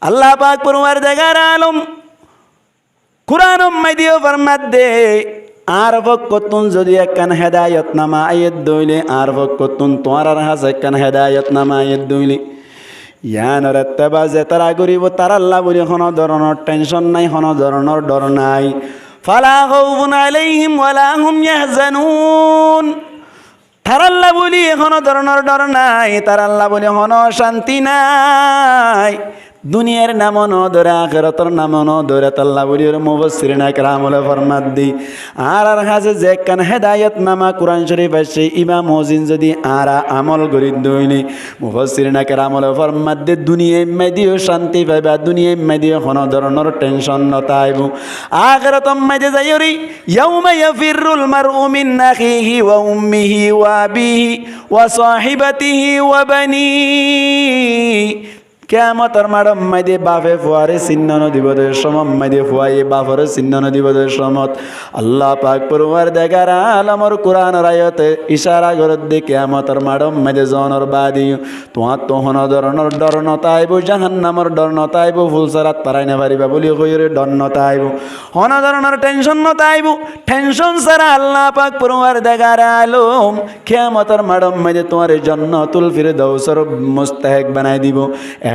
আল্লাহ পাক পরওয়ারদিগার আলম কুরআন মাইদিও ফরমাত দে আর বকতুন যদি একখান হেদায়ত নামা আয়াত দইলে আর বকতুন তোমার হাস একখান হেদায়ত নামা আয়াত দইলে ইয়ান রাত্তাবা যে তারা গরিব তার আল্লাহ বলি কোনো ধরনের টেনশন নাই, কোনো ধরনের ডর নাই। ফালা খাউফুন আলাইহিম ওয়ালা হুম ইয়াহজানুন, তার আল্লাহ বলি কোনো ধরনের ডর নাই, তার আল্লাহ বলি কোনো শান্তি নাই। দুনিয়ার নামও ন ধরে আখিরাতের নামও ন ধরে আল্লাহ বলি মুফাসসিরিন ইকরামুল ফরমাত দি আর কাছে যে কান হেদায়েত নামা কোরআন শরীফ আছে ইমাম মুজিন যদি আরা আমল করি দইনি মুফাসসিরিন ইকরামুল ফরমাত দি দুনিয়ায় মেদিও শান্তি পাইবা, দুনিয়ায় মেদিও কোনো ধরনের টেনশন নতাইব। আখিরাতম মেদে যাইরি ইয়াউমা ইয়াফিরুল মারউ মিন আখিহি ওয়া উম্মিহি ওয়া আবিহি ওয়া সাহিবাতিহি ওয়া বানিহি। কিয়ামতের মাঠে মাইদে বাপে ফুয়ারে চিহ্ন দিব সময় মাইদে ফুয়াই বাপরে চিহ্ন দিব সমত আল্লাহ পাক পরওয়ারদিগার আলমর কোরআনের আয়াতে ইশারা করে দে কিয়ামতের মাঠে মাইদে জনের বাদি তোমার তো হন ধরনের ডর নতাইব, জাহান্নামের ডর নতাইব, ফুলসারাত তারাই না পারিবা বলি কইরে ডর নতাইব, হন ধরনের টেনশন নতাইব। টেনশন ছাড়া আল্লাহ পাক পরওয়ারদিগার আলম কিয়ামতের মাঠে মাইদে তোমার জান্নাতুল ফিরদাউসের মুস্তাহিক বানাই দিব।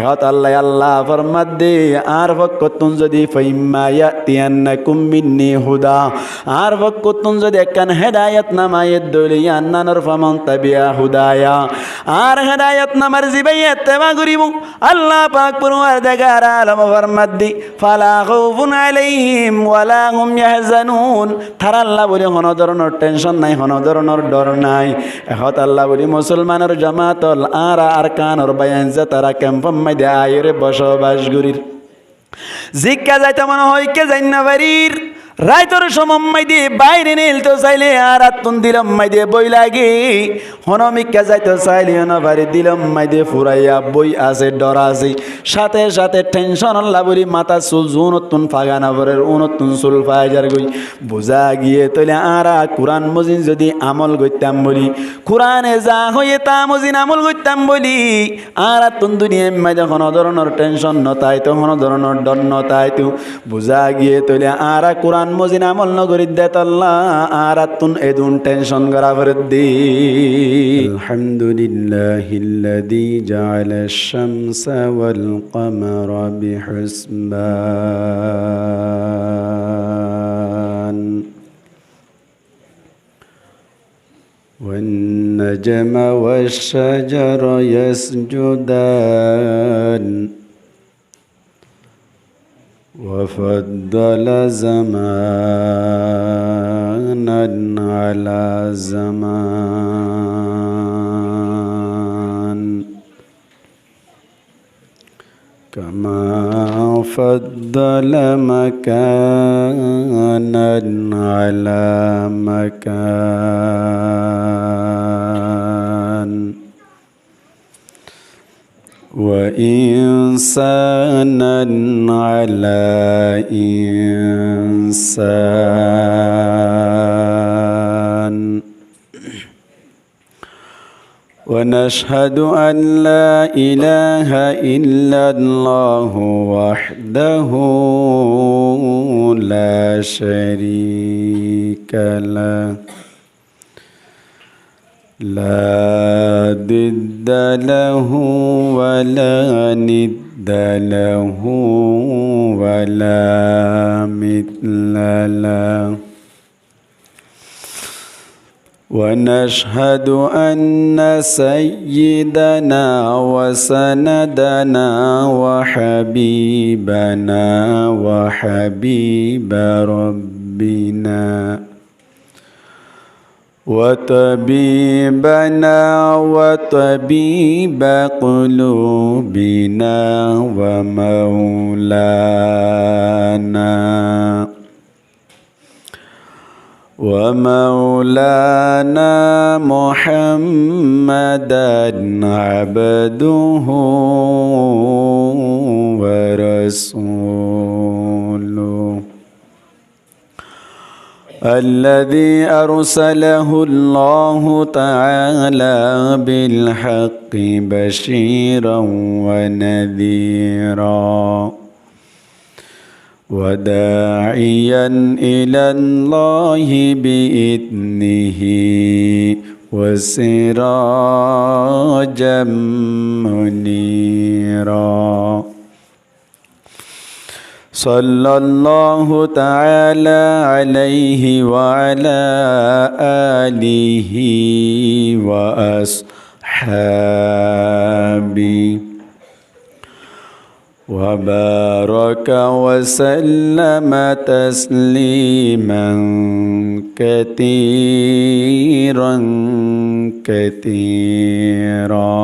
আল্লাহ আল্লাহ ফরমাত দে আর বকতুন যদি ফাইম্মা ইয়াতিয়ান্নাকুম মিন্নি হুদা আর বকতুন যদি একখান হেদায়েত নামায়েত দলিয়া আন্নানর ফামান তাবিয়া হুদায়া আর হেদায়েত নামার জিবাই ইত্তেবা করিব আল্লাহ পাক পরওয়ারদিগার আলম ফরমাত দি ফালা খাউফুন আলাইহিম ওয়ালা হুম ইয়াহজানুন, তার আল্লাহ বলি কোনো ধরনের টেনশন নাই, কোনো ধরনের ডর নাই। এখন আল্লাহ বলি মুসলমানের জামাতল আর আরকানর বায়ান যে তারা ক্যাম্পম মাইদে আয়রে বসবাস করির জিজ্ঞা যাইতে মনে হয় কে যাই না বাড়ির রাইতর সময় দিয়ে বাইরে নিলতে চাইলে আর আত্মন দিলাম মাই দিয়ে বই লাগে হনমিকা যাইতে চাইলে না বাড়ি দিলাম মাই দিয়ে ফুরাইয়া বই আছে ডর আছে সাথে সাথে টেনশন আল্লাহ বলি মাথা চুল উনতুন ফাগানা ভরের উনতুন চুল ফাইজার গই বোঝা গিয়ে তৈলে আর কোরআন মজিন যদি আমল করতাম বলি কোরআনে যা হয়ে তা মজিন আমল করতাম বলি আর আত্মন দুনিয়া মাইদে কোনো ধরনের টেনশন নতাই তো কোনো ধরনের ডর নতাই তো বোঝা গিয়ে তৈলে আর কোরআন মজিন আমল নগরী দেত আল্লাহ আর আতুন এদুন টেনশন করা ফরদি। আলহামদুলিল্লাহিল্লাযী জাআলা আশ-শামসা ওয়াল কমারা বিহুসবান والنجم والشجر يسجدان وفضل زمانا على زمان كما فضل مكانا على مكان وإنسانا على إنسان ونشهد أن لا إله إلا الله وحده لا شريك له لا ضد له ولا ند له ولا مثل له ونشهد أن سيدنا وسندنا وحبيبنا وحبيب ربنا وطبيبنا وطبيب قلوبنا ومولانا محمدا عبده ورسوله الذي أرسله الله تعالى بالحق بشيرا ونذيرا وداعيا إلى الله بإذنه وسراجا منيرا صلى الله تعالى عليه وعلى آله وأصحابه وبارك وسلم تسليما كثيرا كثيرا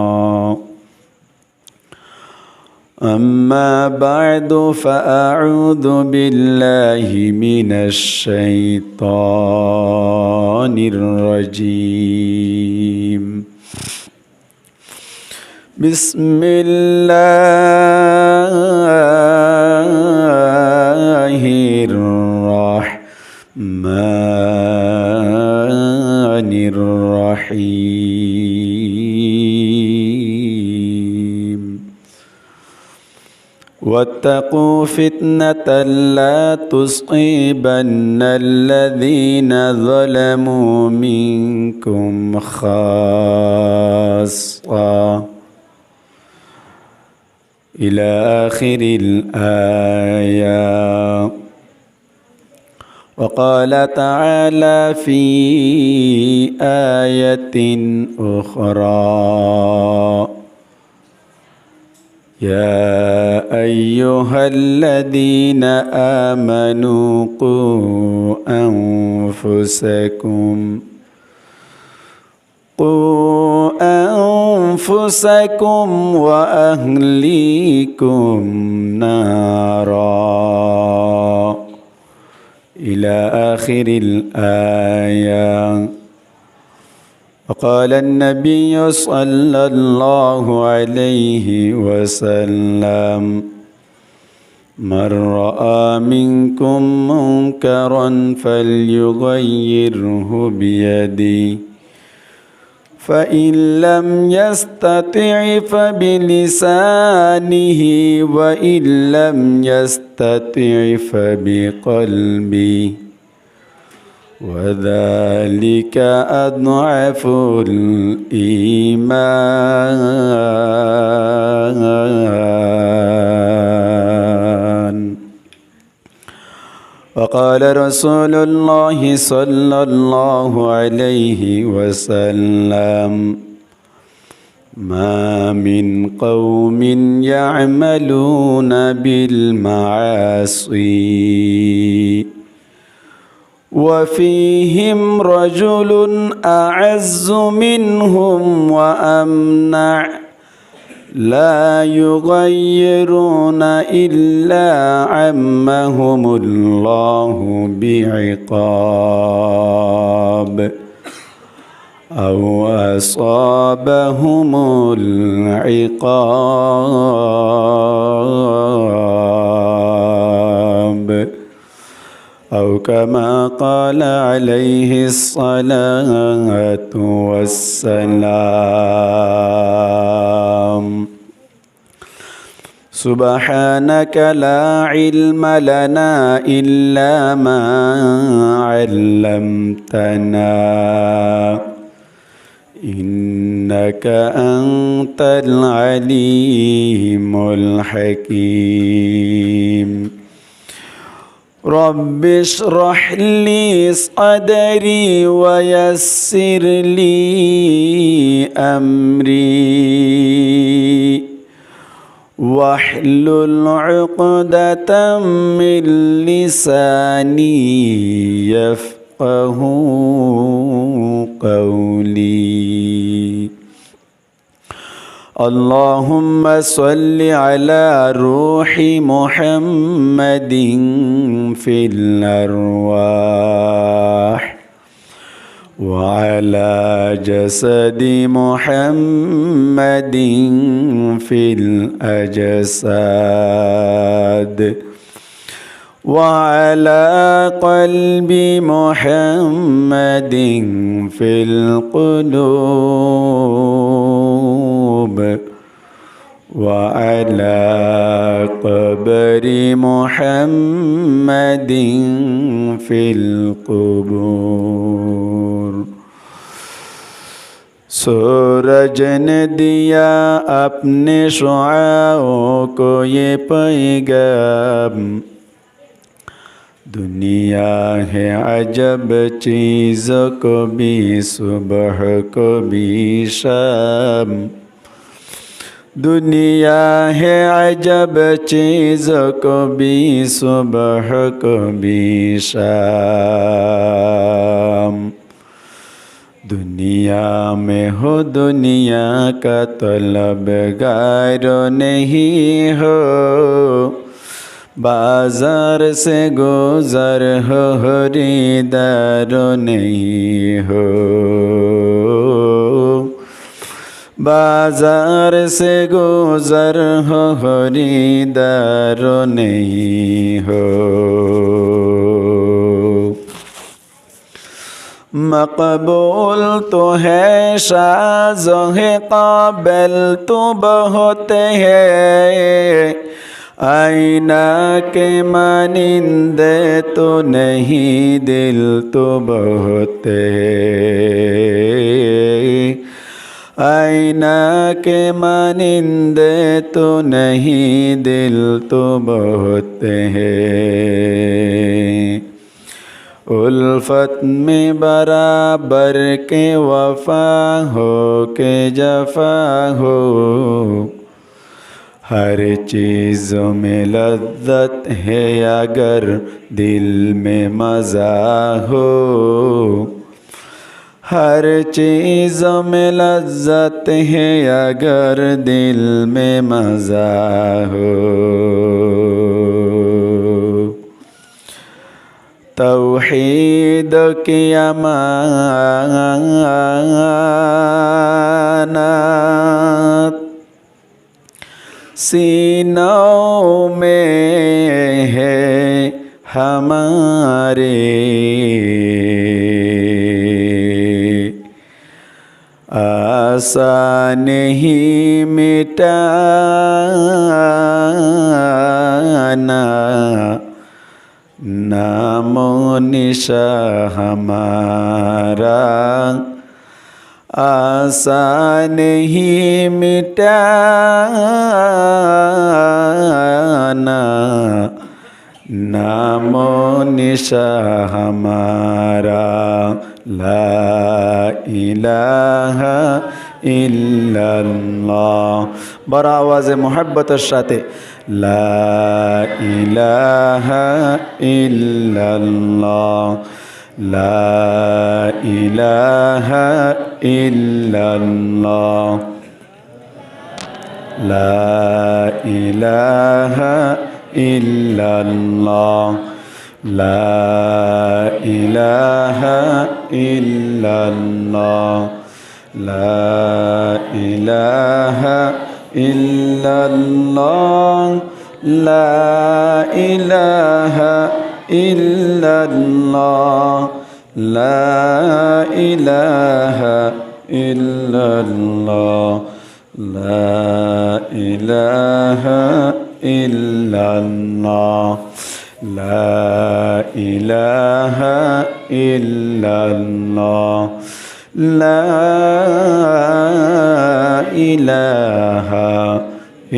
أما بعد فأعوذ بالله من الشيطان الرجيم بسم الله الرحمن الرحيم واتقوا فتنة لا تصيبن الذين ظلموا منكم خاصة إلى آخر الآية. وقال تعالى في آية أخرى يا أيها الذين آمنوا قوا أنفسكم وأهليكم نارا إلى آخر الآية. وقال النبي صلى الله عليه وسلم من رأى منكم منكرا فليغيره بيده فإن لم يستطع فبلسانه وإن لم يستطع فبقلبه وذلك أضعف الإيمان. وقال رسول الله صلى الله عليه وسلم ما من قوم يعملون بالمعاصي وفيهم رجل أعز منهم وأمنع لا يغيرون إلا عمهم الله بعقاب أو أصابهم العقاب أو كما قال عليه الصلاة والسلام. سبحانك لا علم لنا إلا ما علمتنا إنك أنت العليم الحكيم. رب اشرح لي صدري ويسر لي أمري واحلل عقدة من لساني يفقه قولي. اللهم صل على روح محمد في الأرواح وعلى جسد محمد في الأجساد وعلى قلب محمد في القلوب وعلى قبر محمد في القبور सूरज ने दिया अपने शुआओं को ये पैगाम दुनिया है अजब चीज़ कभी सुबह कभी शाम दुनिया है अजब चीज़ कभी सुबह कभी शाम दुनिया में हो दुनिया का तलबगार नहीं हो बाजार से गुजर हो खरीदार नहीं हो बाजार से गुजर हो खरीदार नहीं हो मकबूल तो है शाज़ो है काबिल तो बहुत है आईना के मानिंदे तो नहीं दिल तो बहुत है आईना के मानिंदे तो नहीं दिल तो बहुत है उल्फत में बराबर के वफा हो के जफा हो हर चीज़ में लज्जत है अगर दिल में मज़ा हो हर चीज़ में लज्जत है अगर दिल में मज़ा हो तौहीद की अमानत सीनों में है हमारे आसान ही मिटाना नामो निशा हमारा आसान ही मिटाना नामो निशा हमारा ला इलाहा इल्लल्लाह बड़ा आवाज़े मोहब्बत साथे ला इलाहा इल्लल्लाह ला इलाहा इल्लल्लाह ला इलाहा इल्लल्लाह ला इलाहा इल्लल्लाह ला इलाहा इल्लल्लाह ला इलाहा इल्लल्लाह ला इलाहा इल्लल्लाह ला इलाहा इल्लल्लाह ला इलाहा इल्लल्लाह ला इलाहा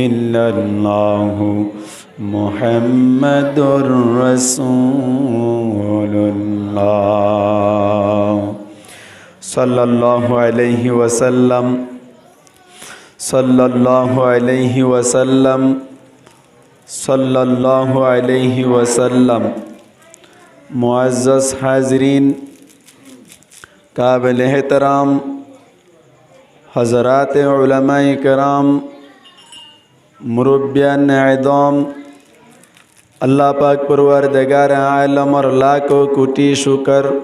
इल्लल्लाह मुहम्मदुर रसूलुल्लाह सल्लल्लाहु अलैहि वसल्लम सल्लल्लाहु अलैहि वसल्लम सल्लल्लाहु अलैहि वसल्लम मुअज़्ज़ज़ हाज़रीन काबिल एहतराम हज़रात उलमाए किराम मुरब्बियान इज़ाम अल्लाह पाक परवरदिगार आलम और लाखों कोटि शुक्र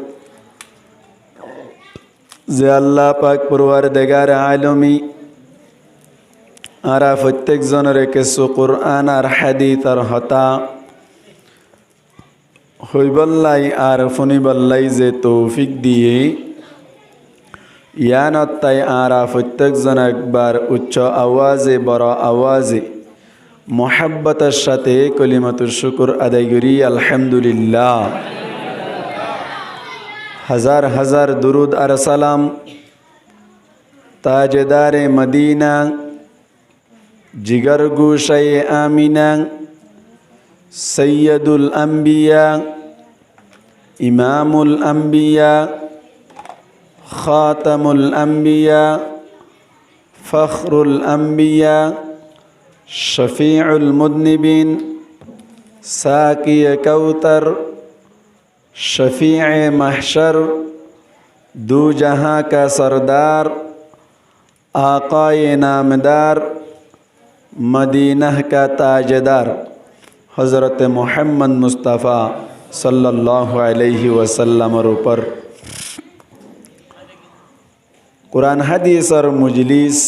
जे अल्लाह पाक परवरदिगार आलमी आरा प्रत्येक जनरे কিছু কুরআন আর হাদিস আর হতা হইবল্লাই আর ফনিবল্লাই যে তৌফিক দিয়ে ইয়ানত তাই আরা প্রত্যেকজন একবার উচ্চ আওয়াজে বড় আওয়াজে মোহাব্বতের সাথে কলিমাতুর শুকর আদায় করি আলহামদুলিল্লাহ। হাজার হাজার দুরুদ আর সালাম তাজদারে মদিনা জিগর গুশায়ে আমিনা সৈয়দুল আম্বিয়া ইমামুল আম্বিয়া খাতামুল আম্বিয়া ফখরুল আম্বিয়া শফিউল মুদনিবিন সাকিয়ে কৌতর शफ़ीए महशर दो जहाँ का सरदार आक़ाए नामदार मदीना का ताजदार हज़रत मोहम्मद मुस्तफ़ा सल्लल्लाहु अलैहि वसल्लम ऊपर कुरान हदीस और मजलिस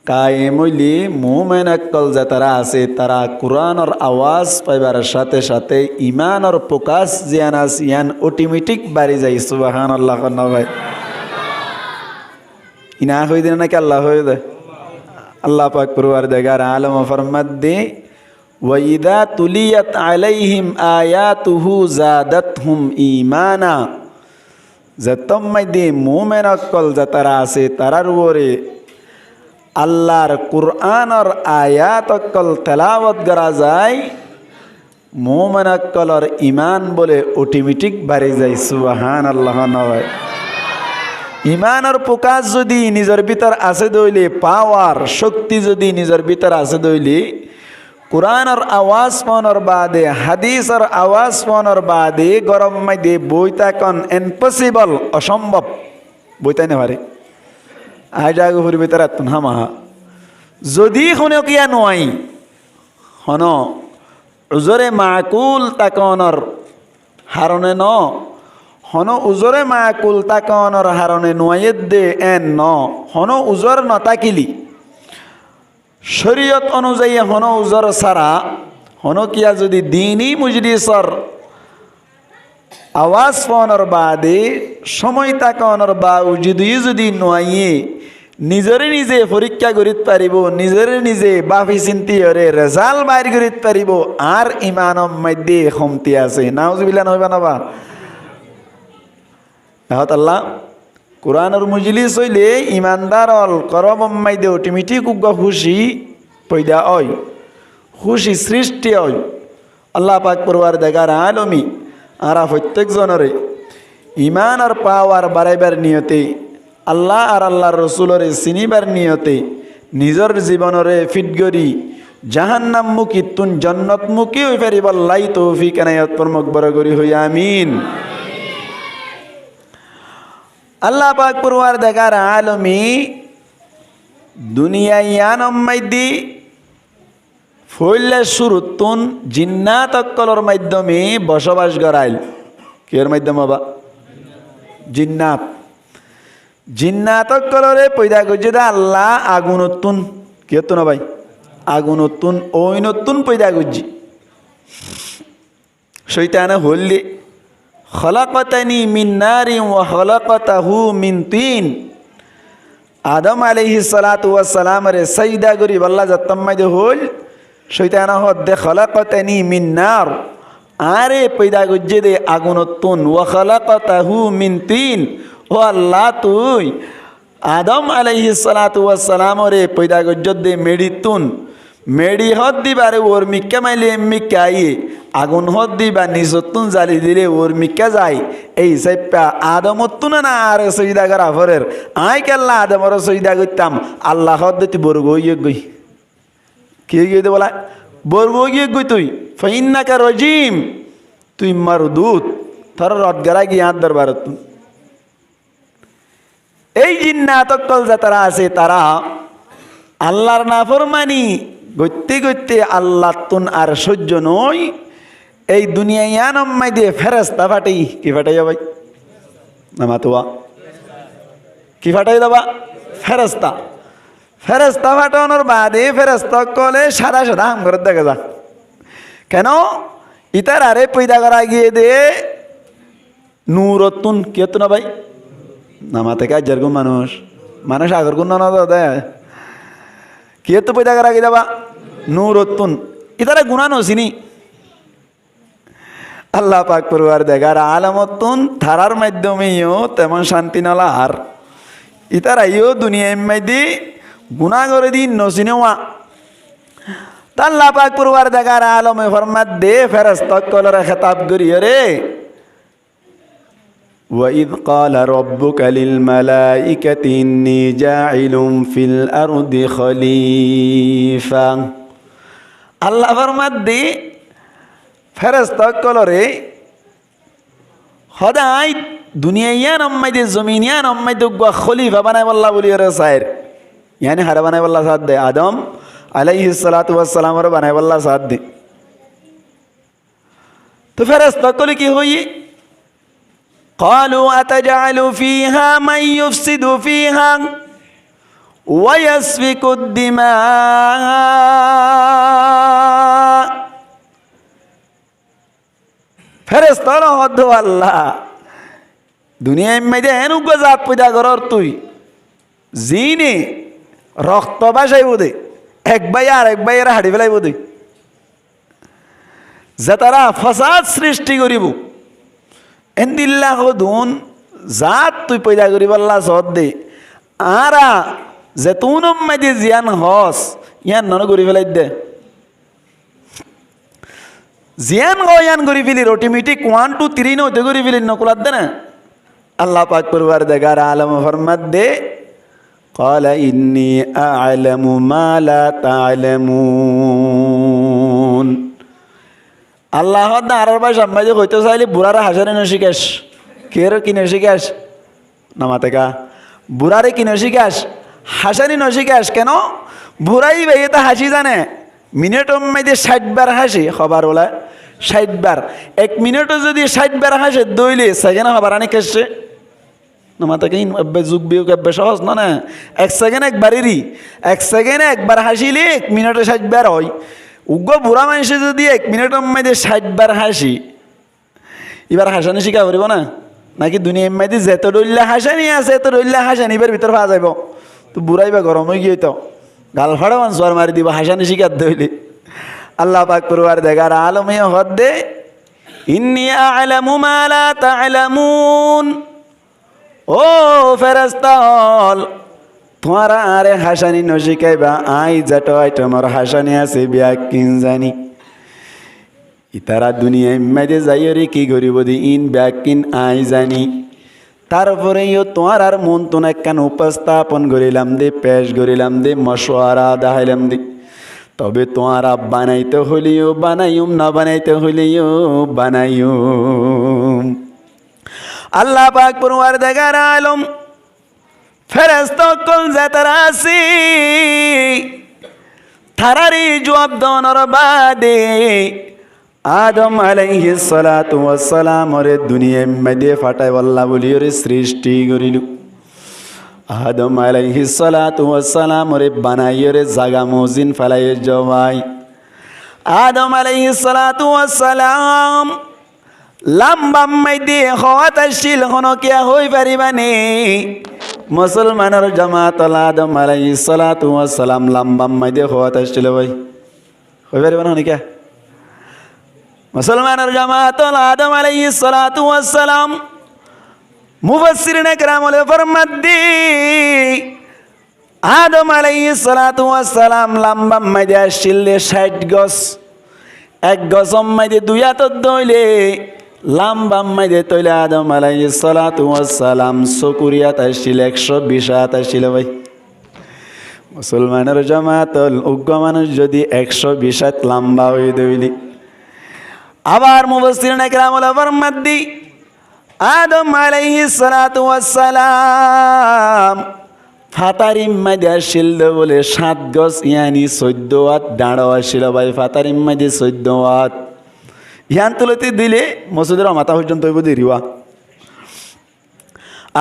কায়েমলি মুমিন আকল যারা আছে তারা কোরআনের আওয়াজ পাইবার সাথে সাথে ইমানের প্রকাশ জিয়ান আছে ইয়ান অটোমেটিক বাড়ি যায়। সুবহানাল্লাহ না ভাই, ইনা হই দেন নাকি আল্লাহ হই দে। আল্লাহ পাক পরওয়ারদিগার আলম ফরমাত দে ওয়া ইযা তুলিয়াত আলাইহিম আয়াতুহু যাদাতহুম ঈমানা, যতমাই দে মুমিন আকল যারা আছে তারার উপরে আল্লাহর কুরআনের আয়াত অকল তেলাওয়াত করা যায় মুমিন অকলর ইমান বলে অটোমেটিক বাড়ি যায়। সুবহানাল্লাহ নয়, ইমানের প্রকাশ যদি নিজের ভিতর আছে দইলে, পাওয়ার শক্তি যদি নিজের ভিতর আছে দইলে, কুরআনের আওয়াজ পাওয়ার বাদে হাদিসের আওয়াজ পাওয়ার বাদে গরম মাইদে বইতা কন ইম্পসিবল, অসম্ভব বইতাই না পারে। আজ আগে ফুরবি তার হামাহা যদি শুনে কিয়া নয় হন উজরে মাকুল তাকনর হারণে ন হন উজরে মাকুল তাকনর হারণে নয়েদ দে এন ন হন উজর নতাকিলি শরীয়ত অনুযায়ী হন উজর সারা হন কিয়া যদি দিনই মুজলিসর আওয়াজ পাওয়ানোর বাদে সময় তাকানোর বা যদি নয় নিজরে নিজে পরীক্ষা করিত পারিব, নিজরে নিজে বাফি চিন্তি হরে রেজাল্ট বাইর করিত পারিব, আর ইমানম মধ্যে কমতি আছে। নাউজুবিল্লাহ নহবা নবা এহত আল্লাহ কোরআনের মজলিস হইলে ইমানদার অল করম মধ্যে অটোমেটিক উগ্র খুশি পয়দা হয়, খুশি সৃষ্টি হয়। আল্লাহ পাক পরওয়ারদিগার আলমী আরা প্রত্যেকজনরে ইমান আর পাওয়ার বাড়াইবার নিয়তে আল্লাহ আর আল্লাহর রসুলরে চিনিবার নিয়তে নিজের জীবনরে ফিটগরি জাহান্নাম মুখী তুন জন্নত মুখী হয়ে ফেরিব আল্লাহ তৌফিক এনায়েত প্রমুখ বড় করি হই আমিন। আল্লাহ পাক পরওয়ারদিগার আলমী দুনিয়ায় ইয়ানম মাইদি ফইলে শুরুতুন জিন্নাত অক্কলর মাধ্যমে বসবাস করাইল। কিয়ের মাধ্যমে বাবা? জিন্নাত। জিন্নাত অক্কলরে পয়দা করছে দা আল্লাহ আগুনতুন কি হতো না ভাই? আগুনতুন ওই নতুন পয়দা করছি। শয়তানে হল্লি খলাকতানি মিন নারি ওয়া খলাকতাহু মিন তিন। আদম আলাইহিস সালাতু ওয়াস সালাম রে সাইদা করি আল্লাহ জাত্তাম্মাইদে হল শৈতান হদ্দে খলাকতানি মিন নার, আরে পয়দা গজ্জে দে আগুনতুন ওয়া খলাকতাহু মিন তিন। ও আল্লাহ তুই আদম আলাইহিস সালাতু ওয়াস সালাম রে পয়দা গজ্জত দে মেডিতুন, মেডি হদ দিবারে ওর মিক্কা মাইলে মিক্কা আইয়ে আগুন হদ দিবা নিজতুন জালি দিলে ওর মিক্কা যায়। এই সাইপা আদমতুন না আর সইদা করা ফরের আই কেল্লা আদমর সইদা করতাম আল্লাহ হদ দিতে বর্গ ইয়ে গই কি গিয়ে বলা বর্গ গিয়ে গই তুই ফাইন্নাকা রজিম, তুই মারদুত থর রদগারা গিয়ে হাত দরবারত। এই জিন্নাত অক্কল যারা আছে তারা আল্লাহর নাফরমানি গইতে গইতে আল্লাহ তুন আর সহ্য নয়। এই দুনিয়া ইয়ানম্মাই দিয়ে ফেরেস্তা ফাটাই কি ফাটাই ভাই না মাতুয়া কি ফাটাই দেবা ফেরেস্তা। ফেরেস্তা ফাটানোর বাদে ফেরেস্তা কলে সাদা সাদা হাম করে দেখা যা। কেন? ইতার আরে পয়দা করা গিয়ে দে নূরতুন কেত না ভাই নামাতে কাজ যেরকম মানুষ আগর গুণ না দেয় কেত পয়দা করা কি যাবা নূরতুন ইতারা গুণা নসিনি আল্লাহ পাক পরিবার দেখার আলামতুন থারার মাধ্যমেও তেমন শান্তি নালা আর ইতারা ইও দুনিয়ার মধ্যে গুণা করে দিন নসিনেওয়া আল্লাহ পাক পরিবার দেখার আলমে ফরমাত দে ফেরেশতা কলরে খেতাব করিও রে وَإِذْ قَالَ رَبُّكَ لِلْمَلَائِكَةِ إِنِّي جَاعِلٌ فِي الْأَرْضِ خَلِيفَةً আল্লাহ ফরমাত দে ফেরেশতা কলরে সদাই দুনিয়াইয়া নম্মাইদে জমিনিয়া নম্মাইদে খলিফা বানাই বল্লা বলি রে সাইর ইয়ানি হারা বানাই বল্লা সাথ দে আদম আলাইহিস সালাতু ওয়াস সালাম রে বানাই বল্লা সাথ দে তো ফেরেশতা কলি কি হই قالوا أتجعل فيها من يفسد فيها ويسفك الدماء ফেরেশতারা হদ আল্লাহ দুনিয়ার মধ্যে এনুক জাত পয়দা করর তুই জিনে রক্ত বাসাইব দে এক ভাই আর এক ভাইয়ের হাড়ি ফেলাইব দে যে তারা ফাসাদ সৃষ্টি করিব এন্দিল্লাহ দুন জাত তুই পয়দা করিব আল্লাহ সদ দে আরা যে তুন মধ্যে জিয়ান হস ইয়ান নন করি ফেলাই দে জিয়ান গয়ান করি ফেলি অটোমেটিক 1 2 3 নতে করি ফেলি নকুলাত দে না আল্লাহ পাক পরিবার দেখার আলম ফরমাত দে قال إني أعلم ما لا تعلمون আল্লাহ আরার ভাই সাম্মাই যে কইতে চাইলে বুড়ারে হাসারে নশিকাস কের কি নশিকাস নামাতেকা বুড়ারে কি নশিকাস হাসানি নশিকাস কেন বুড়াই ভাই তো হাসি জানে মিনিট মধ্যে 60 বার হাসি খবর বলে 60 বার 1 মিনিটও যদি 60 বার হাসে দইলে সেকেন্ড খবর আনি কেসে নামাতেকা ইন আব্বে যুগ বিয়োগ আব্বে সহজ না না 1 সেকেন্ড একবারেরই 1 সেকেন্ড একবার হাসিলে 1 মিনিটে 60 বার হয় উগ্র বুড়া মানুষে যদি 1 মিনিটের মধ্যে 60 বার হাসি এবার হাসানি শিখা পারিব না নাকি দুনিয়ার মধ্যে যেত ডল্লা হাসানি আছে এত ডল্লা হাসানি এবার ভিতর পাওয়া যাইব তো বুড়াই বা গরম হয়ে গিয়ে তো গাল ফাড়া মানসোয়ার মারি দিব হাসানি শিখার দইলে আল্লাহ পাক পরিবার দেখার আলমে হদ দে ইন্নী আ'লামু মা লা তা'লামুন ও ফেরেশতা তোমারা আরে হাসানি নশিকাইবা আই যাটাই তোমার হাসানি আছে ব্যাকিন জানি ইতারা দুনিয়ায় মেজে যাইরে কি করিব দি ইন ব্যাকিন আই জানি তারপরেও তোমার আর মন তো একখান উপস্থাপন করিলাম দে পেশ করিলাম দে মশওয়ারা দেখাইলাম দে তবে তোমারা বানাইতে হইলেও বানাইম না বানাইতে হইলেও বানাইম আল্লাহ পাক পরওয়ার দেখার আলম ফেরেশতা কল যাতারা আছে থারারি জবাব দনর বাদে আদম আলাইহিস সালাতু ওয়াস সালাম রে দুনিয়ার মধ্যে ফাটাই আল্লাহ বলিরে সৃষ্টি করিল আদম আলাইহিস সালাতু ওয়াস সালাম রে বানাইরে জাগা মজিন ফলাই জমাই আদম আলাইহিস সালাতু ওয়াস সালাম লম্বা মধ্যে হতাশিল হনকিয়া হই পারিবানে মুসলমানের জামাত আদম আলাইহিস সালাতু ওয়াস সালাম লম্বা মধ্যে হতাশিল ভাই হই পারিবানে হনিকা মুসলমানের জামাত আদম আলাইহিস সালাতু ওয়াস সালাম মুফাসসিরিন کرام ফরমাত দি আদম আলাইহিস সালাতু ওয়াস সালাম লম্বা মধ্যে আসিল 60 গজ এক গজ মধ্যে দুই হাত দইলে লম্বা মধ্যে তৈলে আদম আলাইহিস সালাতু ওয়াস সালাম সুকুরিয়াত আসিল 120 হাত আসিল ভাই মুসলমানের জামাতল উগ্র মানুষ যদি 120 হাত লম্বা হয়ে দইলি আবার মুফাসসিরিন کرام ফরমাত দি আদম আলাইহিস সালাতু ওয়াস সালাম ফাতারিম মধ্যে আসিল বলে 7 গজ ইয়ানি 14 হাত দাঁড়াও আসিল ভাই ফাতারিম মধ্যে 14 হাত ইয়ান তুলতে দিলে মসজিদের মাথা পর্যন্ত হইব দিরিওয়া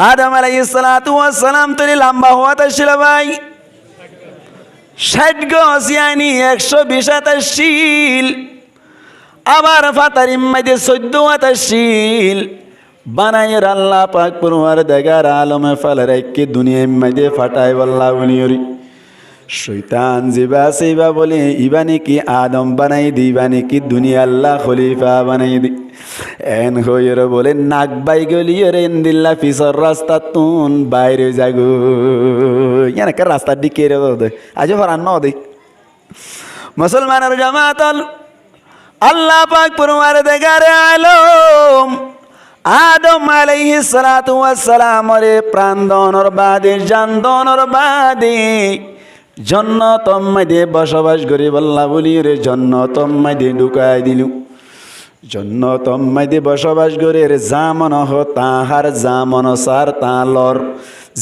আদম আলাইহিস সালাতু ওয়াস সালাম তরি লম্বা হওয়াত আসিল ভাই 60 গজ ইয়ানি 120 হাত আসিল আবার ফাতারিম মধ্যে 14 হাত আসিল বানাইয়ের আল্লাহ পাক পরওয়ারদিগার আলমে ফেলে রেখে দুনিয়ার মধ্যে ফাটাই বল্লা উনিয়রি শৈতান জিবা সিবা বলে ইবানি কি আদম বানাই দি ইবানি কি দুনিয়া আল্লাহ খলিফা বানাই দি এন হইর বলে নাক বাই গলিয়র এন দিল্লা পিছর রাস্তা তুন বাইরে যাগো ইয়ানকার রাস্তার দিকে রে দে আজ ফরান ন দে মুসলমানের জামাতল আল্লাহ পাক পরওয়ারদিগার আলম আদম আলাইহিস সালাতু ওয়াস সালাম রে প্রাণ দনর বাদে জান দনর বাদে জন্নতম মধ্যে বসবাস করি বল্লা বলি রে জন্নতম মধ্যে ঢুকাই দিলু জন্নতম মধ্যে বসবাস করে রে জামন হ তাহার জামন সার তালর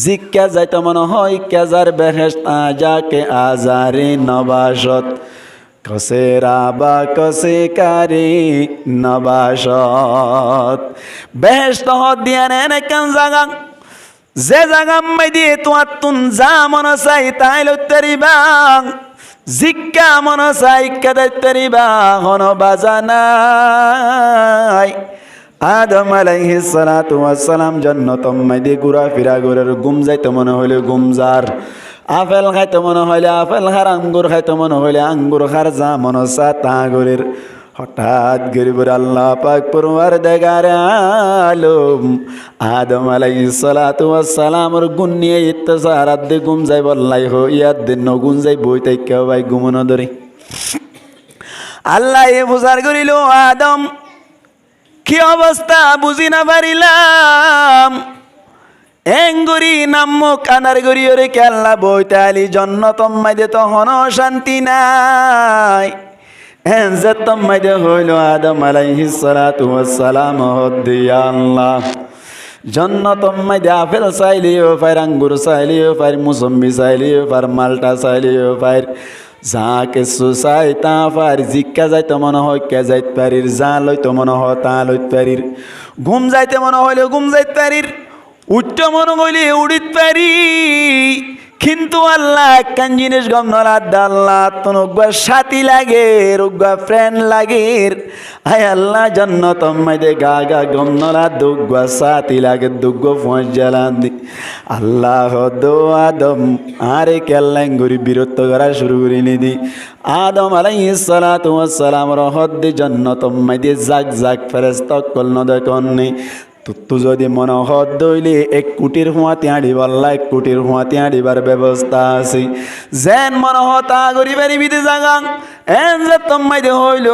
জিক্কা যাইতে মনে হয় কেজার বেহেশত যাকে আজারে নবাসত কসে রাবা কসে কারে নবাসত বেহেশত দিয়া নেন কেন জাগা যে জাগা মাইদি তোমার তুন যা মন চাই তাই লইতেরিবা জিক্কা মন চাই কেদাইতেরিবা হন বাজানাই আদম আলাইহিস সালাতু ওয়াস সালাম জান্নাতম মাইদি ঘুরা ফিরা ঘুরের গুম যাইতে মনে হইলে গুমজার আপেল খাইতে মনে হইলে আপেল খার আঙ্গুর খাইতে মনে হইলে আঙ্গুর খার যা মন চা তা ঘুরের হঠাৎ গরিবর আল্লাহ পাক পরওয়ারদিগার আলম আদম আলাইহিস সালাতু ওয়াস সালামর গুণ নিয়ে ইত্তেসারাত দে গুম যাই বললাই হো ইয়াদ দিন গুণ যাই বই তাই কেউ ভাই গুমন ধরে আল্লাহ এ বুঝার করিল আদম কি অবস্থা বুঝি না পারিলাম এঙ্গুরি নাম্মু কানার গরি ওরে কেল্লা বইতে আলি জন্নতম মাইদে তখন শান্তি নাই এনজতম মাইদে হইল আদম আলাইহিস সালাতু ওয়াস সালাম হদ্দিয়া আল্লাহ জন্নতম মাইদে আপেল চাইলিও ফাইর আঙ্গুর চাইলিও ফাইর মুসম্বি চাইলিও ফাইর মালটা চাইলিও ফাইর যা কিছু চাই তা ফার জিক্কা যাইতে মনে হয় কে যাইতে পারির যা লইতে মনে হয় তা লইতে পারির ঘুম যাইতে মনে হইলে ঘুম যাইতে পারির উঠতে মনে হইলে উড়িত পারি কিন্তু আল্লাহ একখান জিনিস গম নলাদ আল্লাহ তনুগা সাথী লাগে রুগা ফ্রেন্ড লাগে আয় আল্লাহ জন্নতম মাইদে গা গা গম নলাদ দুগা সাথী লাগে দুগো ফোঁস জ্বালান দি আল্লাহ দো আদম আরে কেল্লাঙ্গুরি বিরত্ব করা শুরু করি নিদি আদম আলাইহিস সালাতু ওয়াস সালাম রহদ দি জন্নতম মাইদে জাগ জাগ ফেরেশতা কল ন দেখনি তু যদি মনে হদ দইলে 1 কোটির হুঁয়াতে আড়িবার 1 কোটির হুঁয়াতে আড়িবার ব্যবস্থা আছে যেন মনে হতা গরিবের বিদে জাগা এন যে তোমাইদে হইল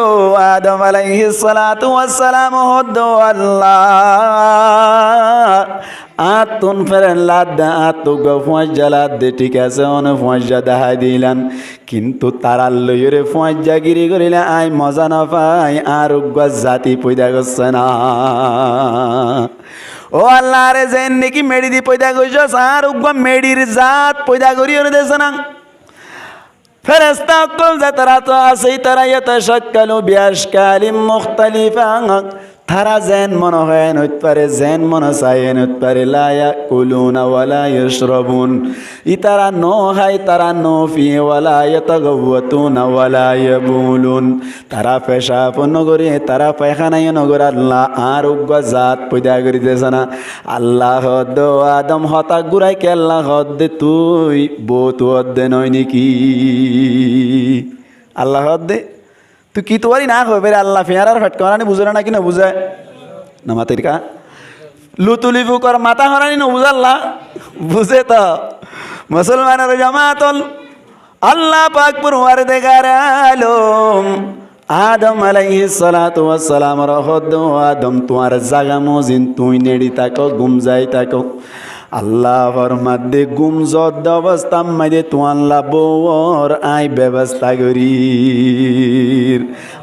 আদম আলাইহিস সালাতু ওয়াস সালাম হদ আল্লাহ আতুন ফেরেন লাদা আতু গফুঁয়াজ জ্বালাদ দে ঠিক আছে অনে ফুঁয়াজা দেখাই দিলান কিন্তু তারা লইরে ফুঁয়াজা গিরি করিলে আই মজা না পাই আর উগ্গা জাতি পয়দা করছে না ও আল্লাহ রে যেন নাকি মেডি দি পয়দা করছস আর উগ্গা মেডির জাত পয়দা করি ওরে দেছ না ফেরেশতা কল যে তারা তো আছে তারা ইয়াতাশাক্কালু বিআশকালিম মুখতালিফা তারা যেন মনে হয় নইতে পারে যেন মনে চায় নইতে পারে লা ইয়াকুলুনা ওয়ালা ইয়াশরাবুন ইতারা নো হাই তারা নো ফি ওয়ালা ইয়াতাগাওয়াতুনা ওয়ালা ইয়াবুলুন তারা পেশাব নগরে তারা পায়খানায় নগর আল্লাহ আর উগ্গা জাত পয়দা করি দেছে না আল্লাহ দো আদম হতা গুরাই কে আল্লাহ দে তুই বহুত দে নয় নাকি আল্লাহ দে তুই কি তোয়ারি না হবে আল্লাহ ফেয়ার ফেট করানি বুঝে না কি না বুঝে না মাতের কা লুতুলিফু কর মাথা হরানি না বুঝাল্লাহ বুঝে তো মুসলমানের জামাতল আল্লাহ পাক পরওয়ারদিগার আলম আদম আলাইহিস সালাতু ওয়াস সালাম রহদ আদম তোমার জাগা মজিন তুই নেড়ি তাকো গুম যাই তাকো আল্লাহ ফরমাত দে গুম জদ অবস্থা মাইদে তোয়ান লাবোর আই ব্যবস্থা করি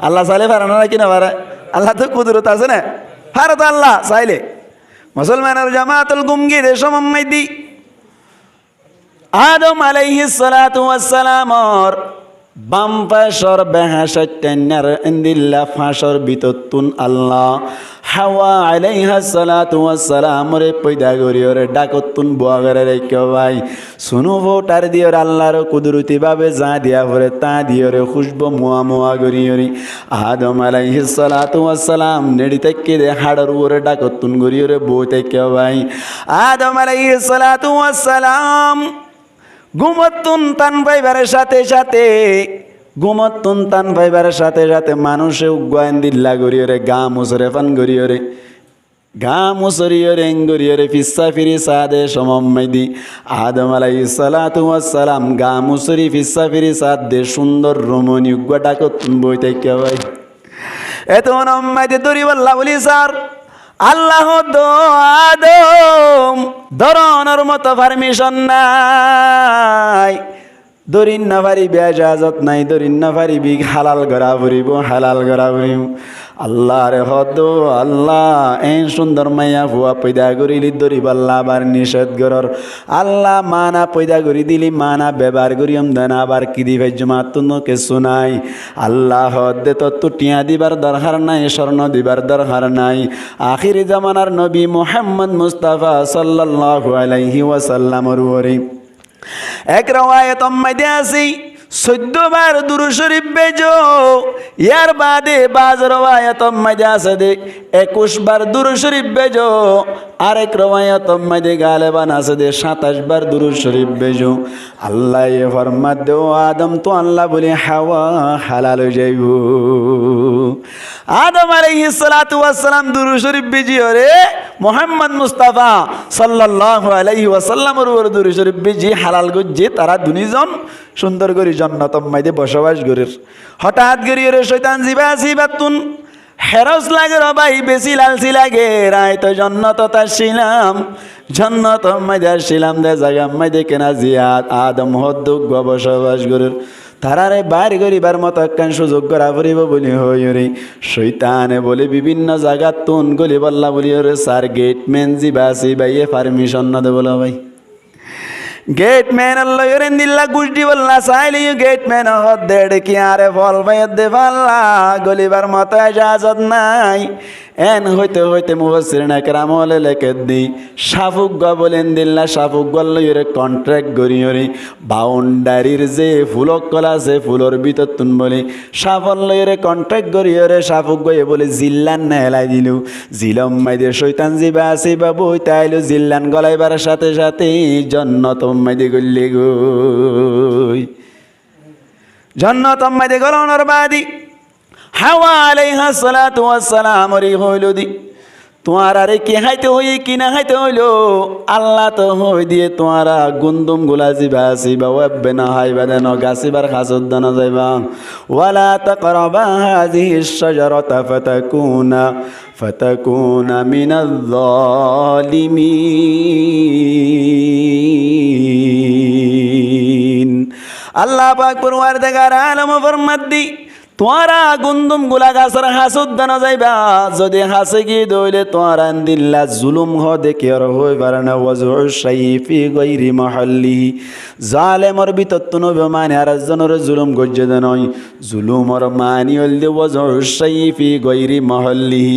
আল্লাহ চাইলে পারে না কি না পারে আল্লাহ তো কুদরত আছে না পারে তো আল্লাহ চাইলে মুসলমানের জামাতুল গুম গিয়ে দেশম মাইদি আদম আলাইহিস সালাতু ওয়াস সালামর বাম পাশর বেহাসর টেন্নার ইন্দিল্লা ফাঁসর বিততুন আল্লাহ হাওয়া আলাইহা সালাতু ওয়াসসালাম রে পয়দা করিওরে ডাকতুন বুয়াগারে রেখে ভাই শুনো ভোটার দিওর আল্লাহর কুদরতি ভাবে যা দিয়া পরে তা দিওরে খুশবু মুয়া মুয়া করিওরে আদম আলাইহিস সালাতু ওয়াসসালাম নেড়ি থেকে দে হাড়র উপরে ডাকতুন করিওরে বই থেকে ভাই আদম আলাইহিস সালাতু ওয়াসসালাম ঘুমতুন তান পাইবার সাথে সাথে ঘুমতুন তান পাইবার সাথে সাথে মানুষে উগ্গায়ন দিল্লা করিওরে গা মুসরে ফান করিওরে গা মুসরিওরে এঙ্গরিওরে ফিসা ফিরি সাদে সমম্মাইদি আদম আলাইহিস সালাতু ওয়াসসালাম গা মুসরি ফিসা ফিরি সাদে সুন্দর রমণী উগ্গা ডাকতুন বই থেকে ভাই এত নম্মাইদি দরিবাল্লা বলি স্যার আল্লাহ দো আদম ধরনের মতো পারমিশন নাই দরিন না পারিবি এজাজত নাই দরিন না পারিবি হালাল গড়া ফুরিব হালাল গড়া ফুরিব আল্লাহ রে হদ আল্লাহ এই সুন্দর মাইয়া ফুয়া পয়দা করিলি দরিবাল্লা আবার নিষেধ গরর আল্লাহ মানা পয়দা করি দিলি মানা ব্যবহার করিম দেন আবার কি দিবে জমাতুন কিছু নাই আল্লাহ হদ তো টিয়া দিবার দরকার নাই স্বর্ণ দিবার দরকার নাই আখির জামানার নবী মুহাম্মদ মুস্তাফা সাল্লাল্লাহু আলাইহি ওয়াসাল্লামর ওরে এক রওয়ায়াত মধ্যে আছে 14 বার দুরূদ শরীফ বেজো ইয়ার বাদে বাজ রওয়ায়াত মধ্যে আছে 21 বার দুরূদ শরীফ বেজো আরেক রওয়ায়াত মধ্যে গালেবান আছে 27 বার দুরূদ শরীফ বেজো আল্লাহ এ ফরমাত দে আদম তো আল্লাহ বলে হাওয়া হালাল হয়ে যাইব আদম আলাইহিস সালাতু ওয়াস সালাম দুরূদ শরীফ বেজিও রে মুহাম্মদ মুস্তাফা সাল্লাল্লাহু আলাইহি ওয়াসাল্লামের উপর দুরূদ শরীফ বেজি হালাল গজ্জে তারা দুনিজন সুন্দর করে জান্নাতের মধ্যে বসবাস করে হঠাৎ করে রে শয়তান জিবাতুন হেরস লাগে রে ভাই বেশি লালসি লাগে রায় তো জান্নাত তাছিলাম জান্নাত মধ্যে আসছিলাম দে জায়গা মধ্যে কেনা জিয়াত আদম হদ্দুক বসবাস করে তারারে বাইর করিবার মতো একখান সুযোগ করা পড়িব বলি হইরে শৈতানে বলে বিভিন্ন জায়গা তুন গলি বললা বলি ওরে স্যার গেটম্যান জিবাসি ভাইয়ে পারমিশন না দেবো ভাই গেটম্যান আল্লাহ দিল্লা গুষ্টি বললা চাইলে গেটম্যান হদ্দের কি আরে ফল ভাইয়ের দে পাল্লা গলিবার মতো ইজাজত নাই এন হইতে হইতে মুফাসসিরিনে কেরাম হলে লেখে দিই শাফুক বলেন দিল্লা শাফুক লইরে কন্ট্রাক্ট করিয়রে বাউন্ডারির যে ফুলক কলা আছে ফুলর ভিতর তুন বলে শাফল লইরে কন্ট্রাক্ট করিয়রে শাফুক গয়ে বলে জিল্লান না হেলাই দিল জিলম মাইদের শৈতান জিবা আছে বাবু তাইলো জিল্লান গলাইবার সাথে সাথে জন্নত মাইদে গল্লি গই জন্নত মাইদে গলনর বাদি হাওয়া আলাইহা সালাতু ওয়াসসালাম রে হইল দি তোমার আরে কি হাইতে হই কি না হাইতে হইলো আল্লাহ তো হই দিয়ে তোমারা গুন্দুম গুলা জিবা সিবা ওয়াবে না হাইবা দেন গাছিবার খাসদ দানা যাইবা ওয়ালা তাকরাবা হাযিহিশ শাজারাতা ফাতাকুনা মিনাল যালিমিন আল্লাহ পাক পরওয়ারদিগার আলম ফরমাদ্দি তোরা গুন্দুম গুলা গাছের হাসুদ দানা যাইবা যদি হাসে কি দইলে তোরা দিল্লা জুলুম হ দেখে আর হই পারে না ওয়াজউ শাইফি গায়রি মাহাল্লি জালেমর বিতত্তন বেমানে আর জনের জুলুম গজ্জে নয় জুলুমর মানি হলদে ওয়াজউ শাইফি গায়রি মাহাল্লি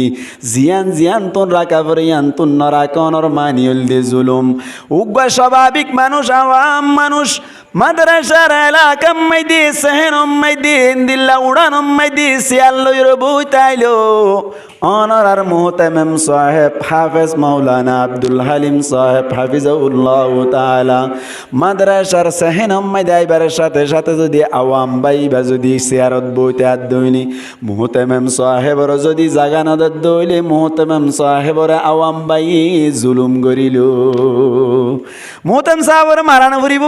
জিয়ান তোন রাখা পরে আনতুন নরাকনর মানি হলদে জুলুম উগ্র স্বাভাবিক মানুষ আওয়াম মানুষ মাদ্রাসার এলাকার মধ্যে শহরের মধ্যে দিল্লা উড়ানোর মধ্যে শিয়াল লইর বই তাইলো অনার মুহতামিম সাহেব হাফেজ মাওলানা আব্দুল হালিম সাহেব হাফিজাহুল্লাহ তাআলা মাদ্রাসার শহরের মধ্যে আইবার সাথে সাথে যদি আওয়াম বাইবা যদি সিয়ারত বইতে আদইনি মুহতামিম সাহেবর যদি জাগা না দইলে মুহতামিম সাহেবর আওয়াম বাই জুলুম করিল মুহতামিম সাহেবর মারানো ফুরিব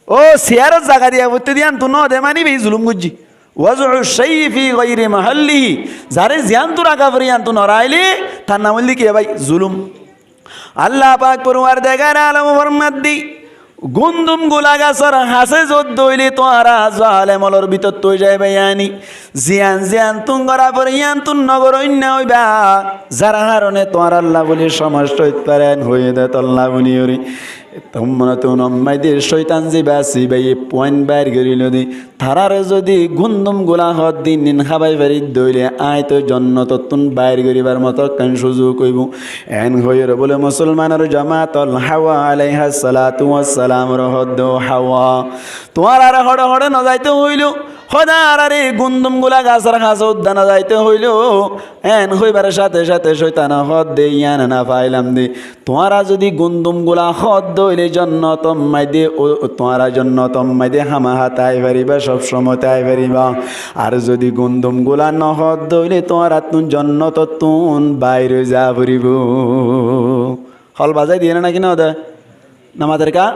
ও সিয়ারত জায়গা দিয়া বুঝতে দিয়ান তু নদে মানিবি জুলুম গুজি ওয়াজউ শাইফি গায়রি মাহাল্লি যারে জিয়ান তু রাখা ফরিয়ান তু নরাইলি তার নাম হইলি কি ভাই জুলুম আল্লাহ পাক পরওয়ারদিগার আলম ফরমাদ্দি গুন্দুম গুলা গাছর হাসে যদ দইলি তোরা জালেমলর ভিতর তৈ যাইবে আনি জিয়ান তুঙ্গরা ফরিয়ান তু নগর অন্য হইবা যার কারণে তোর আল্লাহ বলি সমস্ত পারেন হয়ে দে তল্লা বলিওরি তোমরা তো নম্মাইদের শৈতান জিবাসি বাই পয়েন্ট বাইর করিল দি থারার যদি গুন্দম গুলা হদ দিন নিন খাবাই পারি দইলে আয় তো জন্নত তুন বাইর করিবার মতো কান সুযোগ কইব এন হইর বলে মুসলমানের জামাতল হাওয়া আলাইহা সালাতু ওয়াস সালাম রহদ হাওয়া তোমার আর হড় হড় ন যাইতে হইল খোদার আরে গুন্দম গুলা গাছর খাস উদ্যান যাইতে হইল এন হইবার সাথে সাথে শৈতান হদ দে ইয়ান না পাইলাম দে তোমারা যদি গুন্দম গুলা হদ দইলে জন্নত মাই দে তোমারা জন্নত মাই দে হামা হাতাই পারিবা সব সময় তাই পারিবা আর যদি গুন্দম গুলা নহদ দইলে তোমারা তুন জন্নত তুন বাইরে যা পড়িব হল বাজাই দিয়ে নাকি না দে নামাদের কা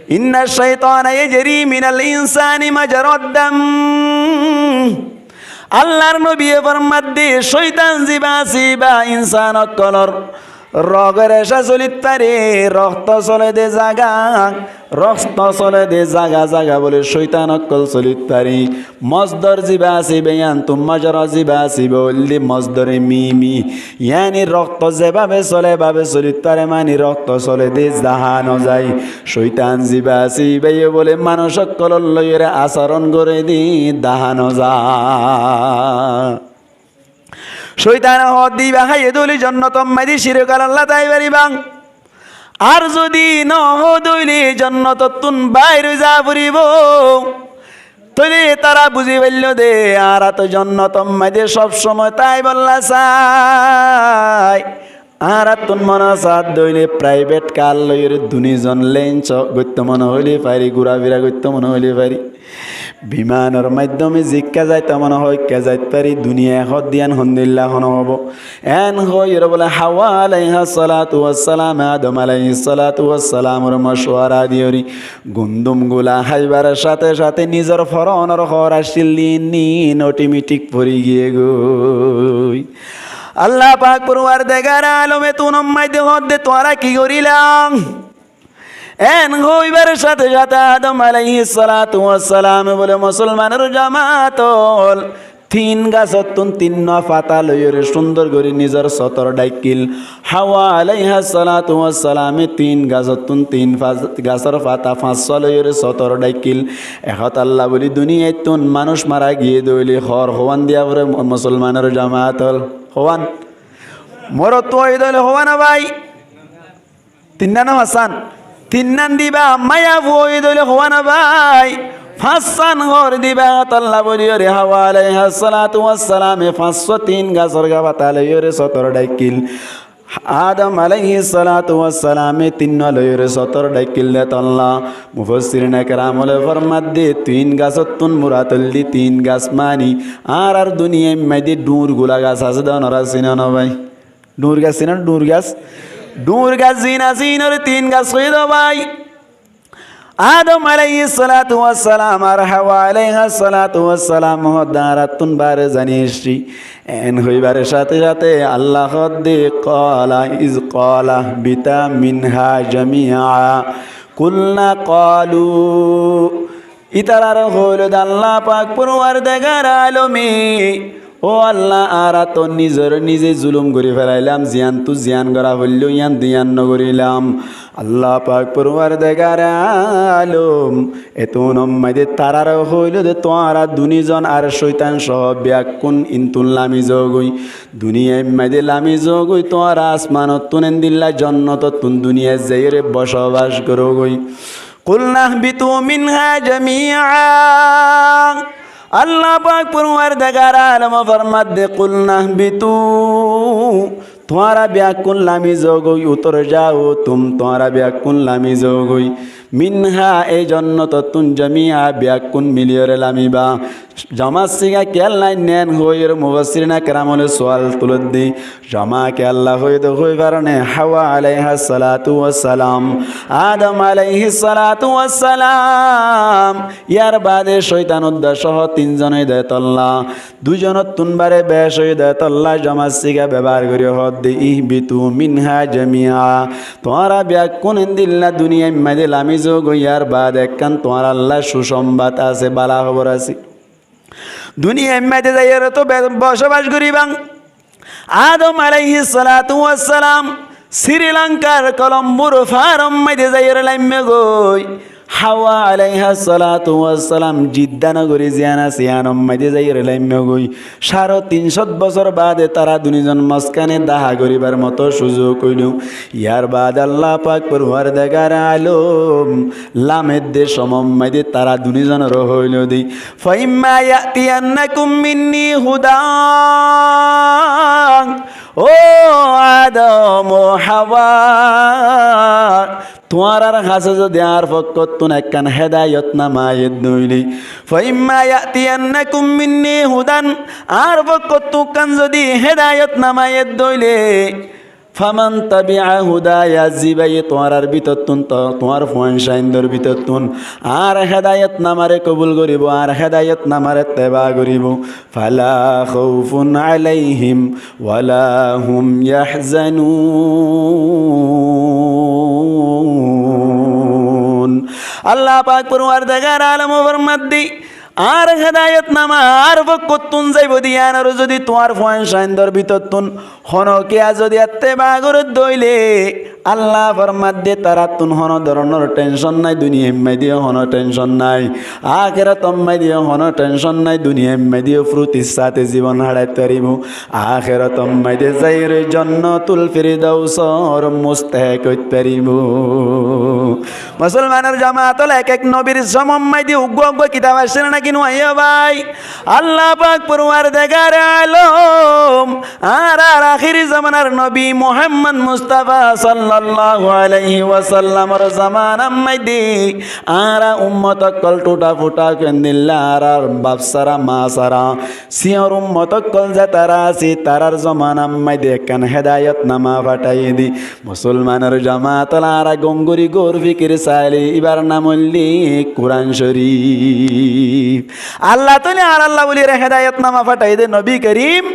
ইন্না শাইতানা ইয়াজরি মিনাল ইনসানি মাজরাদ দাম আল্লাহর নবী ফরমাত দে শয়তান জিবা ইনসান কলর রগের এসা চলিত পারে রক্ত চলে দে জাগা বলে শৈতান অকল চলিত পারি মজদর জিবা আসিবে ইয়ান তুম্মাজর জিবা আসিবে বললি মজদরে মিমি ইয়ানি রক্ত যেভাবে চলে ভাবে চলিত পারে মানে রক্ত চলে দে জাহানো যায় শৈতান জিবা আসিবে বলে মানুষ অকল লইরে আচরণ করে দি দাহানো যায় শৈতান হদ দিবা হাইয়ে দলি জন্নতম মাইদি শিরকাল আল্লাহ তাই পারিবাং আর যদি নহদইলি জন্নত তুন বাইরে যা পড়িব তইলে তারা বুঝি পাইল দে আর তো জন্নতম মাইদি সব সময় তাই বললা চাই আর তুন মনা সাত দইলে প্রাইভেট কার লইরে দুনিজন লেঞ্চ গত্য মনে হইলে পারি ঘুরাফিরা গত্য মনে হইলে পারি বিমানের মাধ্যমে জিজ্ঞা যাইতে মনে হয় কে যাইতে পারি দুনিয়া হদ দিয়ান হন্দিল্লা হন হব এন হই বলে হাওয়া আলাইহা সালাতু ওয়াস সালাম আদম আলাইহিস সালাতু ওয়াস সালামর মশওয়ারা দিয়রি গুন্দুম গুলা হাইবার সাথে সাথে নিজের ফরনর খরা শিল্লিনি অটোমেটিক পরি গিয়ে গই আল্লাহ পাক পরওয়ারদিগার আলমে তুনম মাইদে হদ দে তোরা কি করিলাম এন হইবার সাথে সাথে আদম আলাইহিস সালাতু ওয়াস সালাম বলে মুসলমানের জামাতল তিন গাছতুন তিন পাতা লইরে সুন্দর করে নিজের সতর ডাইকিল হাওয়া আলাইহা সালাতু ওয়াস সালামে তিন গাছতুন তিন গাছের পাতা পাঁচশো লইরে সতর ডাইকিল এখত আল্লাহ বলি দুনিয়ায় তুন মানুষ মারা গিয়ে দইলে হর হওয়ান দিয়া পরে মুসলমানের জামাতল হওয়ান মোর তো ওই দইলে হওয়ানা ভাই তিন নাম হাসান তিন্নান দিবা মায়া বই দইলে হওয়ানা ভাই ফাঁসান ঘর দিবা তাল্লা বলিও রে হাওয়া আলাইহা সালাতু ওয়াস সালামে 503 গাছর গাবা তালইরে সতর ডাইকিল আদম আলাইহিস সালাতু ওয়াস সালামে তিন লইরে সতর ডাইকিল দে তাল্লা মুফাসসিরিন کرام বলে ফরমাত দে তিন গাছতুন মুরাতল দি তিন গাছ মানি আর দুনিয়ায় মাইদি ডুর গুলা গাছ আছে দনরা সিনানো ভাই ডুর গাছ সিনান ডুর গাছ জিনার তিন গাছ হয়ে দাও ভাই আদম আলাইহিস সালাতু ওয়াস সালাম আর হাওয়া আলাইহাস সালাতু ওয়াস সালাম হদারাতুন বারে জানিয়েছি এন হইবারের সাথে সাথে আল্লাহ দে ক্বালা ইজ ক্বালা বিতা মিনহা জামিআ কুলনা ক্বালু ইতারার হইল আল্লাহ পাক পরওয়ারদিগার আলমী ও আল্লাহ আরা তো নিজে জুলুম করে ফেলাইলাম জিয়ান তু জিয়ান করা হইল ইয়ান দিয়ান নগরিলাম আল্লাহ পাক পরওয়ারদিগার আলম এত নম্মাইদে তারার হইল দে তোরা দুনিজন আর শয়তান সহ ব্যাকুন ইনতুল্লামি জগই দুনিয়ায় মাইদে লামি জগই তোরা আসমানত তুনেন দিল্লা জন্নত তুন দুনিয়ায় যাইরে বসবাস করো গই কুলনা বিতু মিনহা জামিআ আল্লাহ পাক পরওয়ারদিগার আলম ফরমাত দে কুলনা বিতু তোমারা ব্যাকুন লামি জগই উত্তর যাও তোমারা ব্যাকুন লামি জগই মিনহা এই জন্নত তুন জামিআ ব্যাকুন মিলিয়রে লামিবা জামাত সিগা কেল নাই নেন হইর মুফাসসিরিন کرام সওয়াল তুলদি জামা কে আল্লাহ হইদ হই কারণে হাওয়া আলাইহাস সালাতু ওয়াস সালাম আদম আলাইহিস সালাতু ওয়াস সালাম ইয়ার বাদে শয়তান উদ্দেশ্য তিনজনে দেতল্লাহ দুজনত তুনবারে বেশ হই দেতল্লাহ জামাত সিগা ব্যবহার করি হদ দি ইহবিতু মিনহা জামিআ তোরা ব্যাকুন দিল্লা দুনিয়ায় মাদে লামি যোগ ইয়ার বাদ একখান তোমার আল্লাহ সুসংবাদ আছে বালা খবর আছে দুনিয়ায় মাদে যাইরে তো বসবাস করিবাং আদম আলাইহিস সালাতু ওয়াস সালাম শ্রীলঙ্কার কলম্বোর ফার্ম মাইদে যাইয়ের লাইমে গই হাওয়া আলাইহা সালাতু ওয়াসসালাম জিদ্দা নগরী জিয়ানা সিয়ানম মাইদে যাইয়ের লাইমে গই 350 বছর বাদে তারা দুইজন মাঝখানে দাহা করিবার মতো সুযোগ হইল। ইয়ার বাদ আল্লাহ পাক পরওয়ারদিগার আলম লামের দেশ মাইদে তারা দুইজন রহইল দি ফাইম্মা ইয়াতিয়ান্নাকুম মিন্নি হুদা ও আদম ও হাওয়া তোমার আর হাসে যদি আর ফকতুন একখান হেদায়ত নামায়েত নইলি ফাইম্মা ইয়াতিয়ান্নাকুম মিন্নি হুদান আর ফকতু কান যদি হেদায়ত নামায়েত দইলে ফামান তাবিআ হুদায়া জিবাই তোমার আর বিততুন তোমার ফোন শাইন্দর বিততুন আর হেদায়েত নামারে কবুল করিব আর হেদায়েত নামারে তেবা করিব ফালা খাউফুন আলাইহিম ওয়ালা হুম ইয়াহজানুন। আল্লাহ পাক পরওয়ারদিগার আলম ফরমাদ্দি আর হেদায়ত নামা আর কতুন যাইব দিয়ান আর যদি তোমার ফোন শাইন্দর বিততুন হনকিয়া যদি এত্তেবা করে দইলে আল্লাহ ফরমাদ দে তারা তুন হন ধরনের টেনশন নাই দুনিয়া এম্মাই দিয়ে হন টেনশন নাই আখিরাত এম্মাই দিয়ে হন টেনশন নাই দুনিয়া এম্মাই দিয়ে ফ্রুতির সাথে জীবন হারাইতে পারিব আখিরাত এম্মাই দিয়ে যাইর জান্নাতুল ফিরদাউসর মুস্তাহিক হইতে পারিব। মুসলমানের জামাতল এক এক নবীর সমম্মাই দিয়ে উগ্র উগ্র কিতাব আসছে নাকি নয় ভাই আল্লাহ পাক পরওয়ারদিগার আলম আর আখিরি জামানার নবী মুহাম্মদ মুস্তাফা সাল্লাল্লাহু আলাইহি ওয়াসাল্লামর জামানার মধ্যে আর উম্মত কল টুটা ফুটা কেন্দিল্লা আর বাপসারা মাসারা সিয়র উম্মত কল যা তারা আছে তারার জামানার মধ্যে কান হেদায়েত নামা ফাটাই দি মুসলমানের জামাত আর গঙ্গুরি গোর ফিকির সাইলি এবার নামলি কোরআন শরীফ আল্লাহ তাআলা আর আল্লাহ বলি হেদায়েত নামা ফাটাই দে নবী করিম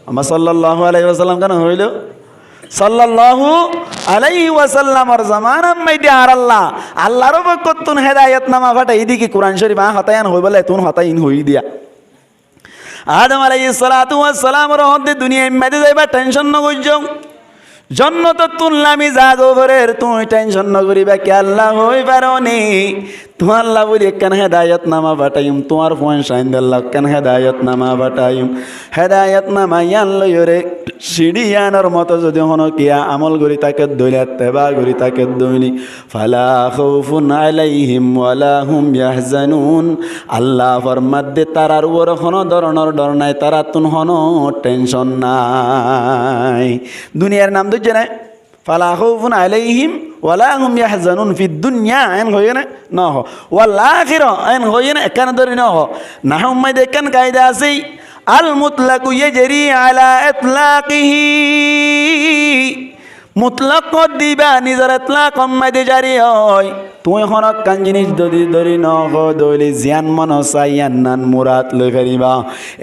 আমরা সাল্লাল্লাহু আলাইহি ওয়াসাল্লাম কেন হইল সাল্লাল্লাহু আলাইহি ওয়াসাল্লামর জামানার মধ্যে আর আল্লাহ আল্লাহর বকতুন হেদায়েত নামা ফাটাই দিকে কোরআন শরীফ হতায়ান হই বলে তুন হতাইন হই দিয়া আদম আলাইহিস সালাতু ওয়াস সালামর হদ্দে দুনিয়ায় মধ্যে যাইবা টেনশন ন কইছো জন্নত তুললামি জাগো ভরের তুই টেনশন ন করিবা কি আল্লাহ হই পারনি তোমার আল্লাহ বলি কেন হেদায়ত নামা বাটাইম তোমার ফোন সাইন আল্লাহ কেন হেদায়ত নামা বাটাইম হেদায়ত নামা ইয়ান লইরে সিঁড়িয়ানোর মতো যদি হন কিয়া আমল করি তাকে দইলে তেবা করি তাকে দইলি ফালা খাউফুন আলাইহিম ওয়ালা হুম ইয়াহজানুন আল্লাহ ফরমাদ দে তারার উপর কোনো ধরনের ডর নাই তারা তুন হনো টেনশন নাই দুনিয়ার নাম দুজে নাই ফালা খাউফুন আলাইহিম ওয়ালা হুম ইয়াহজানুন ফি দুনিয়া আইন হই না ন হ ওয়াল আখিরা আইন হই না কেন ধরি ন হ না হুম্মাই দেখেন কায়দা আছে আল মুতলাকু ইয়াজরি আলা ইতলাকিহি মুতলাক দিবা নিজের ইতলাক মাইদে জারি হয় তুই হনক কান জিনিস যদি ধরি ন হ দইলি জিয়ান মন চাইয়ান নান মুরাদ লই ফেরিবা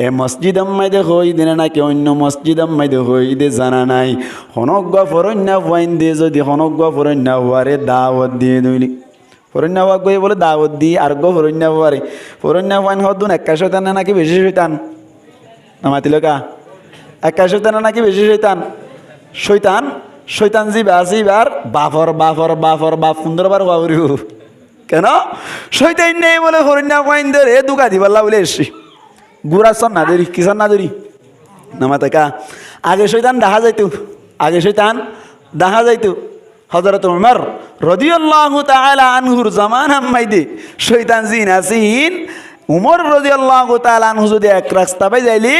এ মসজিদ মাইদে হই দিনে নাকি অন্য মসজিদ মাইদে হই দে জানা নাই হনক গ ফরন্যা ওয়াইন দে যদি হনক গ ফরন্যা ওয়ারে দাওয়াত দিয়ে দইলি ফরন্যা ওয়া গই বলে দাওয়াত দি আর গ ফরন্যা ওয়ারে ফরন্যা ওয়াইন হদুন একা শয়তান নাকি বেশি শয়তান নামাতিলকা একা শয়তান নাকি বেশি শয়তান শয়তান শয়তান জিবা জিবার বাফর বাফর বাফর বাপ সুন্দরবার বাবরিও কেন শয়তান নেই বলে হরিণা কয়েন ধরে দুকা দিবাল্লা বলে এসছি গুড়া সন না দেরি কিসান না দেরি নামাতেকা আগে শয়তান দেখা যাইতো আগে শয়তান দেখা যাইতো হযরত উমর রাদিয়াল্লাহু তাআলা আনহুর জামানার মধ্যে শয়তান জিন আসিন উমর রাদিয়াল্লাহু তাআলা আনহু যদি এক রাস্তা পাই যাইলি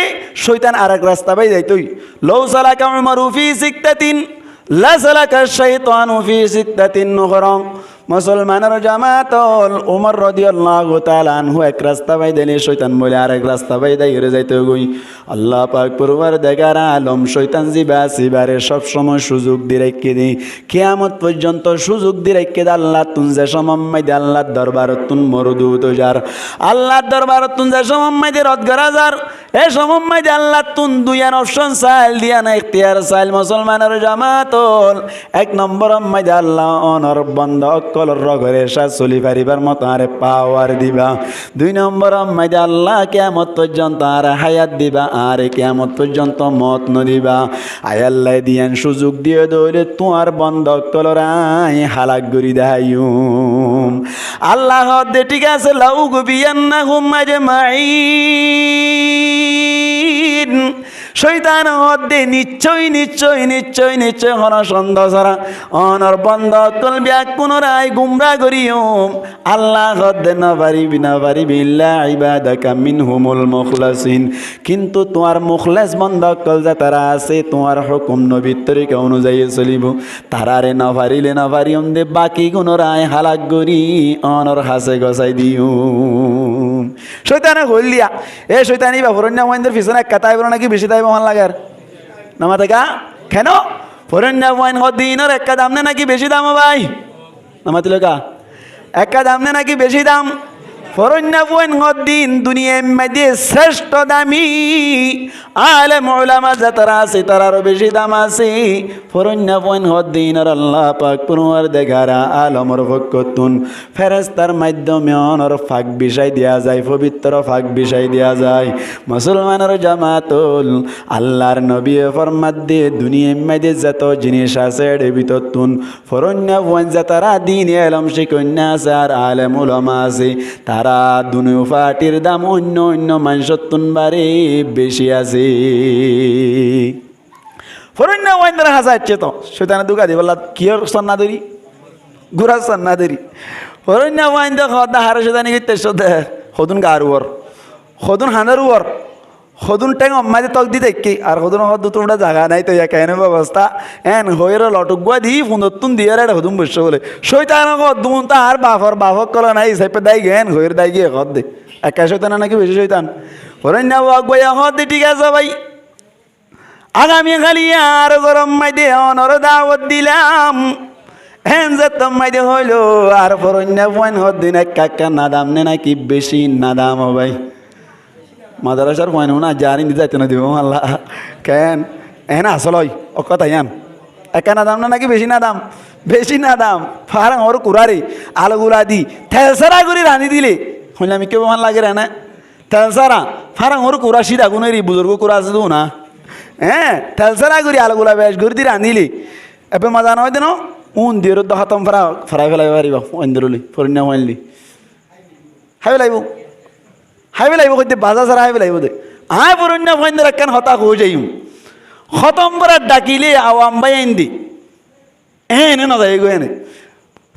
শয়তান আরেক রাস্তা পাই যাইতই লাউ সালাকা উমরু ফি সিকতাতিন লা সালাকা শাইতানু ফি সিকতাতিন নুখরা মুসলমানের জামাতল উমর রাদিয়াল্লাহু তাআলা আনহু এক রাস্তা পাই দিলে শয়তান বলে আরেক রাস্তা পাই দাইরে যাইতে গই আল্লাহ পাক পরওয়ারদিগার আলম শয়তান জিবা সিবারে সব সময় সুযোগ দি রাখকে দি কিয়ামত পর্যন্ত সুযোগ দি রাখকে দে আল্লাহ তুন যে সময় দে আল্লাহর দরবারত তুন মরদুত যার আল্লাহর দরবারত তুন যে সময় দে রদ গরাজার এ সময় যে আল্লাহ তুন দুইয়ান অপশন চাইল দিয়া না ইখতিয়ার চাইল মুসলমানের জামাতল 1 নম্বর মাঝে আল্লাহ অনর বন্ধ অকলর রগরে সাথ চলি পারিবার মতো আরে পাওয়ার দিবা 2 নম্বর মাঝে আল্লাহ কিয়ামত পর্যন্ত আর হায়াত দিবা আর কিয়ামত পর্যন্ত মত নদিবা আয় আল্লাহ দিয়ান সুযোগ দিয়ে দৌলে তোমার বন্ধ অকলরাই হালাক গরি দাইউম আল্লাহ দে ঠিক আছে লাউ গুবিয়ান্নাহুম আজমাইন শয়তান হদ্দে নিশ্চয় নিশ্চয় নিশ্চয় নিশ্চয় হন সন্দেহ ছাড়া অনর বন্ধ কল ব্যাগ পুনরায় গুমরা করিওম আল্লাহ হদ্দে না পারিবি ইল্লা ইবাদাকা মিনহুমুল মুখলাসিন কিন্তু তোমার মুখলাস বন্ধ কল যা তারা আছে তোমার হুকুম নবীর তরিকা অনুযায়ী চলিব তারারে না পারিম দে বাকি গুণরায় হালাক গরি অনর হাসে গসাই দিও শয়তানে হইলিয়া এ শয়তানি বা ফরন্যা ওয়াইনদের পিছনে এক কথাই বলো নাকি বেশি তাই মহান লাগার নামাতে কা কেন ফরন্যা ওয়াইন দিনের একটা দাম নে নাকি বেশি দাম ভাই নামাতে কা একটা দাম নে নাকি বেশি দাম ফরন্যা ওয়াইন দিন দুনিয়ার মধ্যে শ্রেষ্ঠ দামি আলেম উলামা যারা আছে তারারও বেশি দাম আছে ফরন্যা ওয়াইন দিনের আল্লাহ পাক পুনর দেখারা আলমর ভক্ততুন ফেরেশতার মাধ্যমে অনর ফাঁক বিষয় দেয়া যায় পবিত্র ফাঁক বিষয় দেয়া যায় মুসলমানের জামাতুল আল্লাহর নবী ফরমাত দিয়ে দুনিয়ার মধ্যে যত জিনিস আছে এর ভিতরতুন ফরন্যা ওয়াইন যারা দিন এলম শিকন্যা আছে আর আলেম উলামা আছে তারা দুনিয়া ফাটির দাম অন্য অন্য মানুষের তুনবারে বেশি আছে ফরন্যা ওয়াইনদের হাসাচ্ছে তো শয়তানে দুকা দি বললা কিয়র সন্নাদরি গুরা সন্নাদরি ফরন্যা ওয়াইন দে খদা হারে শয়তানি কইতে শোদে হদুন গারুর হদুন হানারুর হদুন ট্যাং অম্মাদে তক দি দেখি আর হদুন হদ তোমরা জায়গা নাই তো কেন ব্যবস্থা এন হইর লটক গুয়া দি ফুন্দতুন দিয়ে রে হদুন বসে বলে শয়তান হদুন তা আর বাফক কল নাই সাইপে দাই গেন হইর দাই গিয়ে হদ দে একা শয়তান নাকি বেশি শয়তান ফরন্যা ওয়াক বয়া হদ দি ঠিক আছে ভাই আগামী খালি আর গরম মাইদে অনর দাওয়াত দিলাম হেন যে মাইদে হইল আর ফরন্যা ওয়াইন হদিন একা নাদাম নে নাকি বেশি নাদাম ভাই মাদারাসার পয়ন না জানি যাইতে না দিব আল্লাহ কেন এন আসলই ও কথা ইয়ান একা না দাম না নাকি বেশি না দাম বেশি না দাম ফারাং ওর কুরারি আলুগুলা দি থেলসারা করে রাঁধি দিলে হইলে আমি কেউ ভাল লাগে না থেলসারা ফারাং ওর কুরা সিধা গুণের বুজুর্গ কুরা আছে তো না হ্যাঁ থেলসারা করে আলুগুলা বেশ করে দি রাঁধিলি এবার মজা নয় দেন দিয়ে হাতম ফ্রাই ফেলাই পারিব অন্দরলি ফরিনা হইলি হাইবে লাগব কইতে বাজা ছাড়া হাইবে লাগব দে আয় ফরিনা ফইন্দের একখান হতাশ হয়ে যাইম খতম করার ডাকিলে আওয়াম বাই আইন দি এনে না যাই গো এনে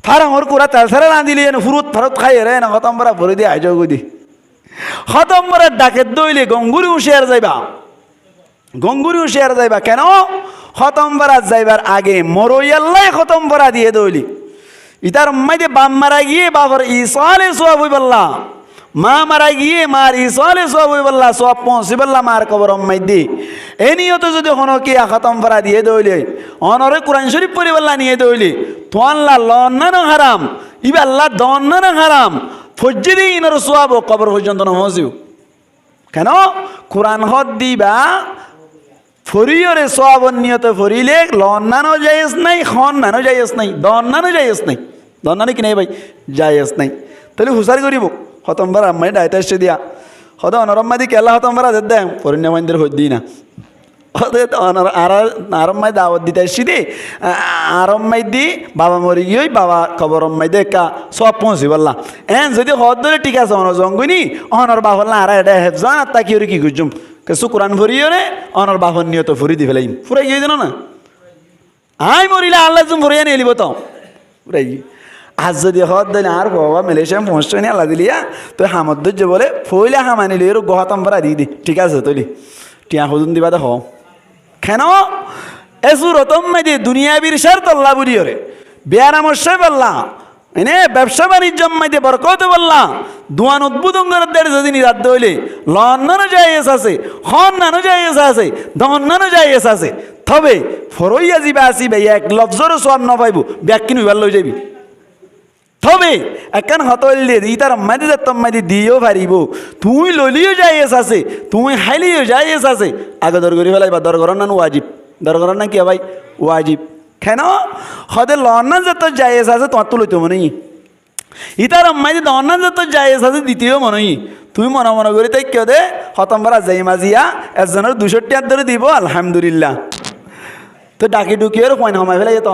ফারাং ওর কুরা তেলসারা রাঁধিলি এনে ফুরুত খাই রে না খতম করা ভরে দিয়ে আইজ গো দি খতম করার ডাকে দইলে গঙ্গুরি হুঁশিয়ার যাইবা কেন খতম করার যাইবার আগে মরইয়াল্লাই খতম করা দিয়ে দইলি ইতার মাইদে বাম মারা গিয়ে বাবার ইসালে সোয়াব হইবাল্লা মা মারা গিয়ে মার ইসালে সোয়াব হইবাল্লা সব পৌঁছিবাল্লা মার কবর মাইদে এনিয়ত যদি কোনো কি খতম করা দিয়ে দইলে অনরে কোরআন শরীফ পড়িবাল্লা নিয়ে দইলে তোয়াল্লা লন্নানো হারাম ইবাল্লা দন্নানো হারাম ফজ্জিদি ইনর সোয়াব কবর পর্যন্ত নমজিও কেন কোরআন হদ দিবা ফরিয়রে সোয়াবন নিয়ত ফরিলে লন্নানো জায়েজ নাই খন্নানো জায়েজ নাই দন্নানো জায়েজ নাই দন্নানো কি নাই ভাই জায়েজ নাই তাহলে হুসার করিব হতম্বার আম্মাই ডাইতে এসে দিয়া হদ অনরম্মা দি কেলা হতম্বার আজ দেয় পরিণামাইন্দের হদ্দি না আরম্মাই দাওয়াত দিতে এসছি দে আরম্মাই দি বাবা মরি গিয়ে বাবা খবর অম্মাই দে কা সব পৌঁছি বললা এন যদি হদ ধরে ঠিক আছে অনর জঙ্গুনি অনর বাহল্লা আর এটা হেফজান আর তাকি ওরে কি করছুম কেসু কোরআন ভরিও রে অনর বাহন নিয়ত ফুরি দি ফেলাই ফুরাই গিয়ে দিন না আই মরিলে আল্লাহ তুমি ভরিয়া নিয়ে এলিব তো ফুরাই গিয়ে আজ যদি হদ দিলে আর বাবা মালয়েশিয়া পৌঁছতে নিয়ে আল্লাহ দিলিয়া তো হামদ্য বলে ফইলে হামানিলি এর গহতম ভরা দি দি ঠিক আছে তৈলি টিয়া হজুন দিবা দেখ কেন এসু রতম মাইদে দুনিয়া বিরসার তল্লা বুড়িও রে বেয়ারামশাই বললা এনে ব্যবসা বাণিজ্য মাইদে বরকত বললা দুয়ান উদ্বোধন যদি নিরাদ্দ হইলে লন্নানো জায়েজ আছে খন্নানো জায়েজ আছে দন্নানো জায়েজ আছে তবে ফরইয়া যাবে আসিবে এক লফজরও সব না পাইব ব্যাগ কিনে ভাল লই যাবি তবে একখান হতলে ইতার মাদি যাত্তম মাদি দিয়েও পারিব তুই ললিও যাইয়েস আছে তুই হাইলিও যাইয়েস আছে আগে দর করি ফেলাই বা দর করার না ওয়াজিব দর করার না কি ভাই ওয়াজিব কেন হতে লন্না যত যাইয়েস আছে তোমার তো লইতে মনে ইতার মাদি দন্না যত যাইয়েস আছে দ্বিতীয় মনে তুই মনে মনে করি তাই কেউ দে হতম্বরা যাই মাজিয়া একজনের 200 টাকা ধরে দিব আলহামদুলিল্লাহ তো ডাকি ডুকি আর পয়ন হমাই ফেলাই যেত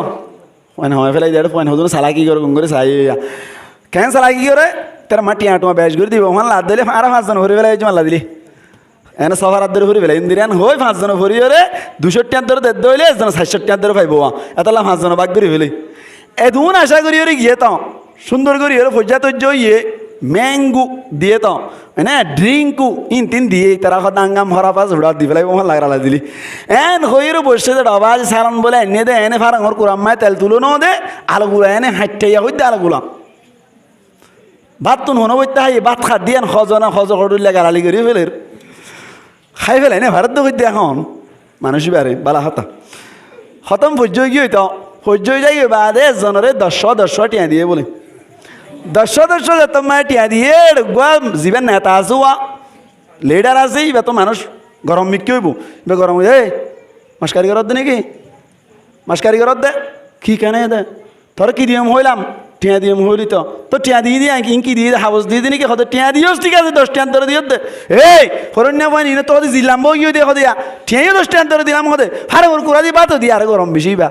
পয়ন হমাই ফেলাই দিয়ে পয়ন হতো সালাকি করে গুম করে চাই কেন সালাকি করে তার মা টিয়া টুয়া বেশ করে দিব আমার লাদ দিলে আর 5 জন ভরি ফেলাই মাল্লা দিলি এনে সবার হাত ধরে ভরি ফেলাই ইন্দিরান হই 5 জন ভরি ওরে 200 টাকা ধরে দেড় হইলে একজন 60 টাকা ধরে পাইব এতলা 5 জন বাগ করে ফেলে এদুন আশা করি ওরে গিয়ে তো সুন্দর করি ওরে ফজ্জা তজ্জ ইয়ে ম্যাঙ্গু দিয়ে তো না ড্রিঙ্কু ইন তিন দিয়ে তারা দাঙ্গাম হরা পাস উড়া দি ফেলাই আমার লাগরা দিলি এন হইরও বসে যে ডবাজ সারান বলে এনে দে এনে ফারাঙর কুরাম্মায় তেল তুলো ন দে আলুগুলা এনে হাইটাইয়া হইতে আলুগুলা ভাত তুন হনো বইতে হাই ভাত খাত দিয়ে খজনা খজ করলে গালালি করি ফেলের খাই ফেলাই না ভারত হইতে এখন মানুষই বারে বালা হতা খতম ভোজ্য গিয়ে হইতো ভোজ্য যাই বাদে জনরে 100 টিয়া দিয়ে বলে 100 তোমার টিয়া দিয়ে জীবেন নেতা আছো লিডার আছে এবার তো মানুষ গরম মিক্কি হইব এবার গরম হয়ে মাস কারিগরত দে নাকি মাস কারিগরত দে কি কেন দে তোর কি দিয়ে হইলাম টিয়া দিয়ে হইলি তো টিয়া দিয়ে দিয়ে ইনকি দিয়ে হাবস দিয়ে দিই নাকি হতে টিয়া দিয়েও ঠিক আছে 10 টাকা ধরে দিয়ে দে এই ফরন্য পাইনি না তোদের জিলাম বইও দিয়ে হতে টিয়াও 10 টাকা ধরে দিলাম হতে হারে ওর কুড়া দিয়ে বাতো দিয়ে আর গরম বেশি বা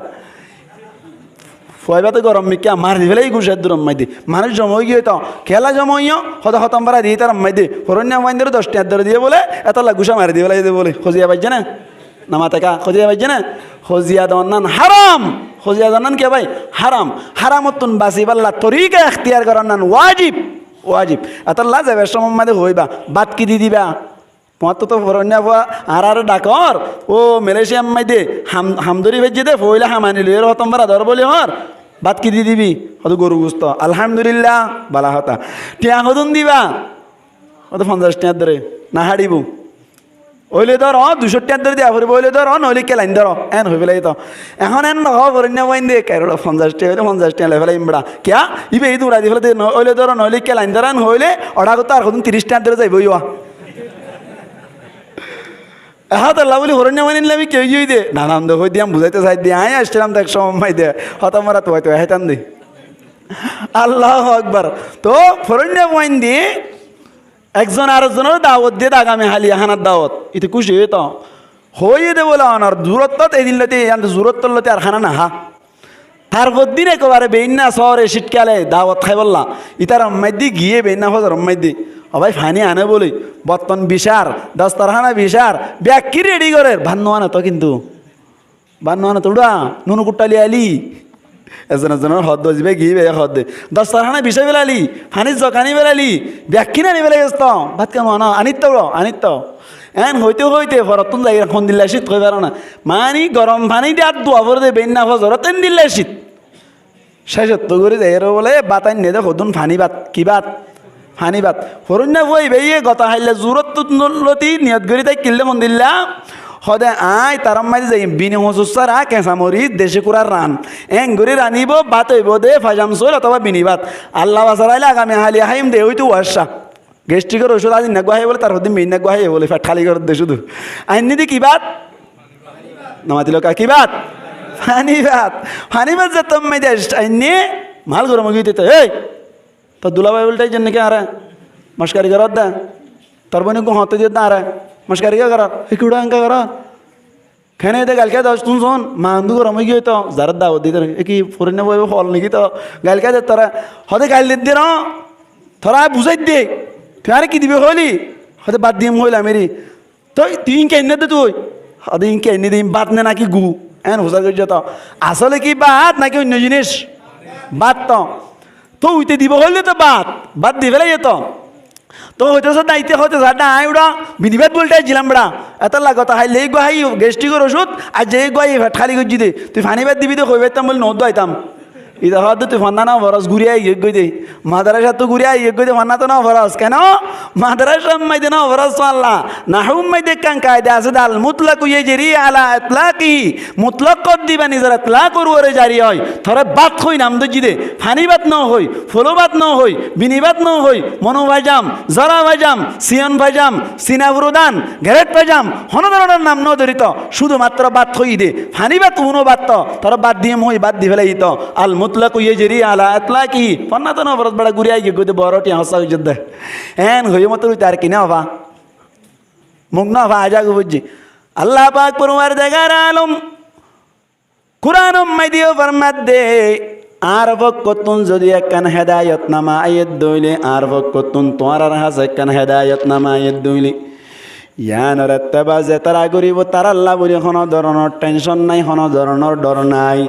ফয়বাতে গরম মিক্কা মার দি ফেলাই গুষের দূর মাই দি মানুষ জমা গিয়ে তো খেলা জমাইও হতা হতাম বারা দিয়ে তার মাই দি হরণ্য মাইন ধরে 10 টাকা ধরে দিয়ে বলে এত গুসা মারি দিয়ে ফেলাই বলে খজিয়া পাইছে না নামাতে কা খজিয়া পাইছে না খজিয়া দন্নান হারাম খজিয়া দন্নান কে ভাই হারাম হারামতুন বাসি বাল্লা তরিকা এখতিয়ার করার নান ওয়াজিব ওয়াজিব এত লা যাবে সময় মাঝে হইবা বাদ কি দি দিবা পথ তো হরণ্য ভুয়া আর ডাকর ও মালয়েশিয়া মাই দে হামদরি ভেজে দে ফইলা হামানি লইয়ের হতম বারা ধর বলে হর বাদ কি দি দিবি হয়তো গরু গুস্ত আলহামদুলিল্লাহ বালা হতা টিয়া হতুন দিবা হয়তো 50 টাকা ধরে না হাড়িব ওইলে ধর 200 টাকা ধরে দিয়া ফুরব ওইলে ধর নইলে কেলাইন ধর এন হয়ে পেলাই তো এখন এন নহ হরণ্য বাইন দে কেরো 50 টাকা হইলে 50 টাকা লেভেলাই ইমড়া কিয়া ইবে এই দৌড়া দি ফেলে ওইলে ধর নইলে কেলাইন ধর এন হইলে অডা করতে আর হতুন 30 টাকা ধরে যাইব ইয়া হ্যাঁ তো আল্লাহ বলি হরণ্য মানি নিলে আমি কেউ গিয়ে দে না নাম দেখো দিয়ে আমি বুঝাইতে চাই দিয়ে আয় আসছিলাম তো এক সময় দে হতাম মারা তো হয়তো হেতান দে আল্লাহ আকবার তো হরণ্য মাইন দিয়ে একজন আরেকজনের দাওয়াত দিয়ে আগামী হালিয়া হানার দাওয়াত ইতে খুশি তো হয়ে দে বলে আনার দূরত্ব এই দিনতে দূরত্বতে আর হানা না হা তারপর দিন একেবারে বেইনা শহরে শীতকালে দাওয়াত খাই বললা ইতার রম্মাইদি গিয়ে বেইনা হজ রম্মাইদি ও ভাই ফানি আনে বলি বর্তন বিশার 10 তারহানা বিশার ব্যাকি রেডি করে ভান্ন আনা তো কিন্তু ভান্ন আনা তো উড়া নুনু কুট্টালি আলি এজনের হদ দজবে গিয়ে বে হদ দে 10 তারহানা বিষয় বেলালি ফানি জকানি বেলালি ব্যাকি না বেলা গেছ তো ভাত কেন আনা আনিত এন হইতে হইতে ভরতন যাই এখন দিল্লা শীত কই পারো না মানি গরম পানি দিয়ে আর দোয়া ভরে দে বেইনা হজরতেন দিল্লা শীত শেষত্ব করে যাই বলে বাতাই নিয়ে দে হদুন ফানি বাত কি বাত ফানি বাত হরণ্য বই বেয়ে গতা হাইলে জোরত লতি নিয়ত গরি তাই কিনলে মন দিল্লা হদে আয় তার মাঝে যাই বিনি হসুসার কেঁচা মরি দেশে কুড়ার রান এং গরি রানিব বাত হইব দে ফাজাম সোল অথবা বিনি বাত আল্লাহ বাসার আইলে আগামী হালি হাইম দে ওই তো ওয়াশা গেস্ট্রিকের ওষুধ আজ নেগুয়াই বলে তার হদিন মেয়ে নেগুয়াই বলে ফ্যাট খালি করে দে শুধু আইনি দি কি বাত নামাতিল কা কি বাত ফানি বাত যে তুমি দেশ আইনি মাল গরম গিয়ে দিতে এই তো দুলাভাই উল্টাই জন্য কি আরে মস্কারি করার দে তোর বোন হতে দিয়ে না আরে মস্কারি কে করার কুড়া অঙ্কা করার খেনে দে গালকে দশ তুন শোন মান্দু গরম গিয়ে তো যারা দাওয়াত দিতে কি ফোরেন বই ফল নাকি তো গালকে দে তোরা হতে গাল দিতে না তোরা বুঝাই দে তুই আরে কি দিবি হইলি হতে বাদ দিয়ে হইলাম মেরি তো তুই ইনকে এনে দে তুই হতে ইনকে এনে দিই বাদ নে নাকি গু এন হুসার করে যেত আসলে কি বাদ নাকি অন্য জিনিস বাদ তো উইতে দিব হইলে তো বাদ দি ফেলে যেত তো হইতেছে দায়িত্ব হইতে না আই ওরা বিধিবাদ বলতে জিলাম বড়া এত লাগত হাই লেই গো হাই গেস্ট্রিকের ওষুধ আর যে গো ফ্যাট খালি করছি দে তুই ফানি বাদ দিবি তো হইবাইতাম বলে নদ আইতাম ইদা হয়তো তুই ফান্না না ফরস ঘুরিয়াই গই দে মাদ্রাসা তো ঘুরিয়াই গই দে ফান্না তো না ফরস কেন মাদ্রাসা মাইদে না ফরস আল্লাহ নাহুম মাইদে কান কায়দা আছে দাল মুতলাক ইয়াজরি আলা ইতলাকি মুতলাক কদ দিবা নিজের ইতলাক ওরে জারি হয় থরে বাত হই নাম দজি দে ফানি বাত ন হই ফলো বাত ন হই বিনিবাত ন হই মনো ভাইজাম জরা ভাইজাম সিয়ন ভাইজাম সিনাবরুদান গ্যারেট ভাইজাম হন ধরনের নাম ন ধরিত শুধুমাত্র বাত হই দে ফানি বাত উনো বাত তোর বাদ দিয়ে হই বাদ দি ফেলাই তো আল মুতলাক ইয়াজরি আলা ইতলাকি ফান্না তো না ফরস বড় ঘুরিয়াই গই দে বড়টি হাসা হই জদ এন হই মত তার কিনা হবা মুখ না হবা আজা বুঝি আল্লাহ পাক পরওয়ারদিগার আলম কুরআনুম মাইদিও ফরমাত দে আর বকতুন যদি একখান হেদায়ত নামা আয়াত দইলে আর বকতুন তোমার হাসে একখান হেদায়ত নামা আয়াত দইলে ইয়ান রাত্তাবা যে তারা করিব তার আল্লাহ বলি কোনো ধরনের টেনশন নাই কোনো ধরনের ডর নাই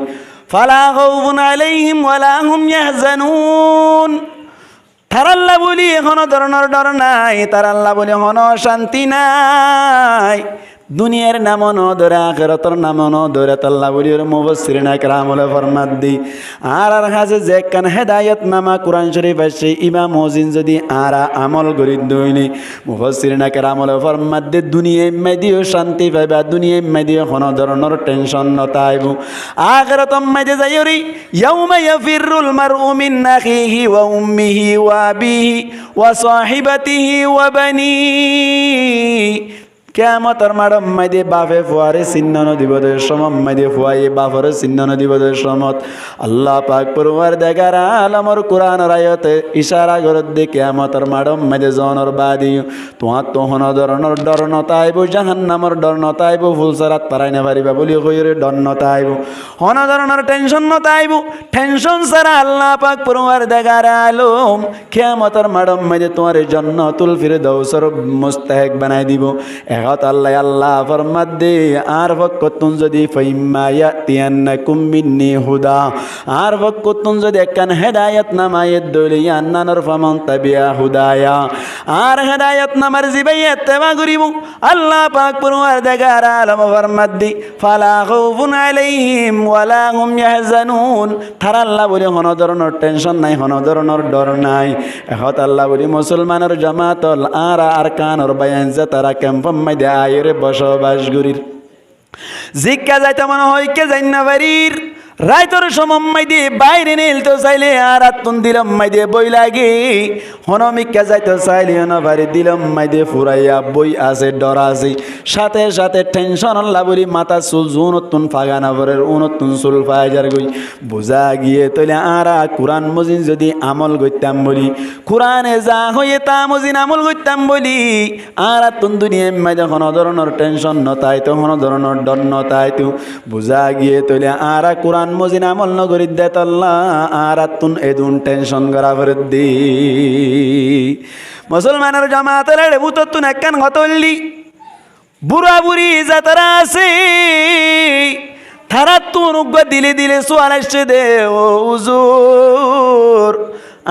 ফালা খাউফুন আলাইহিম ওয়ালা হুম ইয়াহজানুন তার আল্লাহ বলি কোনো ধরনের ডর নাই তার আল্লাহ বলি কোনো শান্তি নাই দুনিয়ার নামও ন ধরে আখিরাতের নামও ন ধরে আল্লাহ বলি মুফাসসিরিন ইকরামুল ফরমাত দি আর হাজে যে কান হেদায়েত নামা কোরআন শরীফ আছে ইমাম মুজিন যদি আরা আমল করি দইনি মুফাসসিরিন ইকরামুল ফরমাত দি দুনিয়ায় মেদিও শান্তি পাইবা দুনিয়ায় মেদিও কোনো ধরনের টেনশন নতাইব আখিরাতম মেদে যাইরি ইয়াউমা ইয়াফিরুল মারউ মিন আখিহি ওয়া উম্মিহি ওয়া আবিহি ওয়া সাহিবাতিহি ওয়া বানিহি কিয়ামতের মাঠে মাইদে বাপে ফুয়ারে চিহ্ন দিব সময় মাইদে ফুয়াই বাপরে চিহ্ন দিব সমত আল্লাহ পাক পরওয়ারদিগার আলমর কোরআনের আয়াতে ইশারা করে দে কিয়ামতের মাঠে মাইদে জনের বাদি তোমার তো হন ধরনের ডর নতাইব জাহান্নামের ডর নতাইব ফুলসারাত পারাই না পারিবা বলি কইরে ডর নতাইব হন ধরনের টেনশন নতাইব টেনশন সারা আল্লাহ পাক পরওয়ারদিগার আলম কিয়ামতের মাঠে মাইদে তোমার জান্নাতুল ফিরদাউসের মুস্তাহিক বানাই দিব আল্লাহ আল্লাহ ফরমাত দে আর বকতুন যদি ফাইম্মা ইয়াতিয়ান্নাকুম মিন্নি হুদা আর বকতুন যদি একখান হেদায়েত নামায়েত দলিয়া নানর ফামান তাবিয়া হুদায়া আর হেদায়েত নামার জিবাই ইত্তেবা করিব আল্লাহ পাক পরওয়ারদিগার আলম ফরমাত দি ফালা খাউফুন আলাইহিম ওয়ালা হুম ইয়াহজানুন তার আল্লাহ বলি কোনো ধরনের টেনশন নাই কোনো ধরনের ডর নাই এখন আল্লাহ বলি মুসলমানের জামাতল আর আরকানর বায়ান যে তারা ক্যাম্পম মাইদে আয়রে বসবাস করির জিজ্ঞা যাইতে মনে হয় কে যাই না বাড়ির রাইতর সময় দিয়ে বাইরে নিলতে চাইলে আর আত্মন দিলাম মাই দিয়ে বই লাগে হনমিকা যাইতে চাইলে না বাড়ি দিলাম মাই দিয়ে ফুরাইয়া বই আছে ডর আছে সাথে সাথে টেনশন আল্লাহ বলি মাথা চুল উনতুন ফাগানা ভরের উনতুন চুল ফাইজার গই বোঝা গিয়ে তৈলে আর কোরআন মজিন যদি আমল করতাম বলি কোরআনে যা হয়ে তা মজিন আমল করতাম বলি আর আত্মন দুনিয়া মাইদে কোনো ধরনের টেনশন নতাই তো কোনো ধরনের ডর নতাই তো বোঝা গিয়ে তৈলে আর কোরআন মজিন আমল নগরী দেত আল্লাহ আর তুন এদুন টেনশন করা করে দি মুসলমানের জামাতের বুততুন একখান হতল্লি বুড়া বুড়ি যাতারা আছে তারা তুন উগ্র দিলে দিলে সোয়াল আসছে দে ও হুজুর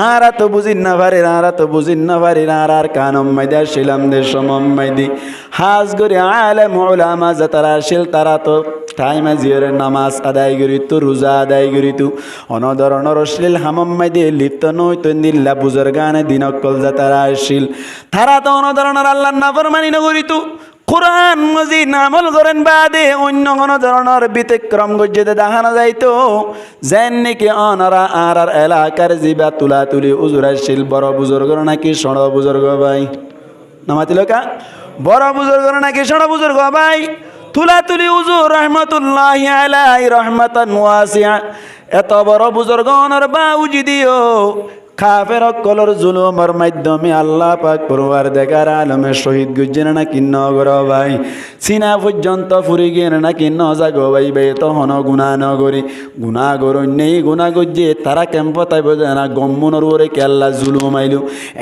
আর তো বুঝিন না পারি আর তো বুঝিন না পারি আর কানম মাইদে আসিলাম দে সমম মাইদি হাজ করে আলেম ওলামা যাতারা আসিল তারা তো টাইমে জিয়রের নামাজ আদায় করিত রোজা আদায় করিত অনধরণের অশ্লীল হামম মাইদে লিপ্ত নইত নিল্লা বুজর গানে দিনকল যাতারা আসিল তারা তো অনধরণের আল্লাহর নাফরমানি নগরিত কোরআন মজিদ আমল করেন বাদে অন্য কোনো ধরনের ব্যতিক্রম গজ্জেতে দেখানো যাইতো যেন নাকি অনারা আর এলাকার জিবা তুলা তুলি উজুর আসিল বড় বুজুর্গ নাকি সড় বুজুর্গ ভাই নামাতিল কা বড় বুজুর্গ নাকি সড় বুজুর্গ ভাই তুলা তুলি উজুর রহমতুল্লাহি আলাইহি রহমাতান ওয়াসিআ এত বড় বুজুর্গ অনার বা উজি দিও কাফের কলর জুলুমের মাধ্যমে আল্লাহ পাক পরওয়ারদিগার আলমের শহীদ গুজেন না কিন্ন গর ভাই সিনা পর্যন্ত ফুরি গেন না কিন্ন জাগো ভাই বে তহন গুনাহ নগরি গুনাহ গরই নেই গুনাহ গজ্জে তারা কেম্প তাই বোঝে না গম্মুনর ওরে কে আল্লাহ জুলুম আইলু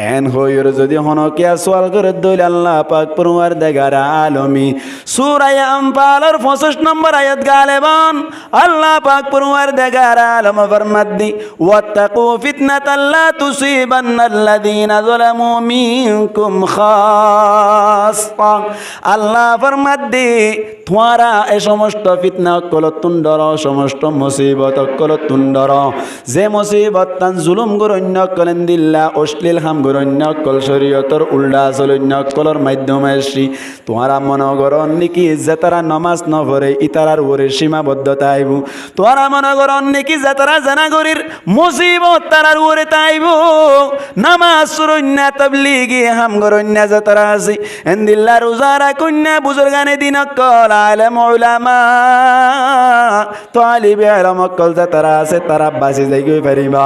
এন হইর যদি হন কে সওয়াল করে দইল আল্লাহ পাক পরওয়ারদিগার আলমী সূরা আনফালের 65 নম্বর আয়াত গালেবান আল্লাহ পাক পরওয়ারদিগার আলম ফরমাত দি ওয়াত্তাকু ফিতনাতাল্লাহ তুসিবান্না আল্লাযীনা যালামু মিনকুম খাসসা আল্লাহ ফরমান মাধ্যে তোমরা এ সমস্ত ফিতনা কলতুন ডর সমস্ত মুসিবত কলতুন ডর যে মুসিবত তান জুলুম গরণ্য কলেন দিল্লা অশ্লীল হাম গরণ্য কল শরীয়তর উল্টা চলন্য কলর মাধ্যমে শ্রী তোমরা মনে করন নাকি যে তারা নমাজ ন পড়ে ইতারার ওরে সীমাবদ্ধতা আইব তোমরা মনে করন নাকি যে তারা জানাগরির মুসিবত তারার ওরে তাইব নামাজ সুরন্যা তাবলিগি হাম গরণ্য যে তারা আছে এন্দিল্লা রোজারা কন্যা বুজুর্গানে দিন কল আলেম উলামা তালিবে ইলম কল যে তারা আছে তারা বাঁচি যাই গই পারিবা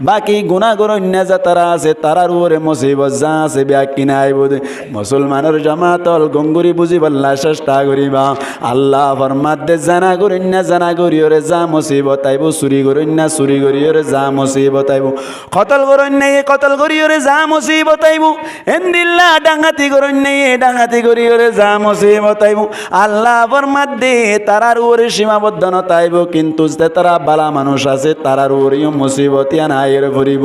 বাকি গুনাহ গরণ্য যে তারা আছে তারার ওরে মুসিবত যা আছে ব্যাকি নাই বুঝে মুসলমানের জামাতল গঙ্গুরি বুঝি বল্লা চেষ্টা করিবা আল্লাহ ফরমাত দে জানা করিওরে যা মুসিবত আইব চুরি করিওরে যা মুসিবত আইব কতল কতল করিওরে যা মুসিবত আইব এন্দিল্লা ডাঙ্গাতি করিওরে যা মুসিবত আইব আল্লাহ ফরমাত দে তারার ওরে সীমাবদ্ধতা আইব কিন্তু যে তারা বালা মানুষ আছে তারার ওরেও মুসিবত আনাইরে ভরিব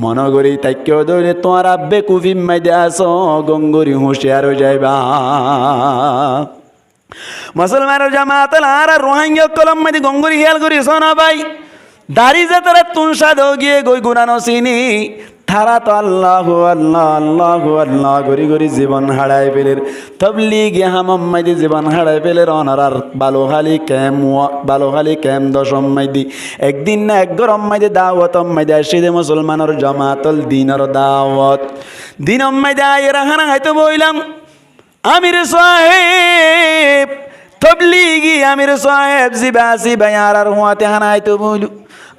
মন করি তাইকেও ধরে তোমার বেকুফি মাইদে আস গঙ্গুরি হুঁশিয়ার হয়ে যাইবা মুসলমানের জামাত আর রোহিঙ্গা কলম মাইদি গঙ্গুরি হিয়াল করি সোনা ভাই দাড়ি যে তারা তুনসা দো গিয়ে গই গুনানো চিনি তারা তো আল্লাহ আল্লাহ আল্লাহ আল্লাহ গরি গরি জীবন হারাই পেলের তবলিগে হামাম মাইদি জীবন হারাই পেলের অনারার বালোহালি ক্যাম দশম মাইদি একদিন না এক গরম মাইদি দাওয়াত মাইদি আসিদে মুসলমানের জামাতল দিনের দাওয়াত দিন মাইদি আয়ের হানা হয়তো বইলাম আমির সাহেব তবলিগি আমির সাহেব জিবাসি বায়ার হুয়াতে হানা হয়তো বইলু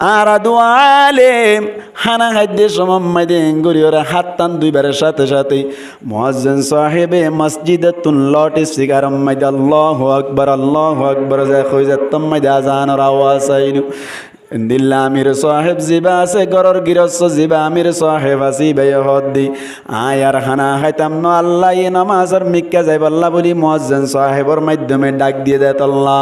আর দোয়ালেম হানা খাদ্যে সমম্মাইদে গরিয়রা হাত টান দুইবারের সাথে সাথে মুয়াজ্জিন সাহেবে মসজিদে তুন লটে সিগারম মাইদে আল্লাহু আকবার যায় কইজাতম মাইদে আজানের আওয়াজ আইলু দিল্লা আমির সাহেব জিবা আছে গরর গিরস্ত জিবা আমির সাহেব আসি ভাই হদ্দি আয়ার হানা খাইতাম ন আল্লাহ এ নামাজের মিক্কা যাই বল্লা বলি মুয়াজ্জিন সাহেবর মাধ্যমে ডাক দিয়ে দেয় আল্লাহ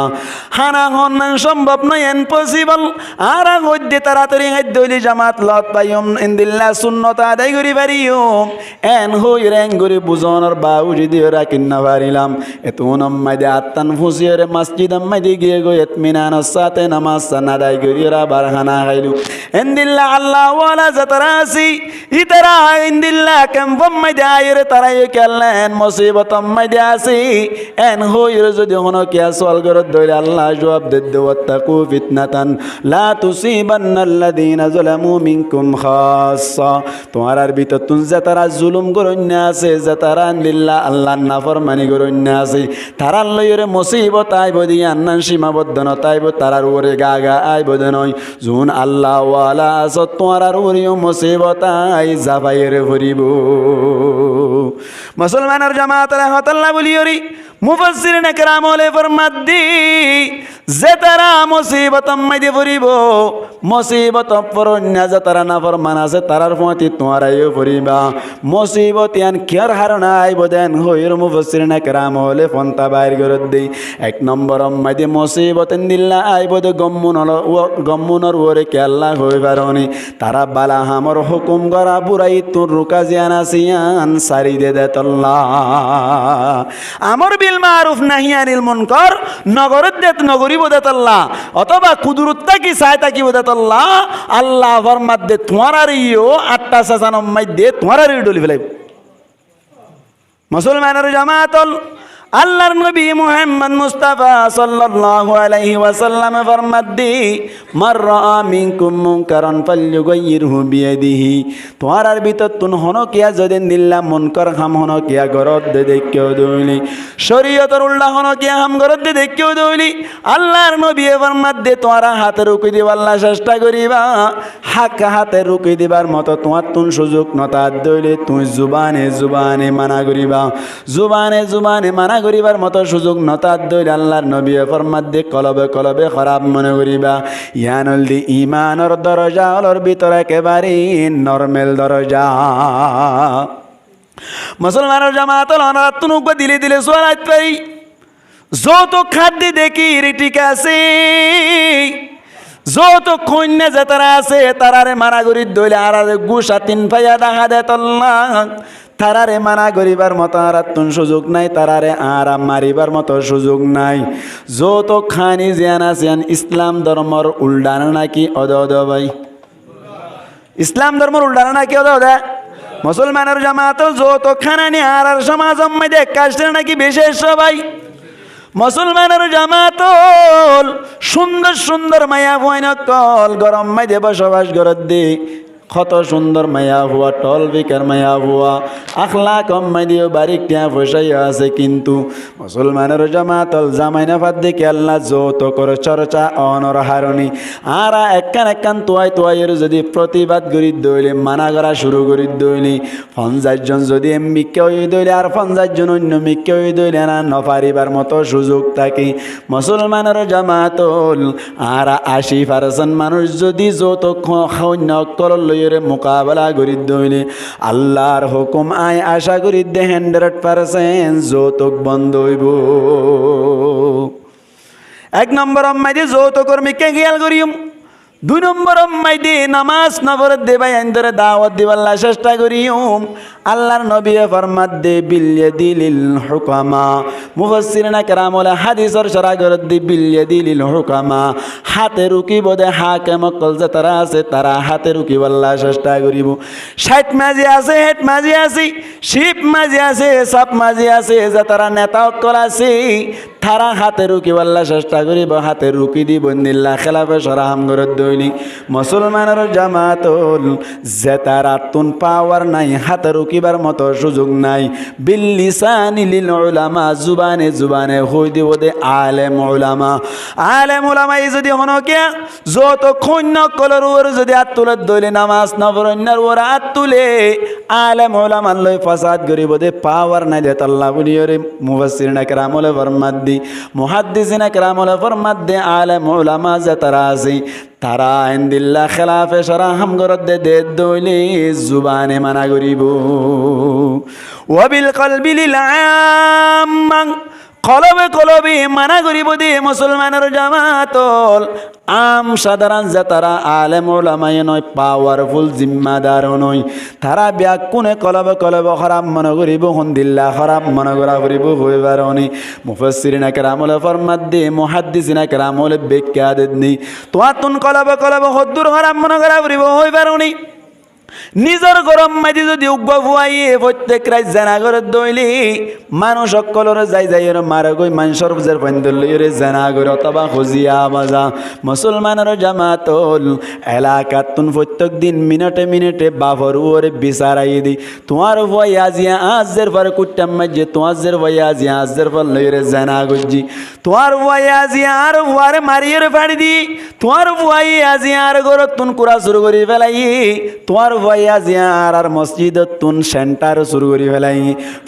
হানা হন সম্ভব নয় ইম্পসিবল আর হইতে তাড়াতাড়ি খাদ্য হইলি জামাত লত পাইম ইন্দিল্লা সুন্নত আদায় করি পারিম এন হই রেং করি বুঝনের বাউজি দিয়ে রাখিন না পারিলাম এত নম্মাইদে আত্তান ফুসিয়রে মসজিদ আম্মাইদে গিয়ে গো ইতমিনানের সাথে নামাজ আদায় করি বারহানা খাইলু ইন্দিল্লা আল্লাহ ওয়ালা জাতরাসি ইতারা ইন্দিল্লা কেমবম মাইদে আইরে তারা কেলেন মুসিবত মাইদে আসি এন হইর যদি হনো কি আসল গরত দইলে আল্লাহ জবাব দে ওয়াত্তাকু ফিতনাতান লা তুসিবান্নাল্লাযিনা যালামু মিনকুম খাসসা তোমার ভিতর তুন যে তারা জুলুম গরন্য আছে যে তারা ইন্দিল্লা আল্লাহর নাফরমানি গরন্য আছে তারা লইরে মুসিবত আইব দিয়া আন্নান সীমাবদ্ধতা আইব তারার ওরে গা আইব নয় জুন আল্লাহ ওয়ালা আসত তোমার ওরিও মুসিবত আই জাবাইরে ভরিব মুসলমানের জামাত রাহমাতুল্লাহ বলিওরি মুফাসসিরিন کرام ওলে ফরমাত দি যে তারা মুসিবত মাইদে ভরিব মুসিবত পরন্যা যে তারা নাফরমান আছে তারার প্রতি তোমারাইও ভরিবা মুসিবত ইয়ান কিয়ার হারনা আইব দেন হইর মুফাসসিরিন کرام ওলে ফন্তা বাইর গরত দেই এক নম্বর মাইদে মুসিবত দিল্লা আইব দে গম্মুনর ওরে কে আল্লাহ হই পারনি তারা বালা হামর হুকুম করা বুরাই তুর রুকা জিয়ান আসিয়ান সারি দে আল্লাহ আমর বিল মারুফ নাহি আনিল মুনকার নগরত দেত নগরি বদাত আল্লাহ অথবা কুদরতটা কি চাইতা কি বদাত আল্লাহ আল্লাহ ফরমাত দে তোমার ইও আটটা সাজানম মাইদে তোমার ডলি ফেলাই মুসলমানের জামাতল আল্লাহর নবী মুহাম্মদ মুস্তাফা সাল্লাল্লাহু আলাইহি ওয়াসাল্লাম ফরমাত দি মার রাআ মিনকুম মুনকারান ফালইয়ুগাইয়িরহু বিয়াদিহি তোমার ভিতর তুন হনো কিয়া যদিন দিল্লা মুনকার হাম হনো কিয়া গরত দে দেখিও দইলি শরীয়তের উল্টা হনো কিয়া হাম গরত দে দেখিও দইলি আল্লাহর নবী ফরমাত দে তোমারা হাতে রুকি দিবা আল্লাহ চেষ্টা করিবা হাক হাতে রুকি দিবার মতো তোমার তুন সুযোগ নতা দইলে তুই জুবানে মানা করিবা জুবানে মানা করিবার মতো সুযোগ নতার দইল আল্লাহর নবী ফরমাত দে কলবে খারাপ মনে করিবা ইয়ানুল দি ইমানের দরজা ওর ভিতরে একেবারে নরমাল দরজা মুসলমানের জামাত অনারাত্তুনুক দিলে সোয়ালাত পারি যত খাদ্য দেখি রিটিক আছে যত কন্যা যে তারা আছে তারারে মারা করি দইলে আর গুসা তিন পাইয়া দেখা দে তল্লা তারারে মানা করিবার মতো আর তুন সুযোগ নাই, তারারে আরাম মারিবার মতো সুযোগ নাই। যত খানি জিয়ান আসিয়ান ইসলাম ধর্মর উল্টানো নাকি অদ অদ ভাই, ইসলাম ধর্মর উল্টানো নাকি অদ অদ। মুসলমানের জামাত যত খানানি আর সমাজ মধ্যে কাজটা নাকি বিশেষ সবাই। মুসলমানের জামাত সুন্দর সুন্দর মায়া ভয়নকল গরম মাঝে বসবাস গরত দি, কত সুন্দর মায়া হুয়া টল বিকার মায়া হুয়া আখলা কম মাইদিও বারিক টিয়া ফসাইয়া আছে। কিন্তু মুসলমানের জামাতল জামাইনা ফাদ দেখে আল্লাহ যত করে চর্চা অনর হারণি আর একখান তোয়াইয়ের যদি প্রতিবাদ করি দইলে মানা করা শুরু করি দইলি 50 জন যদি মিক্কে হয়ে দইলে আর 50 জন অন্য মিক্কে হয়ে দইলে না নপারিবার মতো সুযোগ থাকে। মুসলমানের জামাতল আর 80% মানুষ যদি যত সৈন্য করল মোকাবেলা করি দইলে আল্লাহর হুকুম আয় আশা করি 100% যৌতুক বন্ধ হইব। 1 নম্বর মাইদে যৌতুক কর্মীকে খেয়াল করিম। 2 নম্বর মাইদে নামাজ নবর দেবাই আইন্দরে দাওয়াত দিবাল্লা চেষ্টা করিম। আল্লাহর নবী ফরমাত দে বিল হুকামা, মুফাসসিরিনা কেরাম বলে হাদিসের সরাগরত দি বিল হুকামা, হাতে রুকিব দে হাকিম কল যে তারা আছে তারা হাতে রুকিবাল্লা চেষ্টা করিব। 60 মাঝি আছে, 60 মাঝি আছে, শিপ মাঝি আছে, সাপ মাঝি আছে, যে তারা নেতা অকল আছে তারা হাতে রুকিবাল্লা চেষ্টা করিব, হাতে রুকি দিব নিল্লা খেলাফে সরাহাম গরত দৈনিক। মুসলমানের জামাতল যে তারা তুন পাওয়ার নাই, হাতে রুকিবার মতো সুযোগ নাই। বিল্লিসানি লিল উলামা, জুবানে জুবানে হই দিব দে আলেম উলামা। আলেম উলামা এই যদি হনকে যত খন্য কলর ওর যদি হাত তুলে দইলে নামাজ নবরণ্যার ওর হাত তুলে আলেম উলামা লই ফাসাদ করিব দে পাওয়ার নাই দে আল্লাহ বলিয়রে। মুফাসসিরিনা কেরাম বলে ফরমাত দি, মুহাদ্দিসিনা কেরাম বলে ফরমাত দে আলেম উলামা যে তারা আছে তারা ইনদিল্লাহ খেলাফে সরাহাম গরত দে দইলে জুবানে মানা করিব। ওয়াবিল কলবি লিল আম্মা, কলবে কলবে মানা করিব দে মুসলমানের জামাতল আম সাধারণ যে তারা আলেম ওলামায়ে নয়, পাওয়ারফুল জিম্মাদার নয়, তারা ব্যাকুনে কলবে কলবে খারাপ মনে করিব, হন্দিল্লা খারাপ মনে করা করিব হইবার নি। মুফাসসিরিনা কেরাম বলে ফরমাত দে, মুহাদ্দিসিনা কেরাম বলে ব্যাখ্যা দেননি তোয়া তুন কলবে কলবে হদ্দুর খারাপ মনে করা করিব হইবার নি। নিজের গরম মাঝে যদি উগ্র ফুয়াইয়ে প্রত্যেক রাত জানা করে দইলি মানুষ সকলরে যাই যাই মারে গই মানুষের বুঝের পান্দরে জানা করে অথবা খুঁজিয়া বাজা। মুসলমানের জামাতল এলাকাত তুন প্রত্যেক দিন মিনিটে মিনিটে বাফর ওরে বিচারাই দি তোমার ভয় আজিয়া আজের পরে কুট্টাম মাঝে তোমার ভয় আজিয়া আজের পর লইরে জানা গজি তোমার ভয় আজিয়া আর ভয়ারে মারিয়ে ফাড়ি দি তোমার ভয় আজিয়া আর গরত তুন কুড়া শুরু করি ফেলাই তোমার ভয় আজিয়া আর মসজিদত তুন সেন্টার শুরু করি ফেলাই।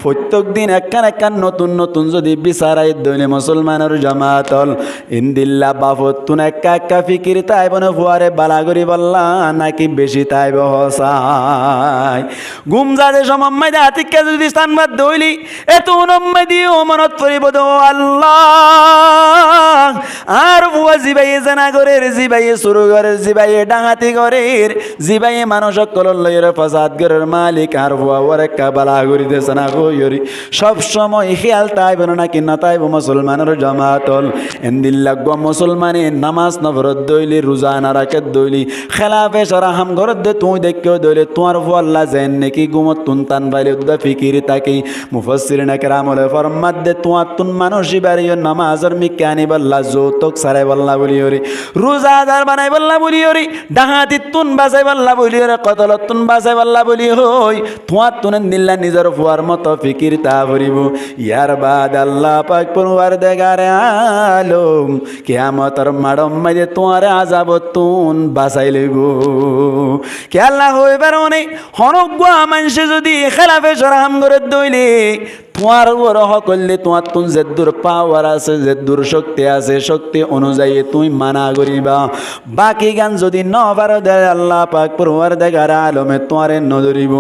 প্রত্যেক দিন একখান নতুন নতুন যদি বিচারাই দইলে মুসলমানের জামাতল ইনদিল্লা বাফত তুন একা ফিকির তাইব না ফুয়ারে বালা করি বললা নাকি বেশি তাইব হসাই। গুম যাদের সময় হাতিকা যদি স্থানবাদ দইলি এত নম্মাই দিও মনত পড়িব দো আল্লাহ। আর ফুয়া জিবাইয়ে জানা করের জিবাইয়ে শুরু করের জিবাইয়ে ডাঙাতি করের জিবাইয়ে মানুষ কলর লইয়ের ফাসাদ করের মালিক আর ফুয়া ওর একা বালা করি দেছে না কইরি সব সময় খেয়াল তাইব না কি না তাইব মুসলমানের জামাতল এন্দিল্লা গো মুসলমানে নামাজ নফরত দইলি রোজা না রাখত দইলি খেলাফে সরাহাম ঘরত দে তুই দেখেও দইলে তোমার ফুয়াল্লা যেন নাকি গুমত তুন তান বাইলে উদ্দা ফিকির তাকে। মুফাসসিরিনা কেরাম বলে ফরমাত দে তোমার তুন মানুষই বাড়িও নামাজের মিকানি বল্লা যৌতুক সারাই বল্লা বলিওরি রোজাদার বানাই বল্লা বলিওরি ডাহাতি তুন বাঁচাই বল্লা বলিওরে কতলত তুন বাঁচাই বল্লা বলি হই তোমার তুনেন দিল্লা নিজের ফুয়ার মতো ফিকির তা ভরিব। ইয়ার বাদ আল্লাহ পাক পরওয়ার দেগারে আলম কিয়ামতের মাডম মাঝে তোমার আযাব তুন বাঁচাই লইব। কে আল্লাহ হইবার অনেক হনজ্ঞ মানুষে যদি খেলাফে সরাহাম করে দইলে তোমার উপর করলে তোমার তুন যে দূর পাওয়ার আছে, যে দূর শক্তি আছে, শক্তি অনুযায়ী তুমি মানা করিবা। বাকি গান যদি ন পারো দে আল্লাহ পাক পরওয়ারদিগার আলমে তোমারে নজরিব।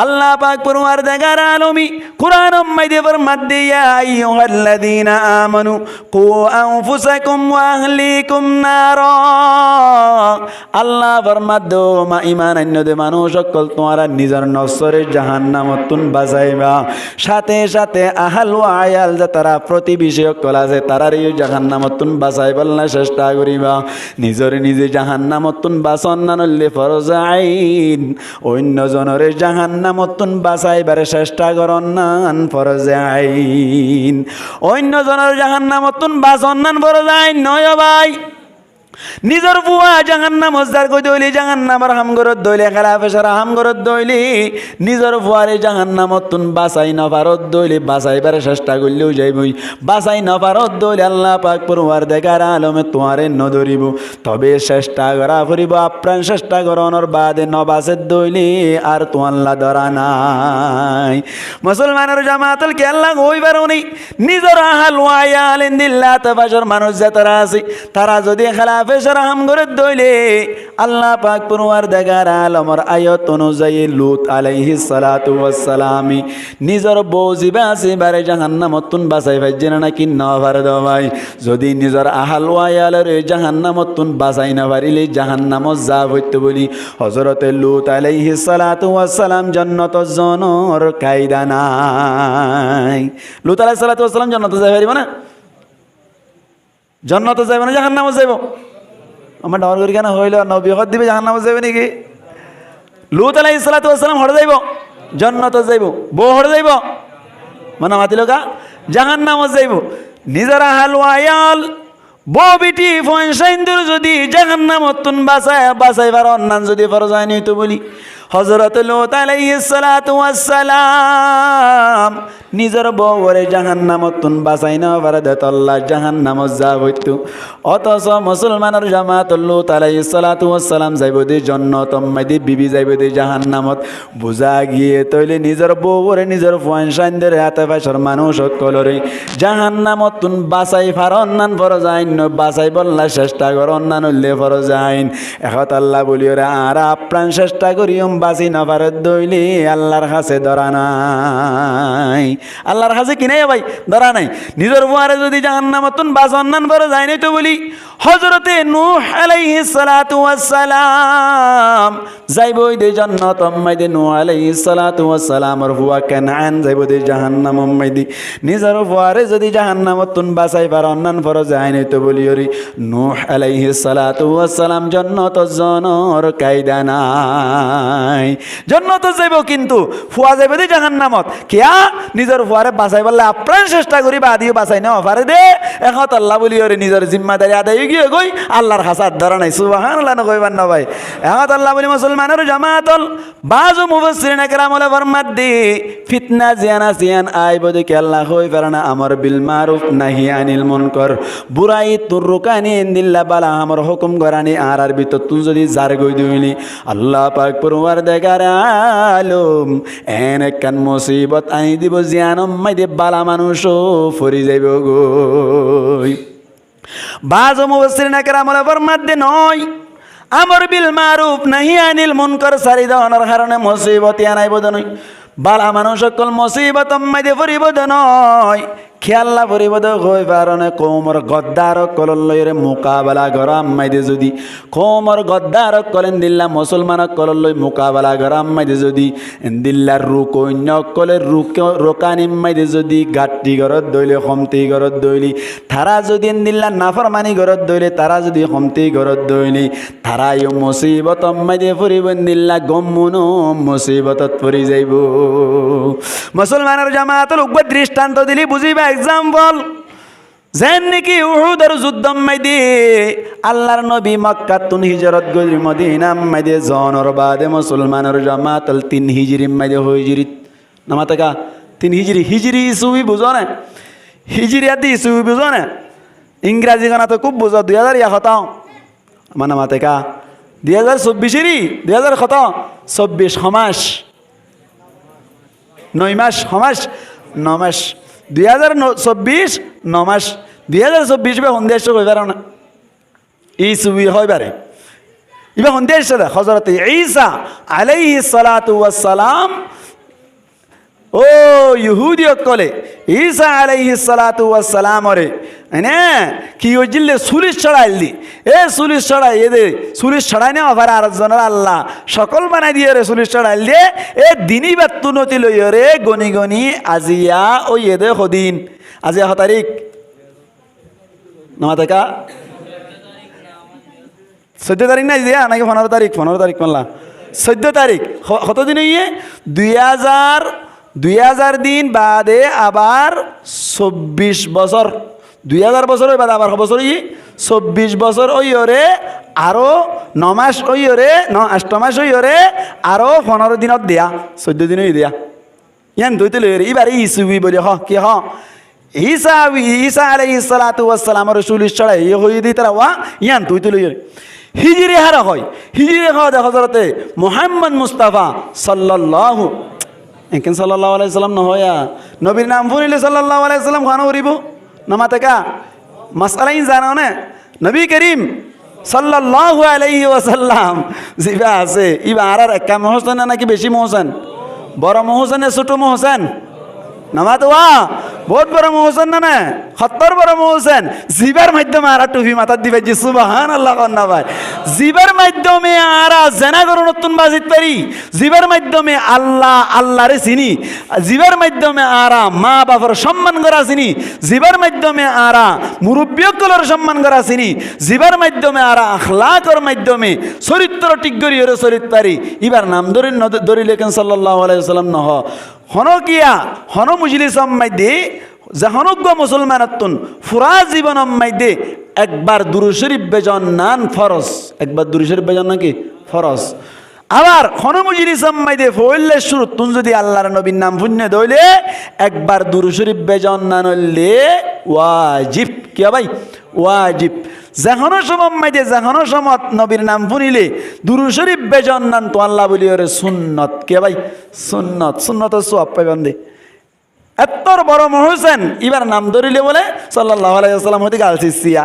আল্লাহ পাক পরওয়ারদিগার আলমী কুরআন মাইদে ফরমাতে ইয়া আইয়ুহাল্লাযীনা আমানু কু আনফুসাকুম ওয়া আহলিকুম নারা। আল্লাহ ফরমাতে মা ঈমান আনদে মানুষ সকল তোমারা নিজের নফসরে জাহান্নামতুন বাঁচাইবা, সাথে সাথে আহাল ও আয়াল যে তারা প্রতিবেশী সকল আছে তারার এই জাহান্নামতুন বাঁচাইবার না চেষ্টা করিবা। নিজরে নিজে জাহান্নামতুন বাঁচন না নইলে ফরজ আইন অন্যজনের জাহান্নামতুন বাঁচাইবার চেষ্টা করন না ফরজ আইন। অন্যজনের জাহান্নামতুন বাঁচন না ফরজ আইন নয় ভাই। নিজের বুয়া জাহান্নাম মজদার কই দইলি জাহান্নামের হামগরত দইলে খেলা ফেসার হামগরত দইলি নিজের বুয়ারে জাহান্নামতুন বাঁচাই না পারত দইলি বাঁচাইবার চেষ্টা করলেও যাইবই। বাঁচাই না পারত দইলে আল্লাহ পাক পরওয়ারদিগার আলমে তোমারে নধরিব। তবে চেষ্টা করা ফুরিব, আপ্রাণ চেষ্টা করণর বাদে নবাসের দইলি আর তো আল্লাহ ধরা নাই। মুসলমানের জামাতুল কে আল্লাহ হইবার উনি নিজের আহাল ওয়ায়াল ইন্দিল্লাহ তাবাশর মানুষ যারা আছে তারা যদি খেলা ফেসার হাম করে দইলে আল্লাহ পাক পরওয়ারদিগার আলমের আয়াত অনুযায়ী লূত আলাইহিস সালাতু ওয়াস সালাম নিজের বউ জিবা আছে বারে জাহান্নামতুন বাঁচাই পাইছেন নাকি না পারে দাও ভাই। যদি নিজের আহাল ওয়ায়ালের জাহান্নামতুন বাঁচাই না পারিলে জাহান্নামত যা হইতে বলি হযরতে লূত আলাইহিস সালাতু ওয়াস সালাম জান্নাত জনর কায়দা নাই। লূত আলাইহিস সালাতু ওয়াস সালাম জান্নাতে যাই পারিব না? জান্নাতে যাইব না জাহান্নামত যাইব? আমার ডর করি কেন হইল নবী হদ দিবে জাহান্নামত যাইবে নাকি? লূত আলাইহিস সালাতু ওয়াস সালাম হড়ে যাইব, জান্নাতে যাইব। বউ হড়ে যাইব মানে মাতিল কা জাহান্নামত যাইব। নিজের আহাল ওয়ায়াল বউ বিটি ফয়সাইন্দুর যদি জাহান্নামতুন বাঁচাইবার অন্যান যদি ফরজ আইন হইতো বলি হযরত লূত আলাইহিস সালাতু ওয়াস সালাম নিজের বউরে জাহান্নামতুন বাঁচাই না পারে দেত আল্লাহ জাহান্নামত যা হইতো। অথচ মুসলমানের জামাত লূত আলাইহিস সালাতু ওয়াস সালাম যাইব দি জান্নাত, মাইদি বিবি যাইব দি জাহান্নামত। বুঝা গিয়ে তইলে নিজের বউরে নিজের ফয়সাইন্দুর হাতে পাশর মানুষ সকলরে জাহান্নামতুন বাঁচাই পার অন্যান ফরজ আইন বাঁচাই বললা চেষ্টা কর অন্যান্য উল্লে ফরজ আইন। এখন আল্লাহ বলি ওরা আর আপ্রাণ চেষ্টা করিম বাঁচি না পারে দইলে আল্লাহর কাছে ধরা নাই। আল্লাহর কাছে কিনে ভাই ধরা নাই। নিজের বুয়ারে যদি জাহান্নামতুন বাঁচ অন্যান্য ফরজ আইন তো বলি হযরতে নূহ আলাইহিস সালাতু ওয়াস সালাম যাইবই দে জান্নাত মাইদে। নূহ আলাইহিস সালাতু ওয়াস সালামর বুয়া কানান যাইব দে জাহান্নাম মাইদে। নিজের বুয়ারে যদি জাহান্নামতুন বাঁচাই পার অন্যান্য ফরজ আইন তো বলি ওরে নূহ আলাইহিস সালাতু ওয়াস সালাম জান্নাত জনর কায়দা নাই। জান্নাত যাইব কিন্তু ফুয়া যাইব দে জাহান্নামত। কিয়া নিজের ফুয়ারে বাঁচাই বললে আপ্রাণ চেষ্টা করি বা দিও বাঁচাই না পারে দে। এখন আল্লাহ বলি ওরে নিজের জিম্মাদারি আদায় গিয়ে গই আল্লাহর হাসাত ধরা নাই। সুবহানাল্লাহ না কইবার না ভাই। এখন আল্লাহ বলি মুসলমানের জামাতল বাজু মুফাসসিরিন একরাম ওয়ালা ফরমাত দি ফিতনা জিয়ান আইব দেখি আল্লাহ কই পারে না আমর বিল মারুফ নাহি আনিল মুনকার বুরাই তুরুকানি ইনদিল্লাহ বালা আমর হুকুম করানি আর ভিতর তুই যদি জার গই দিলি আল্লাহ পাক পরওয়ারদিগার আলম এনে কান মুসিবত আই দিব জিয়ানম মাইদে বালা মানুষও ফরি যাইব গই। বাজু মুফাসসিরিন একরাম ওয়ালা ফরমাত দি নয় আমর বিল মারুফ নাহি আনিল মুনকার সারি দেওয়ার কারণে মুসিবত আনাইব নয়। বালা মানুষ সকল মুসিবত মাইদে ফরিব নয়। খেয়াল্লা পরিবদ হয়ে পারনে কোমর গদ্দার কলন লইরে মোকাবেলা গরাম মাইদে যদি কোমর গদ্দার কলেন দিল্লা মুসলমান কলন লই মোকাবেলা গরাম মাইদে যদি দিল্লার রুক অন্য কলের রুক রোকানি মাইদে যদি গাট্টি গরত দইলে হমতি গরত দইলি তারা যদি দিল্লা নাফরমানি গরত দইলে তারা যদি হমতি গরত দইলি তারা ইউ মুসিবত মাইদে ফুরিব দিল্লা গম্মুন মুসিবতত পরি যাইব। মুসলমানের জামাতের উগ্র দৃষ্টান্ত দিলি বুঝিবা এক্সাম্পল যেন নাকি উহুদের যুদ্ধ মাইদে আল্লাহর নবী মক্কাতুন হিজরত গরি মদিনা মাইদে জনর বাদে মুসলমানের জামাতল 3 হিজরি মাইদে হিজরি নামাতে কা 3 হিজরি হিজরি সুবি বুঝো না হিজরি আদি সুবি বুঝো না ইংরেজি গানা তো খুব বুঝো 2000 হতাও মানে মাতে কা 2024 রি 2000 কত 24 সমাস 9 মাস সমাস 9 মাস 2024 9 মাস 2024 বে হন্দিয়া এসে কইবার না এই সুবি হইবারে ইবা হন্দিয়া এসে হযরত ঈসা আলাইহিস সালাতু ওয়াস সালাম ও ইহুদি কলে ঈসা আলাইহিস সালাতু ওয়াস সালাম রে এনে কি হইজিলে সুলিশ ছড়াইল দি এ সুলিশ ছড়াই এদে সুলিশ ছড়াই না আবার আর জনের আল্লাহ সকল বানাই দিয়ে রে সুলিশ ছড়াইল দিয়ে এ দিনই বাত্তু নতি লই রে গনি গনি আজিয়া ও এদে হদিন আজিয়া হ তারিখ নমা দেখা 14 তারিখ না দিয়া নাকি 15 তারিখ মানলা 14 তারিখ কত দিন ইয়ে 2000 দিন বাদে আবার 24 বছর 2000 বছর বাদ আবার বছর 24 বছর ওই রে আরো 9 মাস ওই রে 8 মাস ওই রে আরো 15 দিনত দিয়া 14 দিন দিয়া ইয়ান দুইতে লই রে এবারে ইসুবি বলে কি ঈসা আলাইহিস সালাতু ওয়াস সালাম রাসূল ছড়াই এ হই দি তারা ওয়া ইয়ান দুইতে লই রে হিজরি হারা হয় হিজরি হয় হযরতে মুহাম্মদ মুস্তাফা সাল্লাল্লাহু একেন সাল্লাল্লাহু আলাইহি সাল্লাম নহয়া নবীর নাম ফুনিলে সাল্লাল্লাহু আলাইহি সাল্লাম খানো করিব নামাতেকা মাসআলাই জানো না নবী করিম সাল্লাল্লাহু আলাইহি ওয়াসাল্লাম জিবা আছে ইবা আর একা মহসেন নাকি বেশি মহসেন বড় মহসেন না ছোট মহসেন নামাত ওয়া বহুত বড় মহসেন না 70 বড় মহসেন জিবার মাধ্যমে আর টুপি মাথার দিবে জি সুবহানাল্লাহ কন্না ভাই জিবার মাধ্যমে আর জানা করো নতুন বাজিত পারি জিবার মাধ্যমে আল্লাহরে চিনি জিবার মাধ্যমে আর মা বাবার সম্মান করা চিনি জিবার মাধ্যমে আর মুরব্বিয়কলের সম্মান করা চিনি জিবার মাধ্যমে আর আখলাকর মাধ্যমে চরিত্র ঠিক করি ওরে চরিত পারি এবার নাম ধরি লেখেন সাল্লাল্লাহু আলাইহি ওয়াসাল্লাম নহ হনকিয়া হন মুজলিসম মাইদে জাহনজ্ঞ মুসলমানাতুন ফুরা জীবনম মাইদে একবার দুরূদ শরীফ বেজন নান ফরজ একবার দুরূদ শরীফ বেজন নাকি ফরজ আবার হন মুজলিসম মাইদে ফইলে শুরু তুন যদি আল্লাহর নবীর নাম পুণ্য দইলে একবার দুরূদ শরীফ বেজন নান হইলে ওয়াজিব কি ভাই ওয়াজিব জাহানো সমম মাইদে জাহানো সমত নবীর নাম শুনিলে দুরূদ শরীফ বেজন নান তো আল্লাহ বলি ওরে সুন্নত কে ভাই সুন্নত সওয়াব পাইবেন দে এত্তর বড় মহসেন এবার নাম ধরিলে বলে সাল্লাল্লাহু আলাইহি ওয়াসাল্লাম হতে গালছিয়া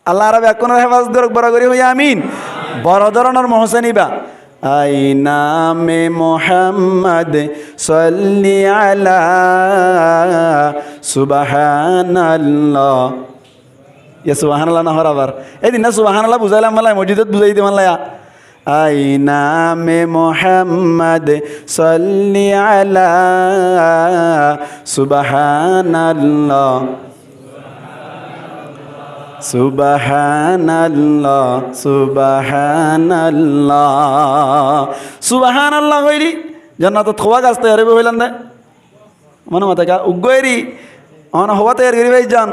আল্লাহ রাব্বি এখন হেফাজত করুক বড় করে হই আমিন বড় ধরনের মহসেন ইবা আই নামে মুহাম্মদ সাল্লি আলা সুবহানাল্লাহ ইয়া সুবহানাল্লাহ না হরাবার এদিন না সুবহানাল্লাহ বুঝাইলাম মালাই মসজিদত বুঝাই দি মাল্লা আই নামে মুহাম্মদ সাল্লি আলা সুবহানাল্লাহ সুবহানাল্লাহ সুবহানাল্লাহ কইলি জান্নাতত খোয়া গাছ তৈরি হইলাম দে মনে মতে কা উগয়রি অন হওয়া তৈরি করি ভাই যান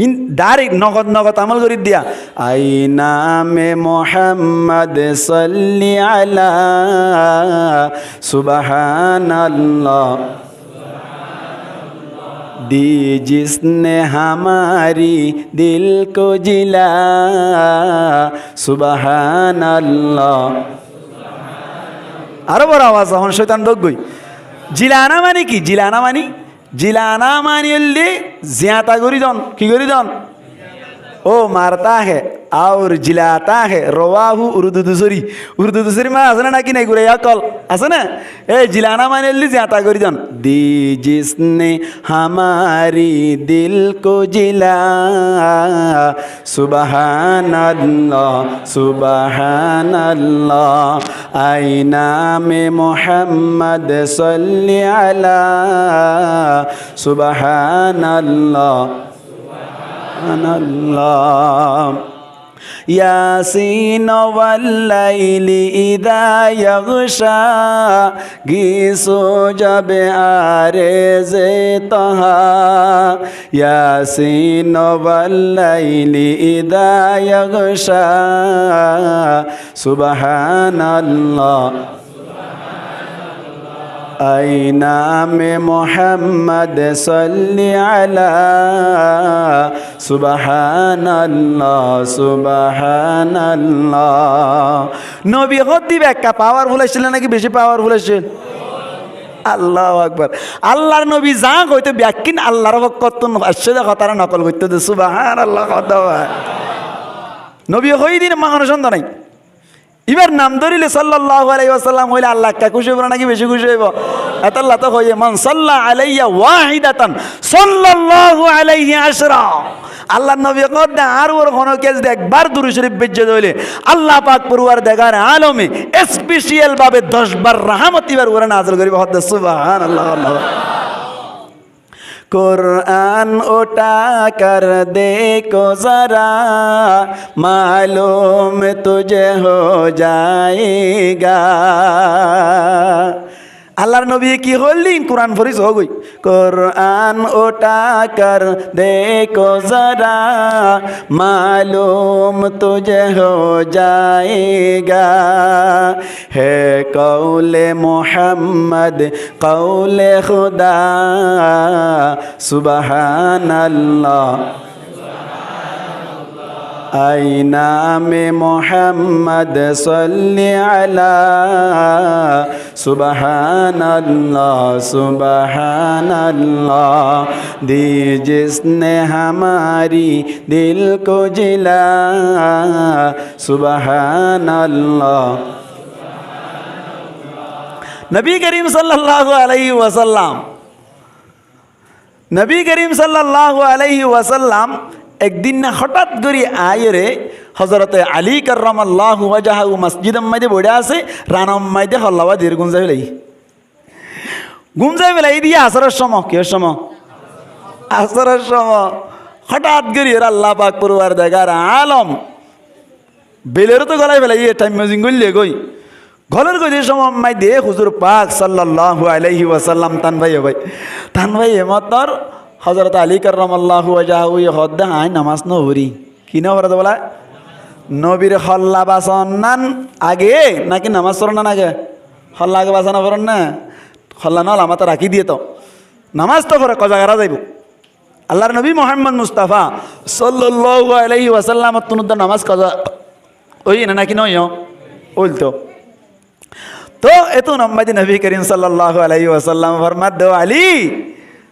ইন ডাইরেক্ট নগদ আমল করে দিয়া আই নামে মুহাম্মদ সাল্লি আলা সুবহানাল্লাহ दी जिसने हमारी दिल को जिला सुबहान अल्लाह আরো বড় আওয়াজ হন শয়তান দগই জিলানা মানে কি জিলানা মানে হলে জিয়াতা করি দন কি করি দন ও মারতা है और जिलाता है रवाहु उर्दू दूसरी में আছে না কি নাই গুরে আকল আছে না এই জিলানা মানে হলে জিয়াতা করি দন दी जिसने हमारी दिल को जिला सुबहान अल्लाह आई नामे मुहम्मद सल्ली अला सुबहान अल्लाह यासीन वल्लैली इदा यगशा गीसो जब आरेज़े तहा यासीन वल्लैली इदा यगशा सुबहानल्लाह आई नामे मुहम्मद सल्ली अला सुबहानल्लाह नबी হদ দিবে একটা পাওয়ারফুল ছিল নাকি বেশি পাওয়ারফুল ছিল আল্লাহু আকবার। আল্লাহর নবী যা কইতে ব্যাকিন আল্লাহর কত আশ্চর্য কথাটা নকল করতে দে সুবহানাল্লাহ কথা হয়। নবী হই দিন মানুষন নাই এবার নাম ধরিলে সাল্লাল্লাহু আলাইহি ওয়াসাল্লাম হইলে আল্লাহ কা খুশি হবে নাকি বেশি খুশি হইব? এত আল্লাহ তো হইয়ে মান সাল্লা আলাইয়া ওয়াহিদাতান সাল্লাল্লাহু আলাইহি আশরা। আল্লাহ নবী কদ আর ওর কোন কেস একবার দুরূদ শরীফ বেজে হইলে আল্লাহ পাক পরওয়ারদিগার আলমে স্পেশাল ভাবে 10 বার রহমত বার ওরে নাযিল করিবে। হদ সুবহানাল্লাহ। আল্লাহ कुरान उठा कर देखो जरा मालूम तुझे हो जाएगा। আল্লাহর নবী কি হলেন কোরআন ফরিজ हो गई। कुरान उठा कर देखो जरा मालूम तुझे हो जाएगा। है कौले मोहम्मद कौले खुदा सुबहान अल्लाह आई नाम मोहम्मद सल्ली अला सुबहान अल्लाह सुबहान अल्लाह दी जिसने हमारी दिल को जिला सुबहान अल्लाह। नबी करीम सल्लल्लाहु अलैहि वसल्लम नबी करीम सल्लल्लाहु अलैहि वसल्लम एक दिन ना हठात करी आये रे हजरत आली कर्रमाल्लाहु वजहहु मस्जिद मध्य बड़े आसे राना मध्य हल्लावा दीर गुंजाई बेलाई दिया असर समय क्यों समय असर समय हठात करी अल्लाह पाक परवरदिगार आलम बेलेरो तो गलाई बेलाई ये टाइम में जिंगुल्ले गई घलर गई समय मैं दे हुजूर पाक सल्लल्लाहु अलैहि वसल्लम तान भाई मतर हजरत आली कर्रमाल्लाहु वजहहु ये हद आय नमाज न हुरी कि ना हरत बोला नबीर हल्ला बासनान आगे ना कि नमाज पढ़ना आगे हल्ला आगे बासना पढ़न ना हल्ला ना लामा तो राखी दिए तो नमाज तो पढ़े कजा करा जाइबो। अल्लाहर नबी मोहम्मद मुस्ताफा सल्लल्लाहु अलैहि वसल्लम तुनुद्दा नमाज कजा ओई ना कि नयो ओलतो तो एतो नम्मदी नबी करीम सल्लल्लाहु अलैहि वसल्लम फरमात दो आली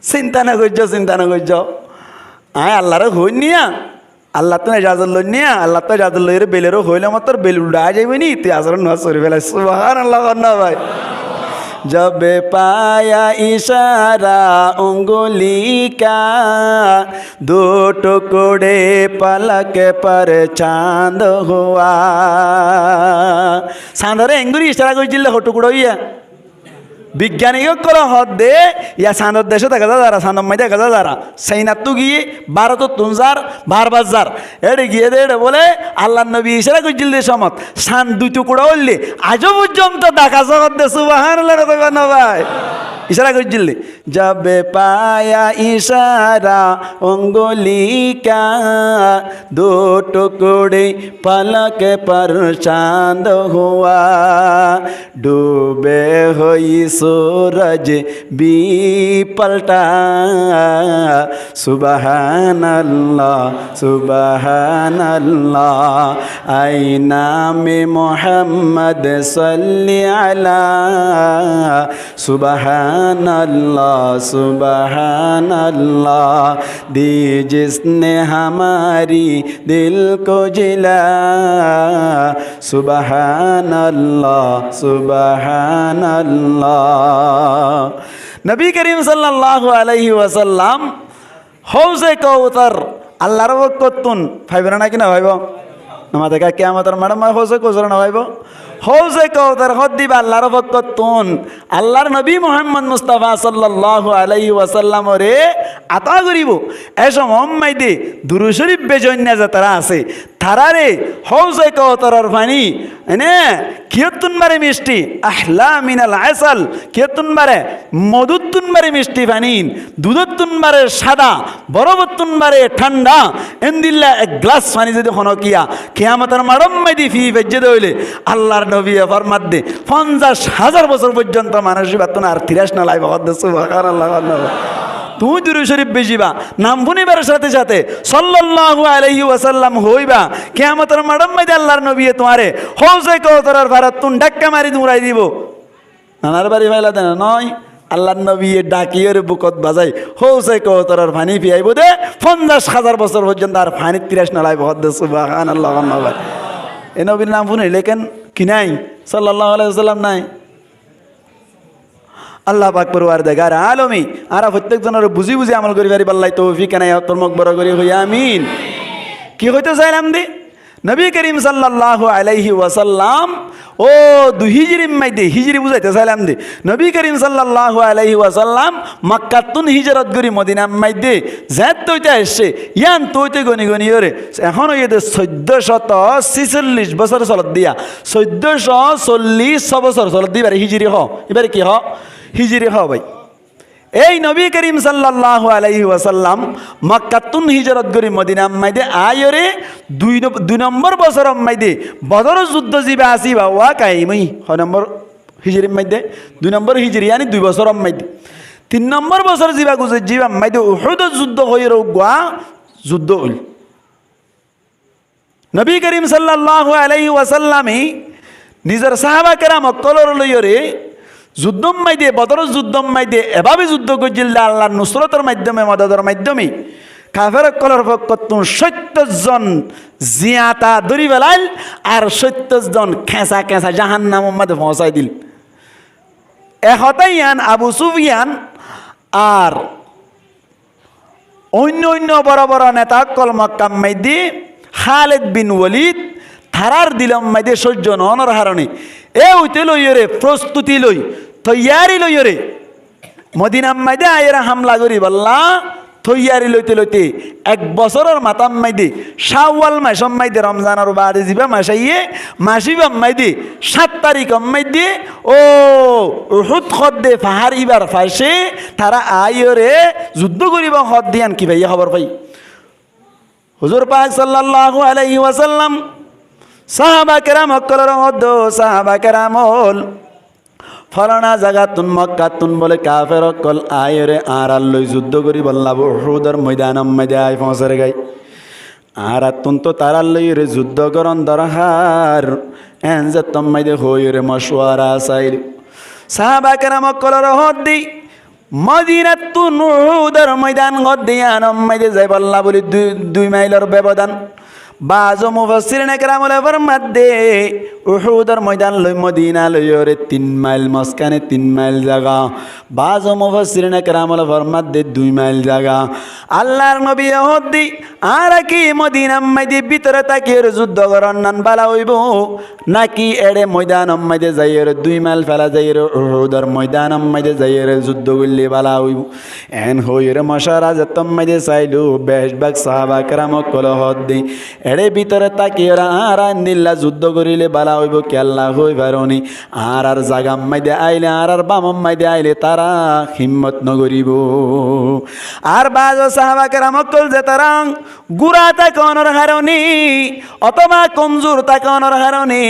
चिंता ना करजो आय अल्लाह रे हई निया अल्लाह तो इजाजत लो निया अल्लाह तो इजाजत लो रे बेलेरो हईले मत बेल उड़ा जाइबे नी तुई आसर नमाज पढ़ी फेला सुबहानाल्लाह करना भाई। जब पाया इशारा उंगली का दो टुकड़े पलक पर चांद हुआ। चांदरे एंगुरी इशारा कर जिले हो टुकड़ो ही है বিজ্ঞানিক কল হদে ইয়া সান্দর দেশে দেখা যারা সান্দর মাই দেখা যারা সাইনাত তো গিয়ে ভারত তুনজার বারবাজার এড়ে গিয়ে দে বলে আল্লাহ নবী ইশারা কইছিল দে সমত সান দুই টুকরা হইলে আজও পর্যন্ত দেখা জগৎ দে সুবহানাল্লাহ কইবা না ভাই इशारा कर जिले जब पाया इशारा उंगली का दो टुकड़े पलक पर चांद हुआ। डूबे हुई सूरज भी पलटा सुबहान अल्लाह सुबहान अल्लाह आईना में मोहम्मद सल्ली अला सुबहान सुबहान अल्लाह दी जिसने हमारी दिल को जिला सुबहान अल्लाह सुबहान अल्लाह। नबी करीम सल्लल्लाहु अलैहि वसल्लम हौज़े कौसर अल्लाहर वक्तुन भाइबो ना कि ना भाइबो नमाते का कियामतर मैडम हौज़े कौसर ना भाइबो हौज़े कौसर हद्दी अल्लाहर वक्तुन अल्लाहर नबी मोहम्मद मुस्ताफा सल्लल्लाहु अलैहि वसल्लम रे আতা করিব এসব অম্মাইদে দুরূদ শরীফ বেজন্যা যারা আছে তারারে হৌজে কওতারের পানি এনে কিয়তুন বারে মিষ্টি আহলা মিনাল আসাল কিয়তুন বারে মধুতুন বারে মিষ্টি পানি দুধতুন বারে সাদা বরবতুন বারে ঠান্ডা এন্দিল্লা এক গ্লাস পানি যদি হনকিয়া কিয়ামতের মারম্মাইদি ফি বেজে দইলে আল্লাহর নবী ফরমাত দে 50,000 বছর পর্যন্ত মানুষই বাতন আর তিরাস না লাইব কদ সুবহানাল্লাহ তুই দুরূদ শরীফ বেজিবা নাম শুনিবার সাথে সাথে সাল্লাল্লাহু আলাইহি ওয়াসাল্লাম হইবা কিয়ামতের মাঠের মধ্যে আল্লাহর নবী তোমারে হৌজে কওসারের ভারত তুন ধাক্কা মারি দৌড়াই দিব নানার বাড়ি ফাইলা দেন নয় আল্লাহ নবী ডাকিয়ের বুকত বাজাই হৌসে কৌতরার পানি পিয়াইব দে 50,000 বছর পর্যন্ত আর পানি 30 নালাই বহুত দে সুবহানাল্লাহ। এ নবীর নাম শুনে লেখেন কি নাই সাল্লাল্লাহু আলাইহি ওয়াসাল্লাম নাই। আল্লাহ পাক পরওয়ারদিগার আলমী আরা প্রত্যেকজনের বুঝি বুঝি আমল করি পারি আল্লাহ তৌফিক নাই তোর মুখ বড় করি হই আমিন। কি হইতে চাইলাম দি নবী করিম সাল্লাল্লাহু আলাইহি ওয়াসাল্লাম ও 2 হিজরি মাইদে হিজরি বুঝাইতে চাইলাম দি নবী করিম সাল্লাল্লাহু আলাইহি ওয়াসাল্লাম মক্কাতুন হিজরত করি মদিনা মাইদে জাত তইতে আসছে ইয়ান তইতে গনি গনি ওরে এখন এদের 1446 বছর চলত দিয়া 1446 বছর চলত দিবার হিজরি হ এবারে কি হ হিজরি হ ভাই। এই নবী করিম সাল্লাল্লাহু আলাইহি ওয়াসাল্লাম মক্কাতুন হিজরত করি মদিনা মাইদে আয়রে 2 নম্বর বছর মাইদে বদর যুদ্ধ জিবা আসিবা ওয়া কাইমই 6 নম্বর হিজরি মাইদে 2 নম্বর হিজরি yani 2 বছর মাইদে 3 নম্বর বছর জিবা গুজে জিবা মাইদে উহুদ যুদ্ধ হইর গোয়া যুদ্ধ হল। নবী করিম সাল্লাল্লাহু আলাইহি ওয়াসাল্লামে নিজের সাহাবা কেরাম কলর লইরে যুদ্ধম মাইদে বদর যুদ্ধম মাইদে এভাবে যুদ্ধ করছিল আল্লাহর নুসরতের মাধ্যমে মদদের মাধ্যমে কাফের কলর পক্ষতুন 70 জন জিয়াতা ধরি বেলাইল আর 70 জন খেঁচা খেঁচা জাহান্নামের মধ্যে পৌঁছাই দিল। এহতাইয়ান আবু সুফিয়ান আর অন্য অন্য বড় বড় নেতা কল মক্কা মাইদে খালিদ বিন ওয়ালিদ থারার দিলম মাইদে সহ্য নর হারণে এ উইতে লইরে প্রস্তুতি লই তৈয়ারি লইরে মদিনা মাইদে আয়েরা হামলা করি বললা তৈয়ারি লইতে লইতে 1 বছরের মাতাম মাইদে শাওয়াল মাসম মাইদে রমজানের বাদে জিবা মাসাইয়ে মাসিবা মাইদে 7 তারিখ মাইদে ও উহুদ খদ্দে পাহাড় ইবার ফাইসে তারা আইরে যুদ্ধ করিবা হদ দিয়ান কি ভাইয়া খবর পাই হুজুর পাক সাল্লাল্লাহু আলাইহি ওয়াসাল্লাম সাহাবা কেরাম অকলর মধ্যে সাহাবা কেরামল ফলানা জায়গাতুন মক্কাতুন বলে কাফের অকল আয়রে আর আল্লই যুদ্ধ করি বললাম উহুদের ময়দানম মধ্যে আই পৌঁছার গাই আর আতুন তো তার আল্লই রে যুদ্ধ করন দরহার এন যে তম্মাইদে হইরে মশওয়ারা চাইল সাহাবা কেরাম অকলর হদ্দি মদিনাতুন উহুদের ময়দান গদ্দিয়ানম মধ্যে যাই বললা বলি 2 মাইলের ব্যবধান। বাজো মুফাসসিরিন একরাম বলে ফরমাদে উহুদের ময়দান লই মদিনা লইরে 3 মাইল মাঝখানে 3 মাইল জায়গা। বাজো মুফাসসিরিন একরাম বলে ফরমাদে 2 মাইল জায়গা। আল্লাহর নবী হদ্দি আর কি মদিনা মাইদে ভিতরে তাকিয়ে যুদ্ধ করন নান বালা হইব নাকি এড়ে ময়দান মাইদে যাইরে 2 মাইল ফেলা যাইরে উহুদের ময়দান মাইদে যাইরে যুদ্ধ করলে বালা হইব এন হইরে মশারা যতম মাইদে চাইলো বেশভাগ সাহাবা কেরাম কল হদ্দি এড়ে ভিতরে তাকিয়ে আর আন্দিল্লা যুদ্ধ করিলে বালা হইব কি আল্লাহ হই পারনি আর জাগাম মাইদে আইলে আর বামম মাইদে আইলে তারা হিম্মত নগরিব। আর বাজো সাহাবা কেরাম কল যে তারা গুড়া তাকানোর হারণি অথবা কমজোর তাকানোর হারণি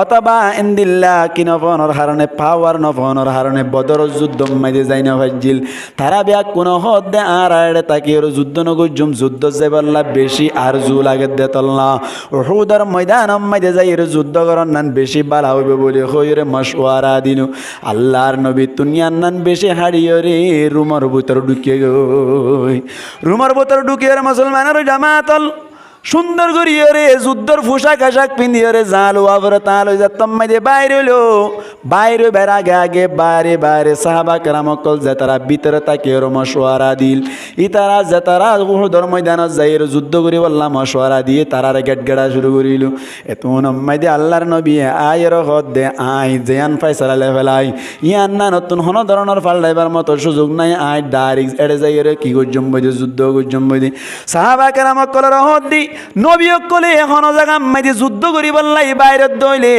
অথবা ইন্দিল্লা কিনফনের হারণে পাওয়ার নফনের হারণে বদর যুদ্ধ মাইদে যাই না ভাইজিল তারা বিয়া কোনো হদ দে আর আড়ে তাকিয়ে যুদ্ধ নগজুম যুদ্ধ যে বললা বেশি আর জু লাগে দেতল্লা উহুদের ময়দান মাইদে যাই যুদ্ধ করন নান বেশি বালা হইবে বলে হইরে মশওয়ারা দিল। আল্লাহর নবী দুনিয়ার নান বেশি হারিয়ে রে রুমার ভিতর ঢুকিয়ে গই রুমার ভিতর ঢুকিয়ে মুসলমানের জামাতল সুন্দর করিয়ে রে যুদ্ধর পোশাক আশাক পিন্ধিয়ে রে জালো আবরে তাল যেতাম মাইদে বাইরে হইলো বাইরে বের আগে আগে বাইরে বাইরে সাহাবা কেরাম কল যে তারা ভিতরে তাকিয়ে মশওয়ারা দিল ই তারা যে তারা উহুদের ময়দানত যাই যুদ্ধ করি বললাম মশওয়ারা দিয়ে তারারে গেট গেড়া শুরু করিল এতন মাইদে আল্লাহর নবী আয়ের হদ দে আই জেয়ান ফাইসালা লেভেলাই ইয়ান না নতুন হন ধরনের ফাল্লাইবার মতো সুযোগ নাই আই ডাইরেক্ট এড়ে যাই রে কি গজ্জম বইদি যুদ্ধ গজ্জম বইদি সাহাবা কেরাম কলের হদ দি নবী কলে এখন জায়গা মাইদে যুদ্ধ করি বললাই বাইরে দইলে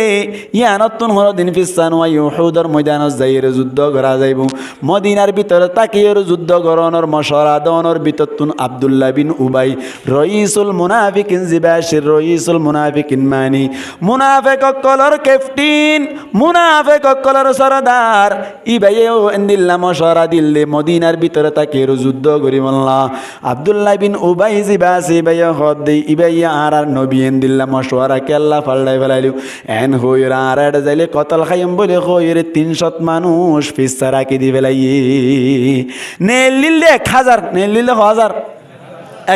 ইয়া নতুন হল দিন ফিসান ওয়াই উহুদের ময়দানত যাইরে যুদ্ধ করা যাইব মদিনার ভিতরে তাকিয়ে যুদ্ধ করণর মশওয়ারা দনর ভিতরতুন আব্দুল্লাহ বিন উবাই রইসুল মুনাফিকিন জিবাশির রইসুল মুনাফিকিন মানি মুনাফিক কলর ক্যাপ্টেন মুনাফিক কলর সরদার ই ভাইও ইন্দিল্লা মশওয়ারা দিল্লে মদিনার ভিতরে তাকিয়ে যুদ্ধ করি বললা আব্দুল্লাহ বিন উবাই জিবাসি ভাইও হদ ইবাইয়া আর নবী এন দিল্লা মশওয়ারা কে আল্লাহ পাল্লাই ফেলাইলু এন হইরা আর এটা যাইলে কতল খাইম বলে হইরে 300 মানুষ ফিসা রাখি দি ফেলাই নেল লিলে 1000 নেল লিলে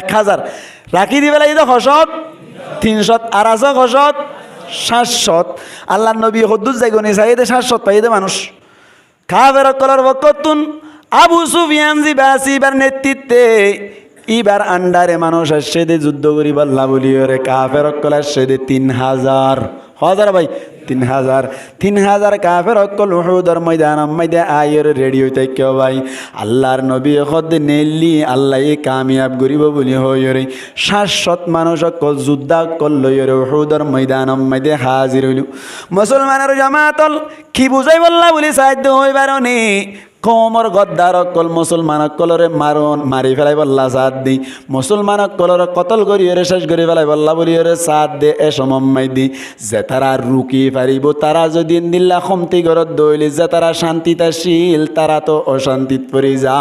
1000 রাখি দি ফেলাই তো হসত 300 আর আছে হসত 700 আল্লাহ নবী হদ্দুস যাইগনি চাইদে 700 পাইদে মানুষ কাফের কলর বকতুন আবু সুফিয়ান জিবাসিবার নেতৃত্বে ইবার আন্ডারে মানুষ আসছে দে যুদ্ধ করি বল্লা বলি রে কাফের অক্কল আসছে দে 3000 ভাই 3000 কাফের অক্কল উহুদের ময়দানে আয়ের রেডি হইতে কেউ ভাই আল্লাহর নবী খদ নেলি আল্লাহ কামিয়াব করিব বলি হই রে 700 মানুষ অক্কল যুদ্ধ করল রে উহুদের ময়দানে হাজির হইল মুসলমানের জামাতল কি বুঝাই বল্লা বলি সাহায্য হইবার নি কোমর গদ্দার অকল মুসলমান অকলরে মারি ফেলাই বল্লা সাথ দি মুসলমান অকলরে কতল করিয়ে শেষ করে ফেলাই বল্লা বলিয়ে সাথ দে এ সমম্মাই দি যে তারা রুকি পারিব তারা যদি দিল্লা খমতি ঘরত দইলি যে তারা শান্তিতাশীল তারা তো অশান্তিত পড়ি যা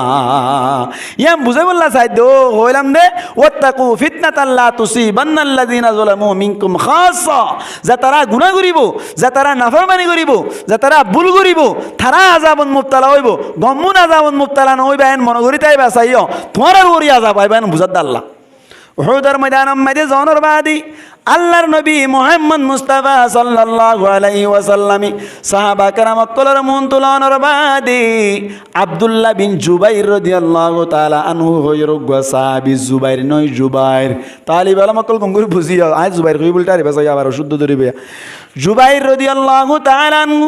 ইয়াম বুঝে বল্লা সাথ দে ও হইলাম দে ওয়াত্তাকু ফিতনাতাল লা তুসিবান্নাল্লাযিনা যালামু মিনকুম খাসসা যে তারা গুনাহ করিব যে তারা নাফরমানি করিব যে তারা ভুল করিব তারা আযাবুন মুবতালা হইব গম্মুন আযাবুন মুবতালা নইবা এন মনগরি তাই বাসাইও তোমার ওরি আযাব আইবেন বুঝাদ আল্লাহ উহুদের ময়দানের মধ্যে জনর বাদি আল্লাহর নবী মুহাম্মদ মুস্তাফা সাল্লাল্লাহু আলাইহি ওয়াসাল্লাম সাহাবা کرام কলর মন তুলানোর বাদি আব্দুল্লাহ বিন জুবাইর রাদিয়াল্লাহু তাআলা আনহু হইর সাহাবী জুবাইর নয় জুবাইর তালিব আলম কল গঙ্গুর বুঝিয়া আই জুবাইর কই বলতারি বাসাই আবার শুদ্ধ ধরিবে জুবাইর রাদিয়াল্লাহু তাআলা আনহু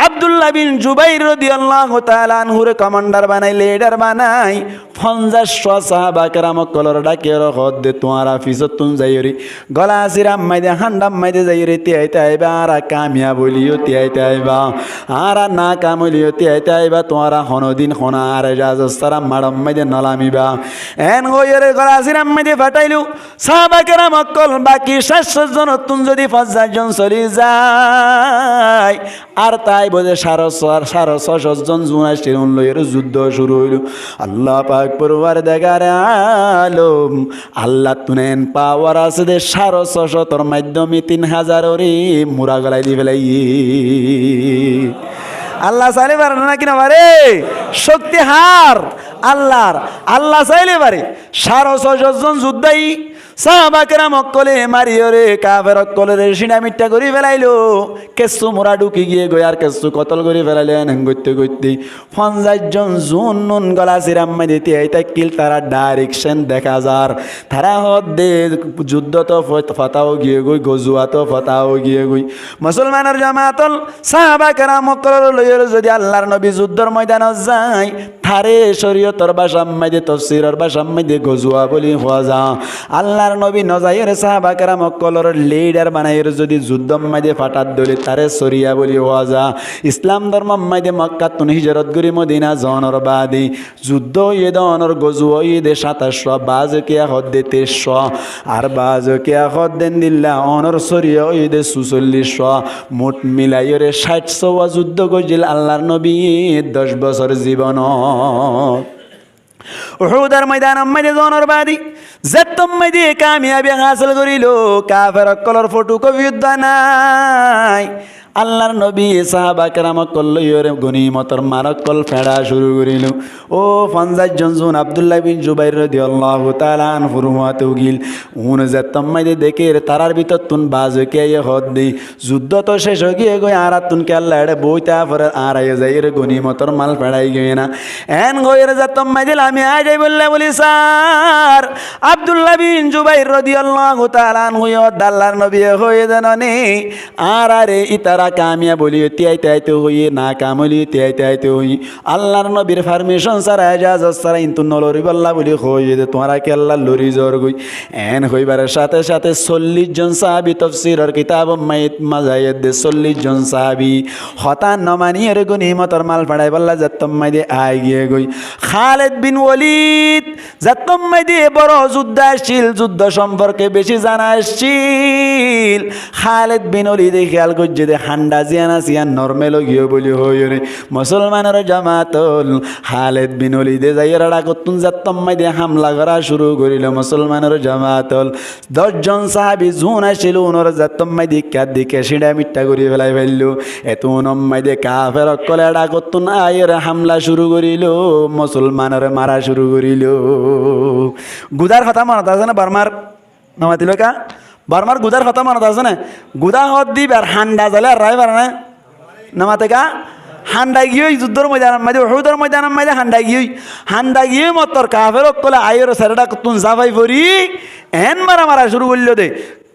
আব্দুল্লাহ বিন জুবাইর রাদিয়াল্লাহু তাআলা আনহুর কমান্ডার বানাই লিডার বানাই 50 সাহাবা کرام কলর ডাকে রহদ দে তোমারা ফিজত তুন যাইরি গলা সিরাম মাইদে হান্ডাম মাইদে যাইরে তিয়াইতে আইবা আর কামিয়া বলিও তিয়াইতে আইবা আর না কামলিও তিয়াইতে আইবা তোমারা হনদিন হনা আর জাজসারাম মাডম মাইদে নলামিবা এন হইরে গলা সিরাম মাইদে ফাটাইলু সাহাবা کرام কল বাকি 700 জন তুন যদি 50 জন চলি যায় আর তাই বলে 650 জন জুনাইস্টের লইয়ের যুদ্ধ শুরু হইল আল্লাহ পাক পরওয়ারদিগার আলম আল্লাহ তুনেন পাওয়ার আছে দে 650 তোর মাধ্যমে 3000 ওরে মুরা গলাই দি ফেলাই আল্লাহ চাইলে পারে না কিনা পারে শক্তি হার আল্লাহ চাইলে পারে 650 জন যুদ্ধাই সাহাবা کرام অকলে মারিয়রে কাফের অকলের সিনা মিট্টা করি ফেলাইলো কেসু মোরা ঢুকি গিয়ে গই আর কেসু কতল করি ফেলাইলেন গইতে 50 জন জুন নুন গলা সিরাম মে দিতে আইতা কিল তারা ডাইরেকশন দেখা যার তারা হদে যুদ্ধ তো ফাতাও গিয়ে গই গজুয়া তো ফাতাও গিয়ে গই মুসলমানের জামাতল সাহাবা کرام অকলের লইর যদি আল্লাহর নবী যুদ্ধের ময়দানে যায় থারে শরীয়তর ভাষা মধ্যে তাফসীরের ভাষা মধ্যে গজুয়া বলি হওয়া যা আল্লাহর নবী নজায়ের সাহাবা کرام অকলর লিডার বানাইর যদি যুদ্ধ মধ্যে ফাটাত দলি তারে শরিয়া বলি হওয়া যা ইসলাম ধর্ম মধ্যে মক্কা তুন হিজরত করি মদিনা জনর বাদি যুদ্ধ ইদনর গজুয়া ইদে 2700 বাজ কিয়া হদে 2300 আর বাজ কিয়া হদেন দিল্লা অনর শরিয়া ইদে 4600 মোট মিলাইরে 600 যুদ্ধ কইল আল্লাহর নবী 10 বছর জীবন উহুদের ময়দানের মধ্যে জনর বাদি জেতম মধ্যে কামিয়াবি হাসিল করিল কাফের কলর ফটো কবি যুদ্ধ নাই আল্লাহর নবী সাহাবা کرام কল্লইরে গনিমতর মারকল ফেড়া শুরু করিল ও 50 জন জুন আব্দুল্লাহ বিন জুবাইর রাদিয়াল্লাহু তাআলা আনহুর হুয়াতে গিল উন জেতম মধ্যে দেখে তারার ভিতর তুন বাজকে হদ দেই যুদ্ধ তো শেষ হয়ে গিয়ে গই আর তুন কে আল্লাহ এড়ে বইতা পরে আর আই যাইর গনিমতর মাল ফেড়াই গই না এন গইরে জেতম মধ্যে আমি আই যাই বলি স্যার আব্দুল্লাহ বিন জুবাইর রাদিয়াল্লাহু তাআলা আনহু আল্লাহর নবী হয়ে জাননি আর আরে ইতারা কামিয়া বলি তিয়াইতে আইতে হই না কামলি তিয়াইতে আইতে হই আল্লাহর নবীর পারমিশন ছাড়া ইজাজত ছাড়া ইন্তু নলরি বল্লা বলি হই যে তোমরা কে আল্লাহ লরি জর গই এন হইবার সাথে সাথে 40 জন সাহাবী তাফসীরের কিতাব মাজায়েদ 40 জন সাহাবী হতা নমানিয়ের গনিমতর মাল ফাড়াই বল্লা জাতম মাইদে আই গিয়ে গই খালিদ বিন ওয়ালিদ জাতম মাইদে বড় যুদ্ধ আসছিল যুদ্ধ সম্পর্কে বেশি জানা আসছিল খালিদ বিন ওয়ালিদ খেয়াল করছে হান্ডা জিয়ানা সিয়ান নর্মেল গিয়ে বলি হইরে মুসলমানের জামাতল খালিদ বিন ওয়ালিদে যাইরা ডাকতুন জাত্তম্মাই দিয়ে হামলা করা শুরু করিল মুসলমানের জামাতল 10 জন সাহাবী জুন আসিল ওনর জাত্তম্মাই দিকে সিঁড়া মিট্টা করি ফেলল এত নম্মাই দিয়ে কাফের কলে ডাকতুন আয়ের হামলা শুরু করিল মুসলমানের মারা শুরু করিল গুদার কথা মনত আছে না বার্মার নামাতিল কা বার্মার গুদার কথা মনত আছে না গুদা হদ দিব আর হান্ডা জ্বালে আর রায় পারে না নামাতে কা হান্ডা গিয়ে যুদ্ধর ময়দান মাঝে ওহুদের ময়দান মাঝে হান্ডা গিয়ে মতর কাফের কলে আয়ের সেরেটা তুন জাফাই ভরি এন মারা শুরু করল দে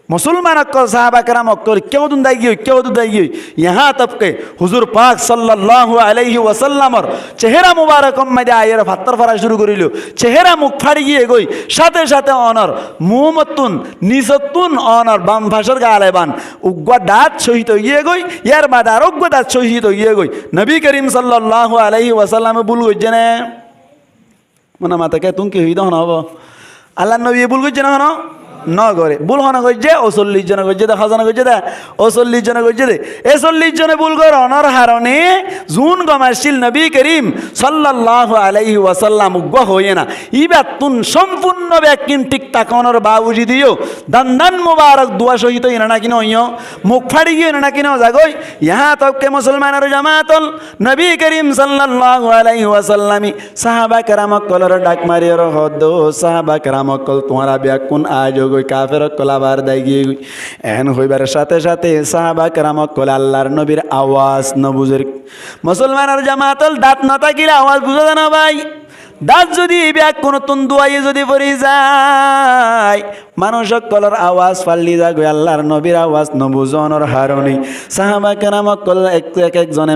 मुसलमान अक्कल साहबा कराम अक्कल क्यों दुदाई यहाँ तब के हुजूर पाक सल्लल्लाहु अलैहि वसल्लम और चेहरा मुबारक मध्य आयर फात्तर फरा शुरू करिल चेहरा मुख फाड़ी गए गई साथे साथे अनर मुहम्मदुन निसतुन अनर बाम भाषर गालेबान उग्वा दात शहीद होइए गई यार बाद और उग्वा दात शहीद होइए गई नबी करीम सल्लल्लाहु अलैहि वसल्लम बुल गई जने मना माता के तुम की हुई दो ना अल्लाह नबी बुल गई जना ना ন করে ভুল হন করছে ও 40 জন করছে দেখা জানা করছে দা ও 40 জন করছে দে এ 40 জনে ভুল কর অনর হারণে জুন গমাশিল নবী করিম সাল্লাল্লাহু আলাইহি ওয়াসাল্লাম উগ্র হয়ে না ইবাত তুন সম্পূর্ণ ব্যক্তিন ঠিক তাকানোর বাউজি দিও দান মুবারক দোয়া সহিত ইনা কিনো হইও মুখ ফাড়ি গিয়ে না কিনো জাগই ইহা তক মুসলমানের জামাতল নবী করিম সাল্লাল্লাহু আলাইহি ওয়াসাল্লামি সাহাবা کرام কলর ডাক মারিয়র হদ সাহাবা کرام কল তোমারা ব্যাকুন আজ কাফের কলাবার দাই গিয়ে এন হইবার সাথে সাথে সাহাবা کرام কল আল্লাহর নবীর আওয়াজ ন বুঝের মুসলমানের জামাতল দাঁত না থাকিলে আওয়াজ বুঝা না ভাই দাঁত যদি ব্যাক কোন তুন দুয়াইয়ে যদি পড়ে যায় মানুষ কলর আওয়াজ ফাল্লি যাগো আল্লাহর নবীর আওয়াজ ন বুঝনর হারণি সাহাবা کرام কল এক জনে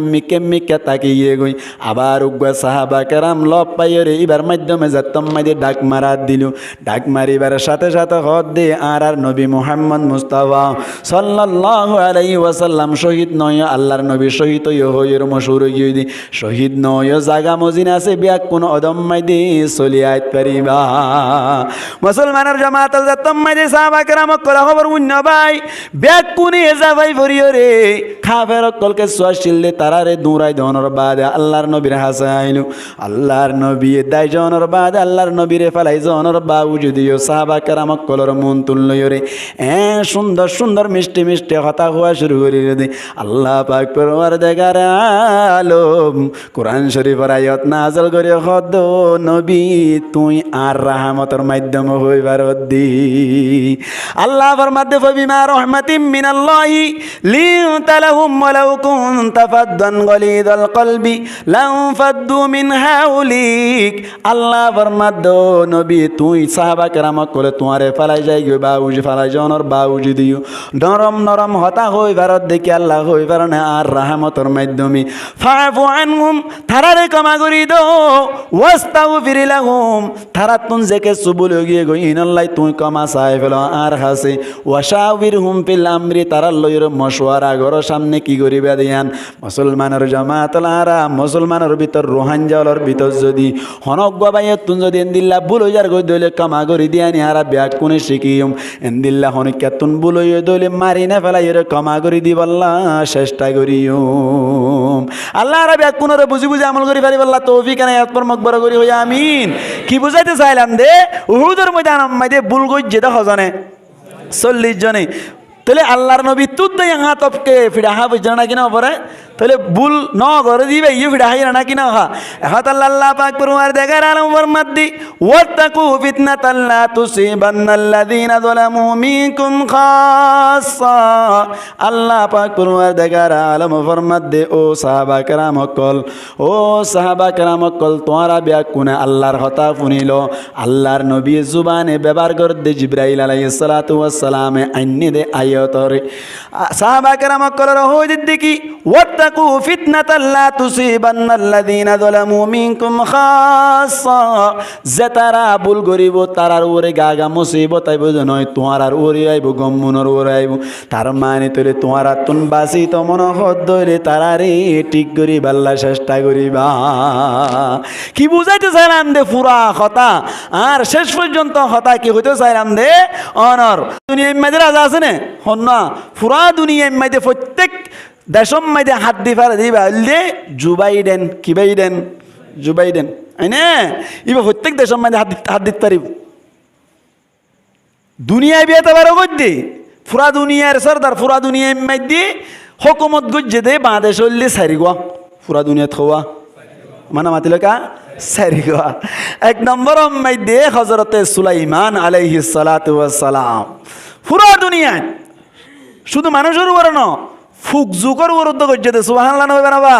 মিকে তাকিয়ে গই আবার উগ্র সাহাবা کرام লব পাইরে এবার মাধ্যমে যাতম মাইদে ডাক মারা দিল ডাক মারিবার সাথে সাথে হদ দে আর নবী মুহাম্মদ মুস্তাফা সাল্লাল্লাহু আলাইহি ওয়াসাল্লাম শহীদ নয় আল্লাহর নবী শহীদ হইর মশহুর হই দি শহীদ নয় জাগা মজিনা আছে ব্যাক কোন অদম মাইদে চলি আইত পারিবা মুসলমানের জামাতল যাতম মাইদে সাহাবা کرام কল খবর উন্ন ভাই ব্যাক কোনে যা ভাই ভরিও রে কাফের কলকে সুয়াশিলে তারারে দূরাই দনর বাদ আল্লাহর নবীর হাসাইলু আল্লাহর নবী দাই জনর বাদ আল্লাহর নবীরে ফালাই জনর বাউ যদিও সাহাবা کرام কলর মন তুললয় রে সুন্দর সুন্দর মিষ্টি মিষ্টি কথা হওয়া শুরু করি রে আল্লাহ পাক পরওয়ারদিগার আলম কোরআন শরীফের আয়াত নাযিল করে হদ নবী তুই আর রহমতের মাধ্যম হইবার দি আল্লাহ ফরমাতে ফবিমা রাহমাতিম মিনাল্লাহি লিনতা লাহুম ওয়ালাউ কুনতা ফাদ্দান গলিদাল কলবি লাউ ফাদ্দু মিন হাউলিক আল্লাহ ফরমাদো নবী তুই সাহাবা کرام কলে তোমারে ফালাই যাই গো বাউজি ফালাই জনর বাউজি দিও নরম নরম হতা হইবার দেখি আল্লাহ হইবার না আর রহমতের মাধ্যমে ফাফু আনহুম তারারে ক্ষমা করি দো ওয়াস্তাগফির লাহুম তারা তুন জেকে সুবুল গিয়ে গই ইনাল্লাহ তুই ক্ষমা চাই ফেল আর হাসে ওয়াশাবিরহুম ফিল আমরি তারা লইর মশওয়ারা ঘর সামনে কি করিবা দিয়ান মুসলমানের জামাতলারা মুসলমানের ভিতর রোহান জাওয়ার ভিতর যদি হনক বাবাই তুন যদি এন্দিল্লা ভুল হইয়ার গই দইলে ক্ষমা করি দিয়ানি হারা ব্যাগ কোনে শিখিম এন্দিল্লা হনিক তুন ভুল হইয়া দইলে মারি না ফেলাই ক্ষমা করি দিবাল্লা চেষ্টা করিম আল্লাহ রা ব্যাগ কোনরে বুঝি বুঝি আমল করি পারিবাল্লা তৌফিক না ইয়াত পর মকবর করি হই আমিন কি বুঝাইতে চাইলাম দে উহুদের ময়দান মাইদে বুল গই যেটা হজনে 40 জনে তাহলে আল্লাহর নবী তুদ यहाँ তপকে ফিডাহা বুঝনা কিনা পরে তাহলে বুল ন করে দিবে ইয়ে ফিডাহাই না কিনা হা এখন আল্লাহ পাক পরওয়ারদিগার আলম ফরমাদ্দি ওয়াত্তাকু ফিতনাতাল লা তুসিবান্নাল্লাযিনা যালামু মিনকুম খাসসা আল্লাহ পাক পরওয়ারদিগার আলম ফরমাদ্দি ও সাহাবা کرام কল ও সাহাবা کرام কল তোমারা ব্যাক কোনে আল্লাহর কথা শুনিল আল্লাহর নবী জুবানে ব্যবহার করতে জিবরাইল আলাইহিস সালাতু ওয়াস সালাম আইনে দে আয়াতরে সাহাবা کرام কল রহো দিকি ওয়াত্তাকু ফিতনাতাল লা তুসিবান্নাল্লাযিনা যালামু মিনকুম খাসসা যে তারা ভুল করিব তারার উপরে গাগা মুসিবত আইব নয় তোমার আর ওরে আইব গম্মুনর ওরে আইব তার মানে তোরে তোমার তুন বাসি তো মন হদ ধরে তারারে ঠিক করি বাল্লা চেষ্টা করিবা কি বুঝাইতে চাইলাম দে পুরা কথা আর শেষ পর্যন্ত কথা কি হইতে চাইলাম দে অনর দুনিয়ার মধ্যে রাজা আছে না হন না পুরা দুনিয়ার মধ্যে প্রত্যেক দেশম মাইদে হাত দি ফারে দিবা হইলে জুবাইডেন কি বাইডেন জুবাইডেন আইনে ইবা প্রত্যেক দেশম মাইদে হাত দিতে পারিব দুনিয়ায় বিয়েতে পারো গদ্দি পুরা দুনিয়ার সরদার পুরা দুনিয়ায় মাইদি হকুমত গজ্জে দে বাংলাদেশ হইলে সারি গোয়া পুরা দুনিয়াত খোয়া মানে মাতিল কা সারি গোয়া এক নম্বর মাইদে হজরতে সুলাইমান আলাইহিস সালাতু ওয়াস সালাম পুরা দুনিয়ায় শুধু মানুষের উপর ন ফুক জুকর উরুদ্ধ গজ্জে দে সুবহানাল্লাহ নবে বানাবা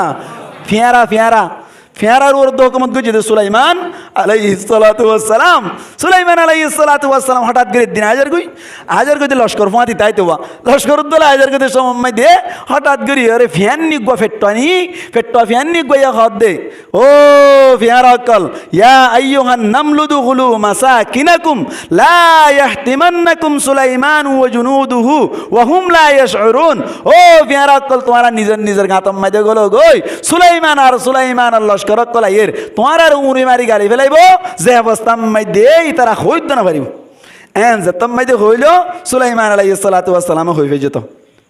ফেয়ারার উরুদ্ধ হুকুমত গজ্জে দে সুলাইমান আলাইহিস সালাতু ওয়াস সালাম সুলাইমান আলাইহিস সালাতু ওয়াস সালাম হঠাৎ করে দিন হাজার গই লস্কর ফাঁতি তাই তো লস্কর উদ্দলা হাজার গই সময় দে হঠাৎ করে আরে ফ্যান নি গো ফেট্টা ফ্যান নি গইয়া খাদ দে ও ফেয়ারা কল ইয়া আইয়ুহান নামলুদু গুলু মাসাকিনাকুম লা ইয়াহতিমান্নাকুম সুলাইমান ওয়া জুনুদুহু ওয়া হুম লা ইয়াশউরুন ও ফেয়ারা কল তোমারা নিজের গাতম মাইদে গলো গই সুলাইমান আর লস্কর কল আইয়ের তোমার আর উড়ি মারি গালি ফেলাইব যে অবস্থা মাইদে তারা হইত না পারিব এন যে তম মাইদে হইল সুলাইমান আলাইহিস সালাতু ওয়াস সালাম হইবে যেত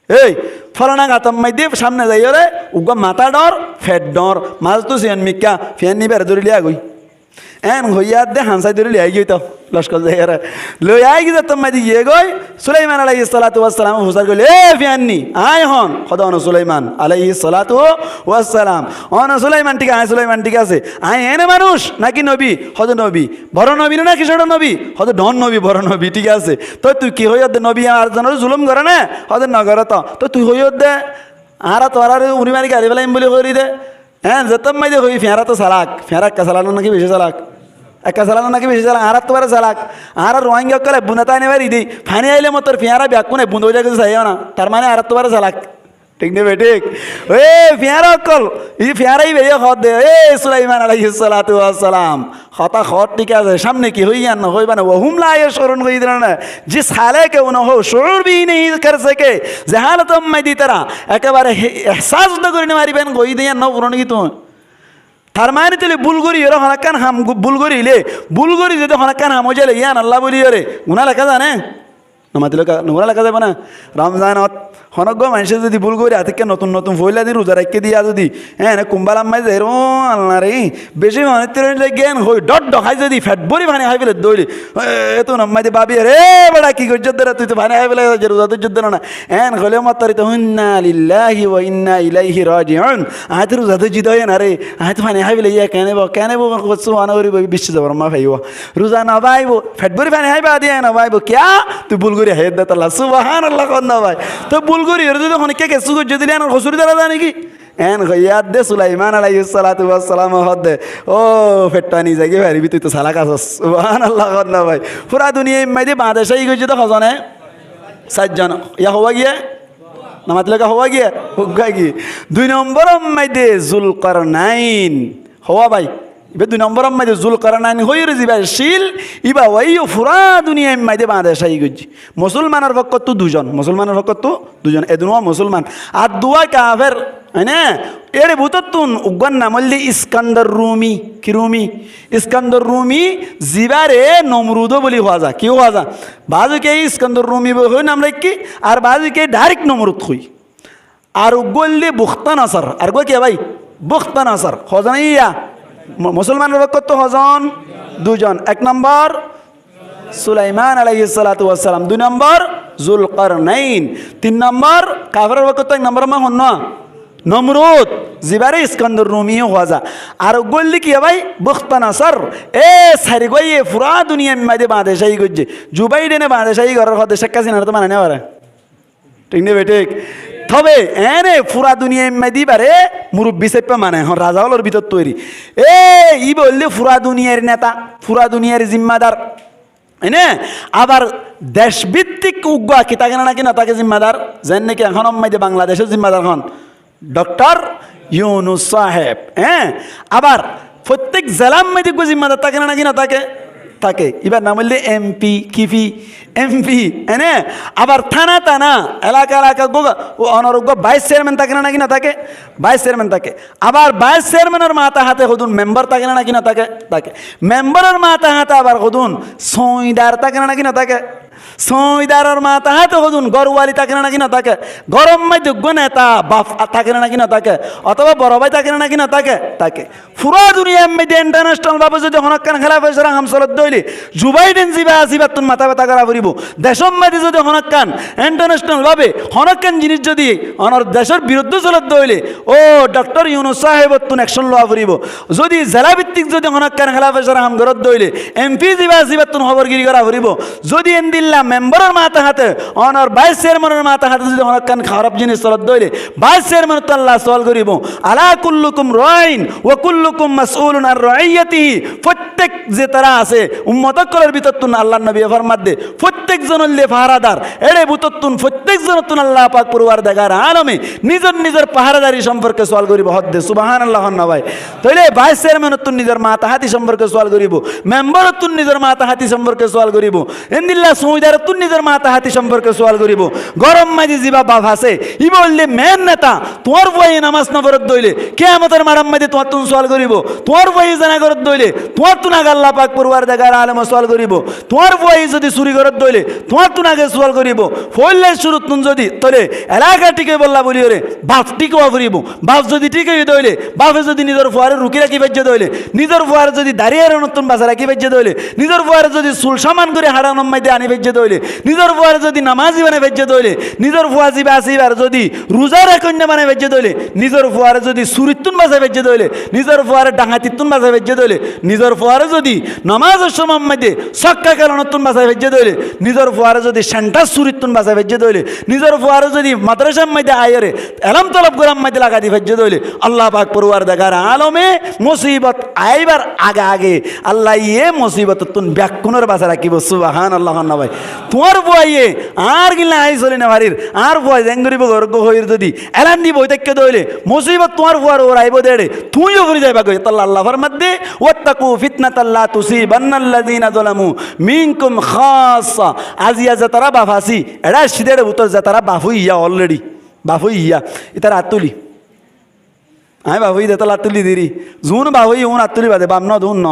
এই ফলানা গাতম মাইদে সামনে যাইও রে উগা মাথা ডর ফেট ডর মাছ তো সিয়ান মিকা ফিয়ান নিবার ধরে লিয়া গই এন হইয়া দে হানসাই ধরে লিয়া গই তো লস্কর যাইরা লই আই গি তম মাইদে গিয়ে গই সুলাইমান আলাইহিস সালাতু ওয়াস সালাম হুসার গলে এ ফিয়ান নি আয় হন খোদা সুলাইমান আলাইহিস সালাতু ওয়াস সালাম সুলাইমান ঠিক আছে আয় এনে মানুষ নাকি নবী হদ নবী বড় নবী না কিশোর নবী হদ ডন নবী বড় নবী ঠিক আছে তো তুই কি হইয়া দে নবী আর জনের জুলুম করে না হদ নগর তো তুই হইয়া দে আর তোর আর উড়ি মারি গাড়ি ফেলাইম বলে করি দে হ্যাঁ যেতাম মাই দে হই ফেরা তো চালাক ফেরা একা চালানো নাকি বেশি চালাক একা চালানো নাকি বেশি চালাক আর তোমার চালাক আর রোহিঙ্গা কলে বুনাতা নেবার দিই ফানি আইলে মতোর ফেয়ারা ব্যাকুনে বুন্ধ হয়ে গেছে চাইও না তার মানে আর তোমার চালাক ঠিক নেবে ঠিক এ ফেয়ারা কল এই ফেয়ারাই বেয়ে খত দে এ সুলাইমান আলাইহিস সালাতু ওয়াস সালাম হতা খত ঠিক আছে সামনে কি হইয়া না হইবা না ওহুম লা ইয়াশউরুন কই দিল না জিস হালে কে উন হো শুউর ভি नहीं कर सके जहालत में दी तरह একেবারে এহসাস না করে মারিবেন কই দিয়া ন পুরন কি তো তার মানে তেলে বুলগরি এর হনাকান হাম বুলগরি যদি হনাকান হাম হইলে ইয়ান আল্লাহ বলি রে গুনাহ লেখা জানে নমাতিল গুনাহ লেখা যাবে না রমজানত হনজ্ঞ মানুষে যদি ভুল করে আতিকে নতুন নতুন ফইলা দি রোজা রাখকে দিয়া যদি হ্যাঁ কুম্বালাম মাই যাই রো আল্লাহ রে বেশি মানে জ্ঞান হই ডট ডখাই যদি ফ্যাট বড়ি ভানে হাই ফেলে দৌড়ি এত নাম্মাই দে বাবি রে বড়া কি করছ দরা তুই তো ভানে হাই ফেলে রোজা তো যুদ্ধ না এন হলে মাত্তারি তো ইন্না লিল্লাহি ওয়া ইন্না ইলাইহি রাজিউন আত রোজা তো জিদ হয় না রে আত ভানে হাই ফেলে ইয়া কেনে বো সুবহান ওরি বিশ্ব জবর মা ভাইও রোজা না ভাইবো ফ্যাট বড়ি ভানে হাই বা দিয়া না ভাইবো কিয়া তুই ভুল করে হেদ দে আল্লাহ সুবহানাল্লাহ কোন না ভাই তো বুলগরি এর যদি অনেকে কেসু করে যদি আন হসুরি দ্বারা জানি কি এন ইয়াদ দে সুলাইমান আলাইহিস সালাতু ওয়াস সালাম হদ দে ও ফেট্টানি জায়গা ভারি তুই তো সালা কাছস সুবহানাল্লাহ আল্লাহ ভাই পুরা দুনিয়া মাইদে বাংলাদেশই গইছে তো খজনে সাতজন ইয়া হওয়া গিয়ে নামাতলেকা হওয়া গিয়ে হুগা গিয়ে দুই নম্বর মাইদে জুলকারনাইন হওয়া ভাই ইবে দুই নম্বর মাইদে জুলকারনাইন হইরে জিবা শিল ইবা ওয়াইও পুরা দুনিয়া মাইদে বাংলাদেশই গইছে মুসলমানের পক্ষ তো দুজন এদুনো মুসলমান আর দুয়া কাফের হ্যাঁ এর ভূততুন উগ্গন নামল্লি ইস্কান্দার রুমি কি রুমি ইস্কান্দার রুমি জিবারে নমরুদ বলি হওয়া যা কি হওয়া যা বাজুকে ইস্কান্দার রুমি হই নাম রাখি আর বাজুকে ডাইরেক্ট নমরুদ হই আর উগ্গল্লি বুখতানাসার আর গো কে ভাই বুখতানাসার হজন ইয়া মুসলমানের পক্ষ তো হজন দুজন এক নম্বর সুলাইমান আলাইহিস সালাতু ওয়াস সালাম দুই নম্বর জুলকারনাইন তিন নম্বর কাফেরের পক্ষ তো এক নম্বর মা হন না নমরুদ জিবারে ইস্কান্দার রুমি হওয়া আর গল্লি কি ভাই বুখতানাসার এ সারি গইয়ে পুরা দুনিয়া মাঝে বাংলাদেশাই গজ্জে জুবাইডেনে বাংলাদেশাই ঘরের হদে শেখ হাসিনা তো মানে নেওয়ারে ঠিক নেবে ঠিক তবে এনে পুরা দুনিয়া মাদি বারে মুরব্বী সেপে মানে হন রাজা হলোর ভিতর তৈরি এ ই বললে পুরা দুনিয়ার নেতা পুরা দুনিয়ার জিম্মাদার এনে আবার দেশভিত্তিক উগ্গা কি তাকে নাকি না তাকে জিম্মাদার যেন নাকি এখন মাইদে বাংলাদেশের জিম্মাদার হন ডক্টর ইউনুস সাহেব হ্যাঁ আবার প্রত্যেক জেলার মধ্যে জিম্মাদার থাকে না নাকি না থাকে এবার নাম বললে এমপি কিপি এমপি এনে আবার থানা এলাকা অনারোগ্য ভাইস চেয়ারম্যান থাকে না নাকি না থাকে ভাইস চেয়ারম্যান থাকে আবার ভাইস চেয়ারম্যানের মাথা হাতে হদুন মেম্বার থাকে না নাকি না থাকে মেম্বারের মাথা হাতে আবার হদুন সইদার থাকে না নাকি না থাকে সইদারর মাথা হাতে হদুন গরুয়ালি থাকে না নাকি না থাকে, গরম মাই যোগ্য নেতা বাপ থাকে না নাকি না থাকে, অথবা বড় ভাই থাকে না নাকি না থাকে থাকে। পুরা দুনিয়া মেয়েদের ইন্টারন্যাশনাল ভাবে যদি হনকান খেলা ফেসরা হামসলত দইলে জুবাইডেন জিবা আসিবা তুন মাথা ব্যথা করা ফুরিব। দেশম মেয়েদের যদি হনকান ইন্টারন্যাশনাল ভাবে হনকান জিনিস যদি অনর দেশের বিরুদ্ধে চলত দইলে ও ডক্টর ইউনুস সাহেব তুন অ্যাকশন লওয়া ফুরিব। যদি জেলা ভিত্তিক যদি হনকান খেলা ফেসরা হাম ঘরত দইলে এমপি জিবা আসিবা তুন খবরগিরি করা ফুরিব। যদি এনদিল্লা মেম্বারের মাথা হাতে অনর ভাইস চেয়ারম্যানের মাথা হাতে যদি হনকান খারাপ জিনিস চলত দইলে ভাইস চেয়ারম্যান তো আল্লাহ সওয়াল করিব। আলা কুল্লুকুম রাইন ওয়া কুল্লুকুম মাসউলুন আর রাইয়াতিহি। প্রত্যেক যে তারা আছে উম্মতকলের ভিতর তুন আল্লাহর নবী ফরমাত দে প্রত্যেক জনলে পাহারাদার এড়ে ভিতর তুন প্রত্যেক জন তুন আল্লাহ পাক পরওয়ারদিগার আলমে নিজের নিজের পাহারাদারি সম্পর্কে সওয়াল করিব। হদ্দে সুবহানাল্লাহ না ভাই। তাইলে ভাইস চেয়ারম্যান তুন নিজের মাথা হাতি সম্পর্কে সওয়াল করিব, মেম্বার তুন নিজের মাথা হাতি সম্পর্কে সওয়াল করিব, এন্দিল্লা সুইদার তুন নিজের মাথা হাতি সম্পর্কে সওয়াল করিব। গরম মাঝি জিবা বাপ আছে ই বললে মেন নেতা তোমার বই নামাজ না পড়ত দইলে কিয়ামতের মারাম মাঝে তোমার তুন সওয়াল করিব। তোমার বই জানা করত দইলে তোমার তুন আগে আল্লাহ পাক পরওয়ারদিগার আলম সওয়াল করিব। তোমার বই যদি চুরি করত দইলে তোমার তুন আগে সওয়াল করিব। ফইলে শুরু তুন যদি তলে এলাকা টিকে বললা বলি রে বাপ টিকেও ফুরিব। বাপ যদি টিকে দইলে বাপে যদি নিজের ফুয়ারে রুকি রাখি বেজ্জে দইলে, নিজের ফুয়ারে যদি দাঁড়িয়ে নতুন বাসা রাখি বেজ্জে দইলে, নিজের ফুয়ারে যদি চুল সামান করে হাড়া নম্মাইতে আনি বেজ্জে দইলে, নিজের ফুয়ারে যদি নামাজি বানে বেজ্জে দইলে, নিজের ফুয়া জিবা আসিবার যদি রোজা রাখন্যা বানে বেজ্জে দইলে, নিজের ফুয়ারে যদি সুরিতুন বাসা বেজ্জে দইলে, নিজের ফুয়ারে ডাঙাতিতুন বাসা বেজ্জে দইলে, নিজের ফুয়ারে যদি নামাজের সময় মধ্যে সক্কা কালো নতুন বাসা বেজ্জে দইলে, নিজের ফুয়ারে যদি সেন্টার সুরিতুন বাসা বেজ্জে দইলে, নিজের ফুয়ারে যদি মাদ্রাসার মধ্যে আয়রে এলাম তলব গরম মধ্যে লাগা দি বেজ্জে দইলে আল্লাহ পাক পরওয়ারদিগার আলমে মুসিবত আইবার আগে আগে আল্লাহ ইয়ে মুসিবত তুন ব্যাকুনের বাসা রাখিব। সুবহানাল্লাহ না ভাই। তোমার বইয়ে আর গিলা আই চলি না ভারির আর বয় জেঙ্গরিব গর্গ হইর যদি এলান দিব ওইটাকে দইলে মুসিবত তোমার ফুয়ার ওর আইব দেড়ে তুইও ঘুরে যাইবা গই তাল্লাহ আল্লাহ ফরমাদ্দে ওয়াত্তাকু ফিতনাতাল্লা তুসিবান্নাল্লাযিনা যালামু মিনকুম খাসসা। আজিয়া যাতারা বাফাসি এড়া সিদেড়ে উত্তর যাতারা বাফু ইয়া অলরেডি বাফু ইয়া ইতার আতুলি আমি বাফু ইদে তাল আতুলি দিরি জুন বাফু ই উন আতুলি বাদে বাম ন দুন ন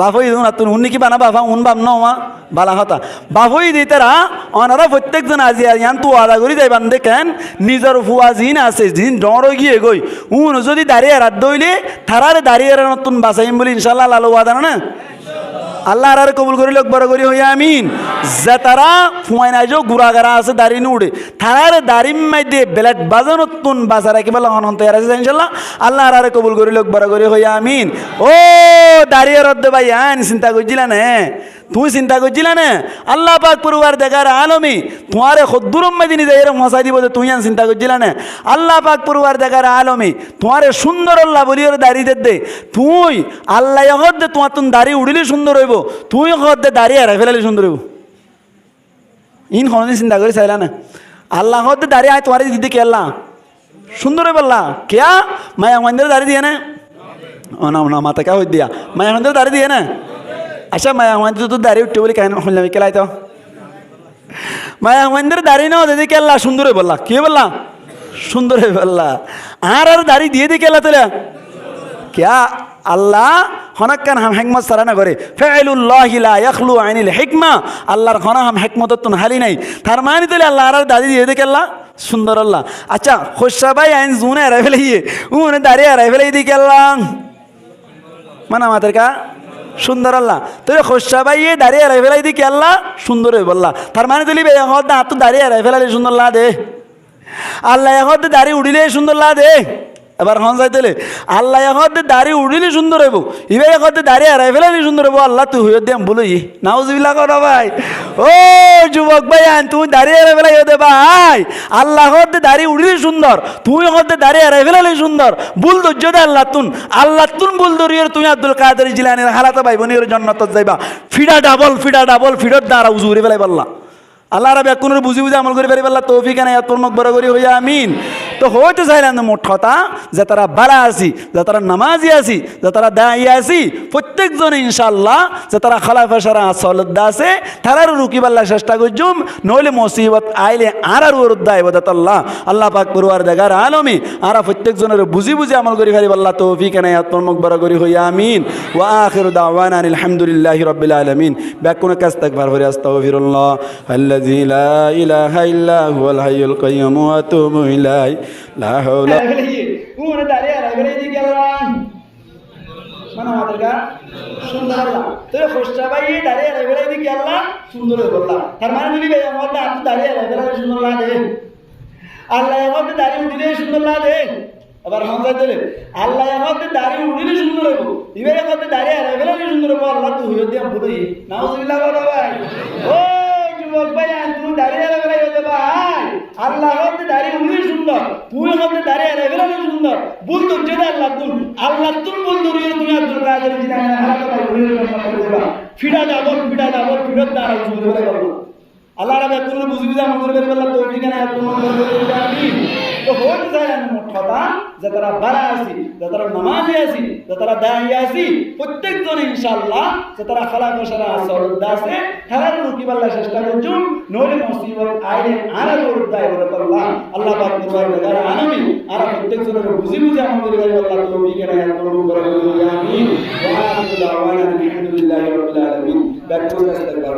বাফই উন আতুন উন কি বানা বাফা উন বাম ন বালা হতা বাফই দিতারা অনারা প্রত্যেকজন আজি ইয়ান তো আদা করি যাইবান দেখেন নিজের ফুয়া জিন আছে জিন ডর গিয়ে গই উন যদি দাঁড়িয়ে রাত দইলে থারারে দাঁড়িয়ে নতুন বাসাইম বলি ইনশাআল্লাহ লালু ওয়াদা না আল্লাহ আর কবুল করি লোক বড় করি হইয়া আমিন। যে তারা ফুয়াই না যে গুড়াগারা আছে দাড়ি নুড়ে থারারে দাড়ির মধ্যে বেলেট বাজানো তুন বাজার রাখি বলা হন তৈরি আছে ইনশাল্লাহ আল্লাহ আর কবুল করি লোক বড় করি হইয়া আমিন। ও দাঁড়িয়ে রদ্দ ভাই আন চিন্তা করছিলা না তুই চিন্তা করছিলা না আল্লাহ পাক পরওয়ারদিগার আলমী তোমারে খদ্দুরম মেদিনী যাই এরকম মশাই দিব তুই আন চিন্তা করছিলা না আল্লাহ পাক পরওয়ারদিগার আলমী তোমারে সুন্দর আল্লাহ বলি ওর দাড়ি দে তুই আল্লাহ হদ দে তোমার তুন দাড়ি উড়িলে সুন্দর হইব তুই হদ দে দাড়ি হারাই ফেলালে সুন্দর হইব ইন হদিন চিন্তা করে চাইলা না আল্লাহ হদ দে দাড়ি আয় তোমার দিদি কে আল্লাহ সুন্দর হয়ে বললা কেয়া মায়া মন্দিরে দাড়ি দিয়ে না ও না না মাথা কা হই দিয়া মায়া মন্দিরে দাড়ি দিয়ে না আচ্ছা মায়া মন্দির তো দাঁড়িয়ে উঠতে বলি কেন শুনলাম কেলাই তো মায়া মন্দির দাঁড়িয়ে নাও দিদি কেল্লা সুন্দর হয়ে বললা কে বললা সুন্দর হয়ে বললা আর দাড়ি দিয়ে দি কেলা তোলা क्या আল্লাহ হনাক্কান হাম হেকমত সারা না করে ফাইলুল্লাহি লা ইয়াখলু আনিল হিকমা আল্লাহর খনা হাম হেকমত তুন হালি নাই তার মানে তাহলে আল্লাহ আর দাদি দিয়ে দে কেল্লা সুন্দর আল্লাহ আচ্ছা খুশা ভাই আইন জুনে রাই ফেলাইয়ে উনে দাঁড়িয়ে রাই ফেলাই দি কেল্লা মানে আমাদের কা সুন্দর আল্লাহ তুই খুশা ভাই দাঁড়িয়ে রাই ফেলাই দি কেল্লা সুন্দর হয়ে বললা তার মানে তুলি বে হদ না তো দাঁড়িয়ে রাই ফেলালে সুন্দর লা দে আল্লাহ হদ দাঁড়িয়ে উড়িলে সুন্দর লা দে এবার হন যাইতেলে আল্লাহ এখন দাড়ি উড়িলে সুন্দর হইব ইবে এখন দাঁড়িয়ে হারাই ফেলালি সুন্দর হইব আল্লাহ তুই হইয়া দিয়াম বলো ই নাউজুবিল্লাহ কর ভাই ও যুবক ভাই আন তুই দাঁড়িয়ে হারাই ফেলাই হতে ভাই আল্লাহ হতে দাড়ি উড়িলে সুন্দর তুই হতে দাঁড়িয়ে হারাই ফেলালি সুন্দর ভুল ধৈর্য দে আল্লাহ তুন ভুল ধরিয়ে তুই আব্দুল কাদের জিলানির হালাতে ভাই বোনের জন্নত যাইবা ফিডা ডাবল ফিডত দ্বারা উজুরি ফেলাই বললা আল্লাহ রাবে কোন বুঝি বুঝি আমল করে পারি আল্লাহ তৌফিক আনায়াত পূর্ণক বড় করি হইয়া আমিন। তো হয়তো চাইলাম মোট কথা যে তারা বালা আছি, যে তারা নামাজি আছি, যে তারা দায়ী আছি, প্রত্যেকজনে ইনশাআল্লাহ যে তারা খালাফা সারা সলদ্দা আছে তারারও রুকিবাল্লা চেষ্টা করছুম, নইলে মুসিবত আইলে আর উদ্দায় বদাতাল্লাহ আল্লাহ পাক পড়ুয়ার দেখার আলমী আরা প্রত্যেকজনের বুঝি বুঝি আমল করি ফারিব আল্লাহ তৌফিক এনাই আত্মমক বড় করি হইয়া আমিন। ওয়া আখিরু দাওয়ানা আলহামদুলিল্লাহি রাব্বিল আলামিন। ব্যাকুন কাস্তাগফার ফরি আস্তাগফিরুল্লাহ আল্লাযী লা ইলাহা ইল্লা হুয়াল হাইয়ুল কাইয়্যুম ওয়া আতুবু ইলাইহি লা হাওলা উমরে দাঁড়িয়ে আলাইহি দি গেলাম মানে আমাদেরকে সুন্দর না তো খোস্টা ভাই দাঁড়িয়ে আলাইহি দি গেলাম সুন্দর বললা তার মানে যদি ভাই আমাদের আপনি দাঁড়িয়ে আলাইহি সুন্দর না দে আল্লাহ আমাদের দাঁড়িয়ে উঠিলে সুন্দর না দে আবার হামজা দিলে আল্লাহ আমাদের দাঁড়িয়ে উঠিলে সুন্দর হইব ইবে আমাদের দাঁড়িয়ে আলাইহি সুন্দর হইব আল্লাহ তো হইয়া দিয়া বলি নাউজুবিল্লাহ বলো ভাই ও যুবক ভাই তুমি দাঁড়িয়ে আলাইহি হতে ভাই আল্লাহ আমাদের দাঁড়িয়ে উঠিলে সুন্দর তুই আমাদের দাঁড়িয়ে আলাইহি সুন্দর বল তো যেটা আল্লাহ তুম বল দরিয়ে তুমি আব্দুল কাদের জিলানী হারাতে পারবে ফিডা ডাবল ফিডা দাঁড়াও সুন্দর করে বলো আল্লাহ রাবে কোন বুঝবি আমল করবে বললা তো ঠিক না এত মন করবে আমিন। তো হইতে যায় মোট কথা যে তারা বালা আছি, যে তারা নামাজি আছি, যে তারা দায়ী আছি, প্রত্যেকজন ইনশাআল্লাহ যে তারা খালাফা সারা সলদ্দা আছে তারার রুকিবাল্লা চেষ্টা করছুম, নইলে মুসিবত আইলে আর উদ্দায় বদাতাল্লাহ আল্লাহ পাক পড়ুয়ার দেখার আলমী আরা প্রত্যেকজনের বুঝি বুঝি আমল করবে আল্লাহ তৌফিক এনাই আত্মমক বড় করি আমিন। ওয়া আখিরু দাওয়ানা আলহামদুলিল্লাহি রাব্বিল আলামিন। ব্যাকুন কাস্তাগফার